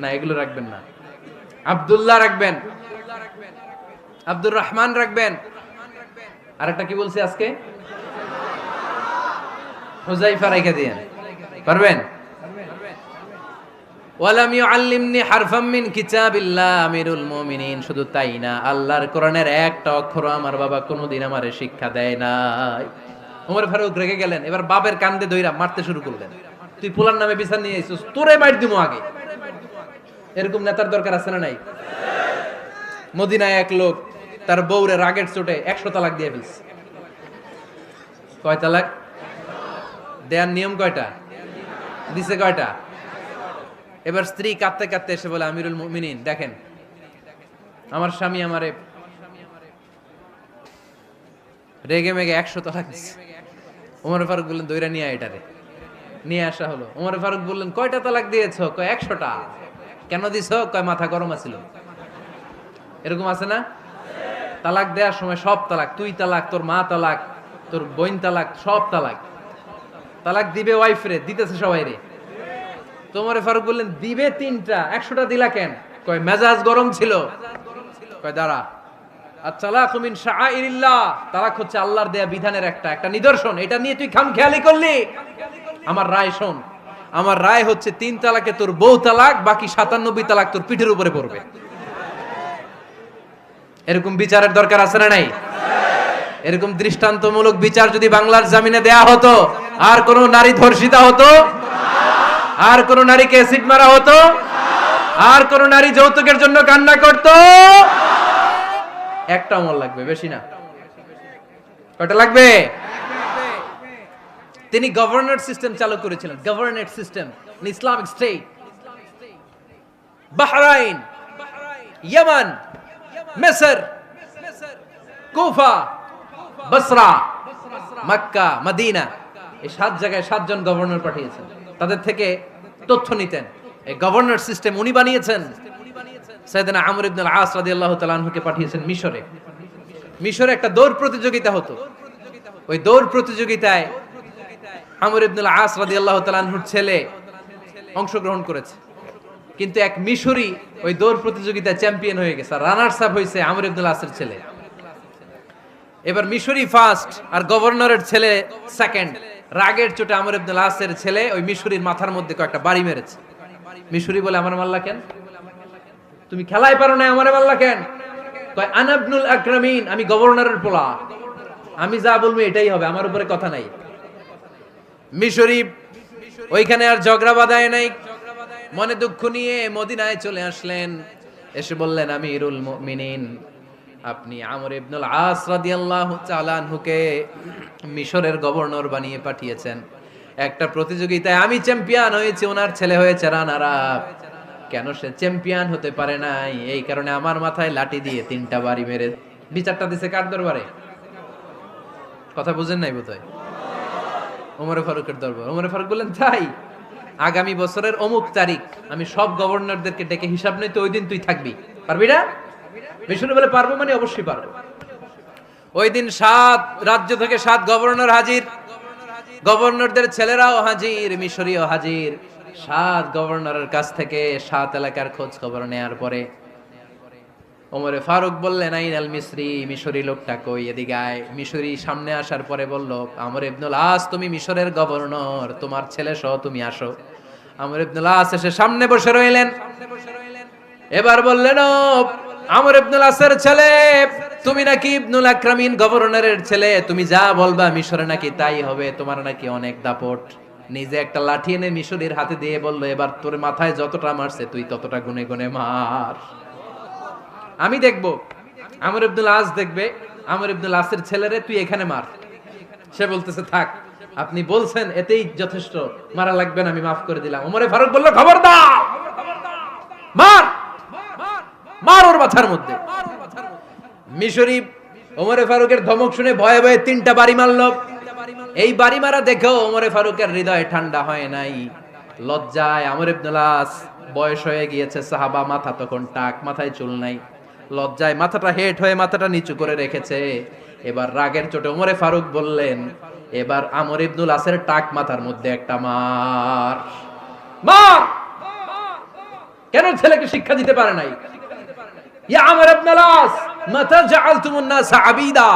না, এগুলো রাখবেন না। আব্দুল্লাহ রাখবেন, আব্দুর রহমান রাখবেন। আরেকটা কি বলছি আজকে? হুযায়ফা রেখে দিয়েন, পারবেন? ওয়ালাম ইউআল্লিমনি হারফাম মিন কিতাবিল্লাহ, আমিরুল মুমিনিন। শুধু তাই না, আল্লাহর কোরআনের একটা অক্ষর আমার বাবা কোনোদিন আমারে শিক্ষা দেয় নাই। ওমর ফারুক রেগে গেলেন, এবার বাপের কান্দে ধইরা মারতে শুরু করলেন। তুই পোলার নামে বিচার নিয়ে আইছিস, তোরে মার দিমু আগে। এরকম নেতার দরকার আছে না নাই? মদিনায় এক লোক তার বউরে রাগের চোটে 100 তালাক দিয়ে ফেলছে। কয় তালাক দেয়ার নিয়ম? কয়টা দিছে? কয়টা? এবার স্ত্রী কাঁদতে কাঁদতে এসে বলে, আমিরুল মুমিনিন দেখেন, আমার স্বামী আমারে রেগে মেগে 100 তালাক দিছে। ওমর ফারুক বললেন, দইরা নিয়ে এটারে। নিয়ে আসা হলো। ওমর ফারুক বললেন, কয়টা তালাক দিয়েছো? কয় 100টা। কেন দিছো? কয় মাথা গরম আছিল। এরকম আছে না? তালাক দেওয়ার সময় সব তালাক, তুই তালাক, তোর মা তালাক, তোর বোন তালাক, সব তালাক। তালাক দিবে ওয়াইফ রে, দিতেছে সবাই রে। ওমর ফারুক বললেন, দিবে 3টা, 100টা দিলা কেন? কয় মেজাজ গরম ছিল। কয় দাঁড়া, আত-তালাকু মিন শাআইরিল্লাহ, তালাক হচ্ছে আল্লাহর দেয়া বিধানের একটা নিদর্শন, এটা নিয়ে তুই খামখেয়ালি করলি। আমার রায় শোন, আমার রায় হচ্ছে 3 তালাকে তোর বউ তালাক, বাকি 97 তালাক তোর পিঠের উপরে পড়বে। এরকম বিচারের দরকার আছে না নাই? এরকম দৃষ্টান্তমূলক বিচার যদি বাংলার জমিনে দেয়া হতো, আর কোন নারী ধর্ষিতা হতো? আর কোন নারীকে অ্যাসিড মারা হতো? আর কোন নারী যৌতুকের জন্য কান্না করতো? একটা আমল লাগবে, বেশি না। কয়টা লাগবে? তিনি গভর্নর সিস্টেম চালু করেছিলেন, governor system, Islamic state. Bahrain, Yemen, মিসর, কুফা, বসরা, মক্কা, মদিনা, এই 7 জায়গায় 7 জন গভর্নর পাঠিয়েছেন। তাদের থেকে তথ্য নিতেন। এই গভর্নর সিস্টেম উনি বানিয়েছেন। সাইয়েদনা আমর ইবনে আল-আস রাদিয়াল্লাহু তাআলা আনহুকে পাঠিয়েছেন মিশরে। মিশরে একটা দৌড় প্রতিযোগিতা হতো। ওই দৌড় প্রতিযোগিতায় আমর ইবনে আল-আস রাদিয়াল্লাহু তাআলা আনহুর ছেলে অংশগ্রহণ করেছে, কিন্তু এক মিশরি ওই দৌড় প্রতিযোগিতায় চ্যাম্পিয়ন হয়ে গেছে, রানার্স আপ হয়েছে আমর ইবনে আল-আসের ছেলে। এবার মিশরি ফার্স্ট আর গভর্নরের ছেলে সেকেন্ড। রাগের চোটে আমর ইবনে আল-আসের ছেলে ওই মিশরির মাথার মধ্যে কয়েকটা বাড়ি মেরেছে। মিশরি বলে আমার মাল্লা কেন? তুমি খেলায় পারো না, আমারে মাল্লা কেন? কয় আনা ইবনুল আকরামিন, আমি গভর্নরের পোলা, আমি যা বলবো এটাই হবে, আমার উপরে কথা নাই। মিশরি ওইখানে আর ঝগড়া বাঁধায় নাই, মনে দুঃখ নিয়ে মদিনায় চলে আসলেন। এসে বললেন, আমিরুল মুমিনিন, আপনি আমর ইবনুল আস রাদিয়াল্লাহু তাআলা আনহুকে মিশরের গভর্নর বানিয়ে পাঠিয়েছেন। একটা প্রতিযোগিতায় আমি চ্যাম্পিয়ন হয়েছি, ওনার ছেলে হয়েছে রানার আপ। কেন সে চ্যাম্পিয়ন হতে পারে নাই? এই কারণে আমার মাথায় লাঠি দিয়ে 3টা বাড়ি মেরে বিচারটা দিছে কার দরবারে? কথা বুঝেন নাই বোধহয়? ওমর ফারুকের দরবার। ওমর ফারুক বললেন, তাই আগামী বছরের অমুক তারিখ আমি সব গভর্নরদেরকে ডেকে হিসাব নেই, তো ওই দিন তুই থাকবি, পারবি না? মিশরে বলে, পারবো মানে অবশ্যই পারবো। ওই দিন 7 রাজ্য থেকে 7 গভর্নর হাজির, গভর্নরদের ছেলেরাও হাজির, মিশরীয় হাজির। 7 গভর্নরের কাছ থেকে 7 এলাকার খোঁজ খবর নেয়ার পরে ওমরে ফারুক বললেন, আইনাল মিসরি, মিশরি লোকটা কই, এদিকে আয়। মিশরি সামনে আসার পরে বলল, আমর ইবনুল আস, তুমি মিশরের গভর্নর, তোমার ছেলে সহ তুমি আসো। আমর ইবনুল আস এসে সামনে বসে রইলেন। এবার বললেন, ও আমর ইবনুল আসের ছেলে, তুমি নাকি ইবনুল আকরামিন গভর্নরের ছেলে, তুমি যা বলবা মিশরে নাকি তাই হবে, তোমার নাকি অনেক দাপট। নিজে একটা লাঠি এনে মিশরীর হাতে দিয়ে বলল, এবার তোর মাথায় যতটা মারছে তুই ততটা গুনে গুনে মার, আমি দেখবো। আমর ইবনুল আস দেখবে, আমর ইবনুল আসের ছেলেরে তুই এখানে মার। সে বলতেছে, থাক, আপনি বলছেন এতেই যথেষ্ট, মারা লাগবে না, আমি মাফ করে দিলাম। ওমরে ফারুক বলল, খবরদার, মার, মার ওর মাথার মধ্যে। মিশরি ওমরে ফারুকের ধমক শুনে ভয়ে ভয়ে 3টা বাড়ি মারল। এই বাড়ি মারা দেখেও ওমরে ফারুকের হৃদয় ঠান্ডা হয় নাই। লজ্জায় আমর ইবনুল আস, বয়স হয়ে গিয়েছে, সাহাবা, মাথা তখন টাক, মাথায় চুল নাই, লজ্জায় মাথাটা হেট হয়ে মাথাটা নিচু করে রেখেছে। এবার রাগের চোটে ওমরে ফারুক বললেন, এবার আমর ইবনুল আসের টাক মাথার মধ্যে একটা মার, মার। কেন ছেলেকে শিক্ষা দিতে পারে নাই? ইয়া আমর ইবনুল আস, মাতা জাআলতুমুন নাস আবিদা,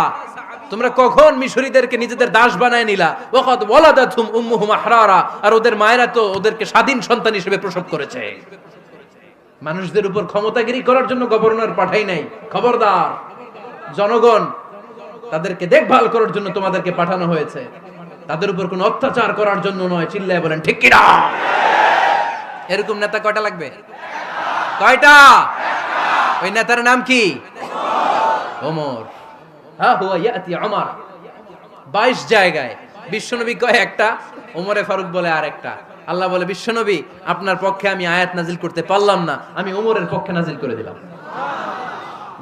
তোমরা কখন মিশরীদেরকে নিজেদের দাস বানায় নিলা? ওয়াকাদ ওয়ালাদাতুম উম্মুহুম আহরারা, আর ওদের মায়েরা তো ওদেরকে স্বাধীন সন্তান হিসেবে প্রসব করেছে। মানুষদের উপর ক্ষমতাগিরি করার জন্য গভর্নর পাঠাই নাই। খবরদার, জনগণ, তাদেরকে দেখভাল করার জন্য তোমাদেরকে পাঠানো হয়েছে, তাদের উপর কোনো অত্যাচার করার জন্য নয়। চিল্লায় বলেন ঠিক কিনা? এরকম নেতা কয়টা লাগবে? কয়টা? ওই নেতার নাম কি? ওমর। হ্যাঁ, হুয়া ইয়াতি ওমর। 22 জায়গায় বিশ্বনবী কয় একটা, ওমরে ফারুক বলে আরেকটা। আল্লাহ বলে, বিশ্বনবী, আপনার পক্ষে আমি আয়াত নাজিল করতে পারলাম না, আমি ওমরের পক্ষে নাজিল করে দিলাম।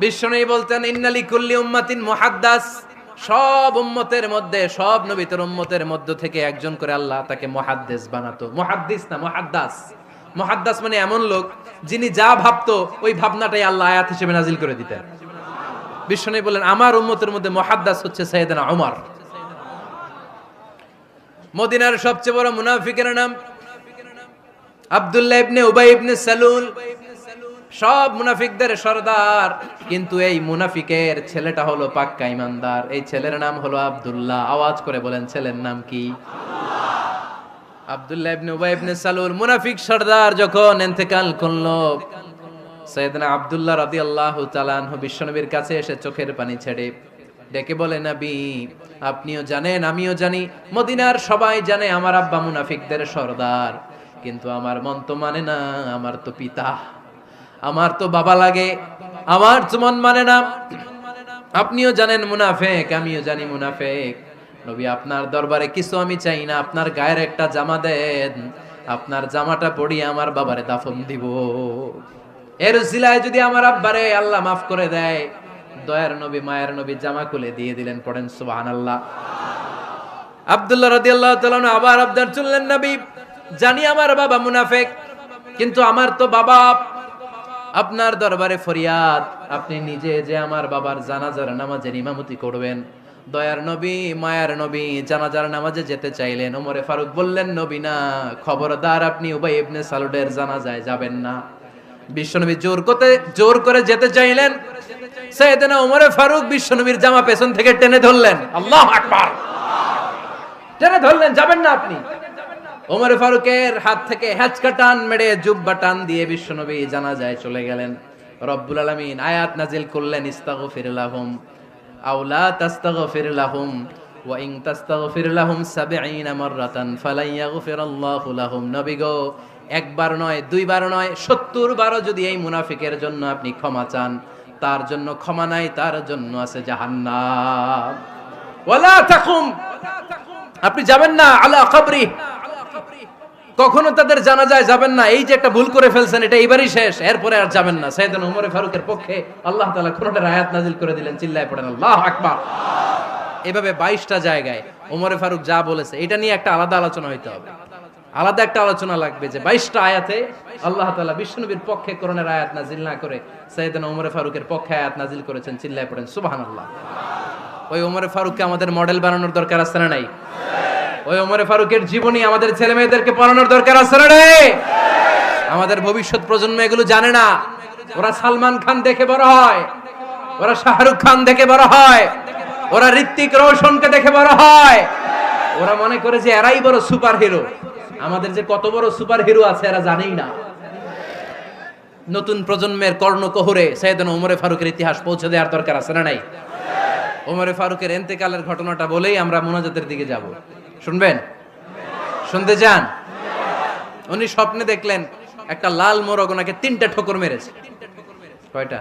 বিশ্বনবী বলতেন, ইন্নালি কুল্লি উম্মাতিন মুহাদ্দাস, সব উম্মতের মধ্যে, সব নবীর উম্মতের মধ্য থেকে একজন করে আল্লাহ তাকে মুহাদ্দিস বানাতো। মুহাদ্দিস না, মুহাদ্দাস। মুহাদ্দাস মানে এমন লোক যিনি যা ভাবতো ওই ভাবনাটাই আল্লাহ আয়াত হিসেবে নাজিল করে দিতেন। বিশ্বনবী বলেন, আমার উম্মতের মধ্যে মুহাদ্দাস হচ্ছে সাইয়েদনা ওমর। মদিনার সবচেয়ে বড় মুনাফিকের নাম আব্দুল্লাহ ইবনে উবাই ইবনে সালুল, সব মুনাফিকদের সরদার। কিন্তু এই মুনাফিকের ছেলেটা হলো পাক্কা ইমানদার। এই ছেলের নাম হলো আব্দুল্লাহ। আওয়াজ করে বলেন, ছেলের নাম কি? আব্দুল্লাহ ইবনে উবাই ইবনে সালুল। মুনাফিক সরদার যখন ইন্তেকাল করলো, সাইয়েদনা আব্দুল্লাহ রাদিয়াল্লাহু তাআলা আনহু বিশ্বনবীর কাছে এসে চোখের পানি ছেড়ে ডেকে বলে, নবী, আপনিও জানেন, আমিও জানি, মদিনার সবাই জানে আমার আব্বা মুনাফিকদের সরদার, কিন্তু আমার মন তো মানে না, আমার তো পিতা, আমার তো বাবা লাগে, আমার তো মন মানে না। আপনিও জানেন মুনাফিক, আমিও জানি মুনাফিক। নবী, আপনার দরবারে কিছু আমি চাই না, আপনার গায়ের একটা জামা দেন, আপনার জামাটা পরিয়ে আমার বাবারে দাফন দিব। এর উসিলায় যদি আমার আব্বারে আল্লাহ মাফ করে দেয়, দয়ার নবী, মায়ের নবী জামা খুলে দিয়ে দিলেন। পড়েন সুবহানাল্লাহ। আব্দুল্লাহ রাদিয়াল্লাহু তাআলা আবার আবদার চললেন, নবী, জানি আমার বাবা মুনাফিক, কিন্তু আমার তো বাবা, আপনার দরবারে ফরিয়াদ, আপনি নিজে যে আমার বাবার জানাজার নামাজের ইমামতি করবেন। দয়ার নবী, মায়ার নবী জানাজার নামাজে যেতে চাইলেন। ওমরে ফারুক বললেন, নবী না, খবরদার, আপনি উবাই ইবনে সালুলের জানাজায় যাবেন না। বিশ্বনবী জোর করে যেতে চাইলেন। সাইয়েদনা ওমরে ফারুক বিশ্বনবীর জামা পেছন থেকে টেনে ধরলেন। আল্লাহু আকবার। টেনে ধরলেন, যাবেন না আপনি। ওমর ফারুকের হাত থেকে হ্যাচকা টান মেরে জুব্বা টান দিয়ে বিশ্বনবী জানাজায় চলে গেলেন। রব্বুল আলামিন আয়াত নাজিল করলেন, ইস্তাগফির লাহুম আও লা তাস্তাগফির লাহুম ওয়া ইন তাস্তাগফির লাহুম ৭০ মাররাতান ফালান ইয়াগফিরাল্লাহু লাহুম। নবী গো, একবার নয়, দুইবার নয়, ৭০ বারও যদি এই মুনাফিকের জন্য আপনি ক্ষমা চান, তার জন্য ক্ষমা নাই, তার জন্য আছে জাহান্নাম। ওয়ালা তাকুম, আপনি যাবেন না আলা কবরি, কখনো তাদের জানাজায় যাবেন না। এই যে একটা ভুল করে ফেলছেন, এটা এবারই শেষ, এরপরে আর যাবেন না। সাইয়েদনা ওমর ফারুকের পক্ষে আল্লাহ তাআলা কোরআনের আয়াত নাজিল করে দিলেন, চিল্লায় পড়েন আল্লাহু আকবার। এভাবে 22টা জায়গায় ওমর ফারুক যা বলেছে, এটা নিয়ে একটা আলাদা আলোচনা হইতে হবে, আলাদা একটা আলোচনা লাগবে যে 22টা আয়াতে আল্লাহ তাআলা বিশ্বনবীর পক্ষে কোরআনের আয়াত নাজিল না করে সাইয়েদনা ওমর ফারুকের পক্ষে আয়াত নাজিল করেছেন, চিল্লায় পড়েন সুবহানাল্লাহ। ওই ওমর ফারুককে আমাদের মডেল বানানোর দরকার আছে না নাই? ওই ওমর ফারুকের জীবনী আমাদের ছেলে মেয়েদেরকে পড়ানোর দরকার আছে না নাই? আমাদের ভবিষ্যৎ প্রজন্ম এগুলো জানে না। ওরা সালমান খান দেখে বড় হয়, ওরা শাহরুখ খান দেখে বড় হয়, ওরা ঋত্বিক রোশনকে দেখে বড় হয়, ওরা মনে করে যে এরাই বড় সুপার হিরো। আমাদের যে কত বড় সুপার হিরো আছে এরা জানেই না। নতুন প্রজন্মের কর্ণকোহরে সাইয়েদনা ওমর ফারুকের ইতিহাস পৌঁছে দেওয়ার দরকার আছে না নাই? ওমর ফারুকের ইন্তেকালের ঘটনাটা বলেই আমরা মুনাজাতের দিকে যাব। শুনবেন? শুনতে চান? উনি স্বপ্নে দেখলেন একটা লাল মোরগ ওনাকে 3টা ঠোকর মেরেছে। কয়টা?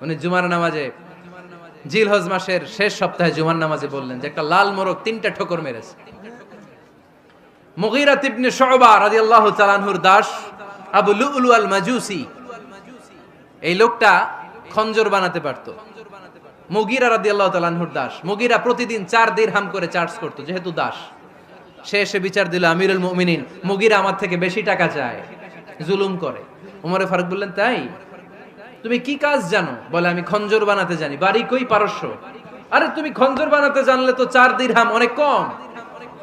উনি জুমার নামাজে, জিলহজ মাসের শেষ সপ্তাহে জুমার নামাজে বললেন যে একটা লাল মোরগ 3টা ঠোকর মেরেছে। মুগীরা ইবনে শুবা রাদিয়াল্লাহু তাআলা আনহুর দাস আবু লুলু আল মাজুসি, এই লোকটা খঞ্জর বানাতে পারতো। মুগীরা রাদিয়াল্লাহু তাআলা আনহুর দাস। মুগীরা প্রতিদিন 4 দিরহাম করে চার্জ করতো, যেহেতু দাস। সে এসে বিচার দিল, আমিরুল মুমিনিন, মুগীরা আমার থেকে বেশি টাকা চায়, জুলুম করে। ওমর ফারুক বললেন, তাই? তুমি কি কাজ জানো? বলে, আমি খঞ্জর বানাতে জানি। বাড়ি কই? পারস্য। আরে তুমি খঞ্জর বানাতে জানলে তো 4 দিরহাম অনেক কম,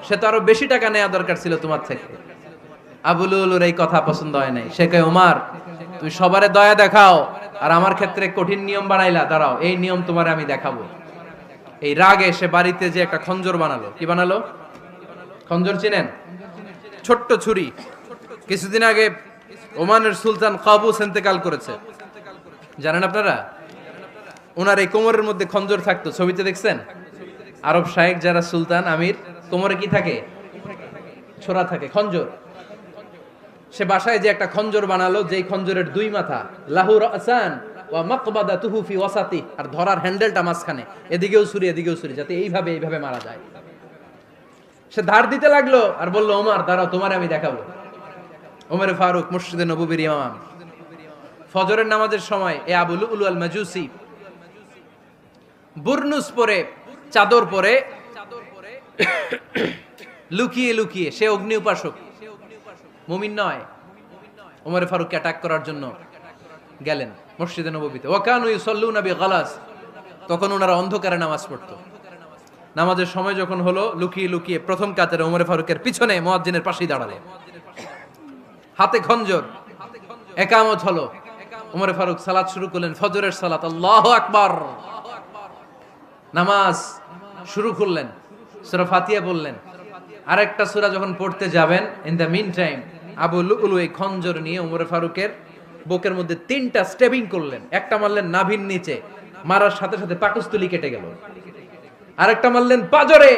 সে তো আরো বেশি টাকা নেওয়া দরকার ছিল তোমার থেকে। আবু লুলুর এই কথা পছন্দ হয় নাই। সে কয়, ওমর তুমি সবারে দয়া দেখাও আর আমার ক্ষেত্রে কঠিন নিয়ম বানাইলা, দাঁড়াও এই নিয়ম তোমারে আমি দেখাবো। এই রাগে সে বাড়িতে যে একটা খঞ্জর বানালো। কি বানালো? খঞ্জর চিনেন? ছোট্ট ছুরি। কিছুদিন আগে ওমানের সুলতান কাবুস ইন্তেকাল করেছে, জানেন আপনারা? ওনার এই কোমরের মধ্যে খঞ্জর থাকতো, ছবিতে দেখছেন? আরব শায়েখ যারা সুলতান আমির, কোমরে কি থাকে? ছোরা থাকে, খঞ্জর। সে বাসায় যে একটা খঞ্জর বানালো, যেই খঞ্জরের 2 মাথা, লাহু রাসান ওয়া মাকবাদাতুহু ফি ওয়াসাতি, আর ধরার হ্যান্ডেলটা মাঝখানে, এদিকেও ছুরি এদিকেও ছুরি, যাতে এইভাবে এইভাবে মারা যায়। সে ধার দিতে লাগলো আর বলল, ওমর দাঁড়াও তোমারে আমি দেখাবো। ওমর ফারুক মসজিদে নববীর ইমাম, ফজরের নামাজের সময় এ আবু লুলু আল মাজুসি বুরনুস পরে, চাদর পরে, লুকিয়ে লুকিয়ে, সে অগ্নি উপাসক, মুমিন নয়। ওমর ফারুককে অ্যাটাক করার জন্য গেলেন মসজিদে নববীতে। ওয়াকানু ইউসাল্লুনা বিগালাস, তখন ওনারা অন্ধকারে নামাজ পড়তো। নামাজের সময় যখন হলো, লুকিয়ে লুকিয়ে প্রথম কাতারে ওমর ফারুকের পিছনে মুয়াজ্জিনের পাশেই দাঁড়ালেন, হাতে খঞ্জর। ইকামত হলো, ওমর ফারুক সালাত শুরু করলেন, ফজরের সালাত, আল্লাহু আকবার। নামাজ শুরু করলেন, সূরা ফাতিহা বললেন। আরেকটা সূরা যখন পড়তে যাবেন, in the meantime Abu Lulu এই খঞ্জর নিয়ে ওমর ফারুকের বুকের মধ্যে 3টা স্টেবিং করলেন। একটা মারলেন নাভির নিচে, মারার সাথে সাথে পাকস্থলী কেটে গেল। আরেকটা মারলেন পাজরে,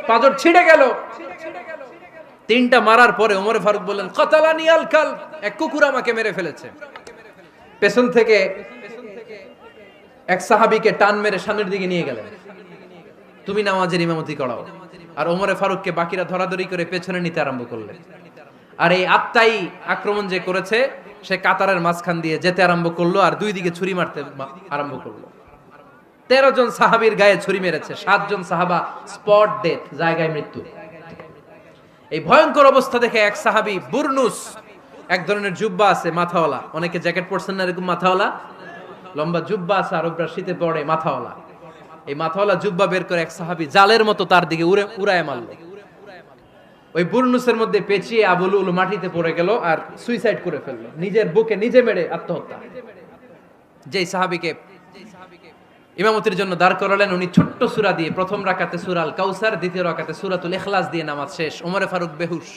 পাজর ছিঁড়ে গেল। 3টা মারার পরে ওমর ফারুক বললেন, কাতালানি আল কালব, এক কুকুর আমাকে মেরে ফেলেছে। পেছন থেকে এক সাহাবীকে টান মেরে সামনের দিকে নিয়ে গেলেন, তুমি নামাজের ইমামতি করাও। আর ওমর ফারুককে বাকিরা ধরাধরি করে পেছনে নিতে আরম্ভ করলেন। আর এই আত্মাই আক্রমণ যে করেছে, সে কাতারের মাঝখান দিয়ে যেতে আরম্ভ করলো আর 2 দিকে ছুরি মারতে আরম্ভ করলো। 13 জন সাহাবীর গায়ে ছুরি মেরেছে, 7 জন সাহাবা স্পট ডেথ, জায়গায় মৃত্যু। এই ভয়ঙ্কর অবস্থা দেখে এক সাহাবী বুরনুস, এক ধরনের জুব্বা আছে মাথাওয়ালা, অনেকে জ্যাকেট পরছেন না এরকম মাথাওয়ালা, লম্বা জুব্বা আছে, আরবরা শীতে পরে মাথাওয়ালা। এই মাথাওয়ালা জুব্বা বের করে এক সাহাবী জালের মতো তার দিকে উড়ায় মারল। ওই বুরনুসের মধ্যে পেঁচিয়ে আবু লুলু মাটিতে পড়ে গেল আর সুইসাইড করে ফেললো, নিজের বুকে নিজে মেরে আত্মহত্যা। যেই সাহাবীকে ইমামতির জন্য দাঁড় করালেন, উনি ছোট্ট সূরা দিয়ে প্রথম রাকাতে সূরা আল কাউসার, দ্বিতীয় রাকাতে সূরাতুল ইখলাস দিয়ে নামাজ শেষ। ওমর ফারুক বেহুশ।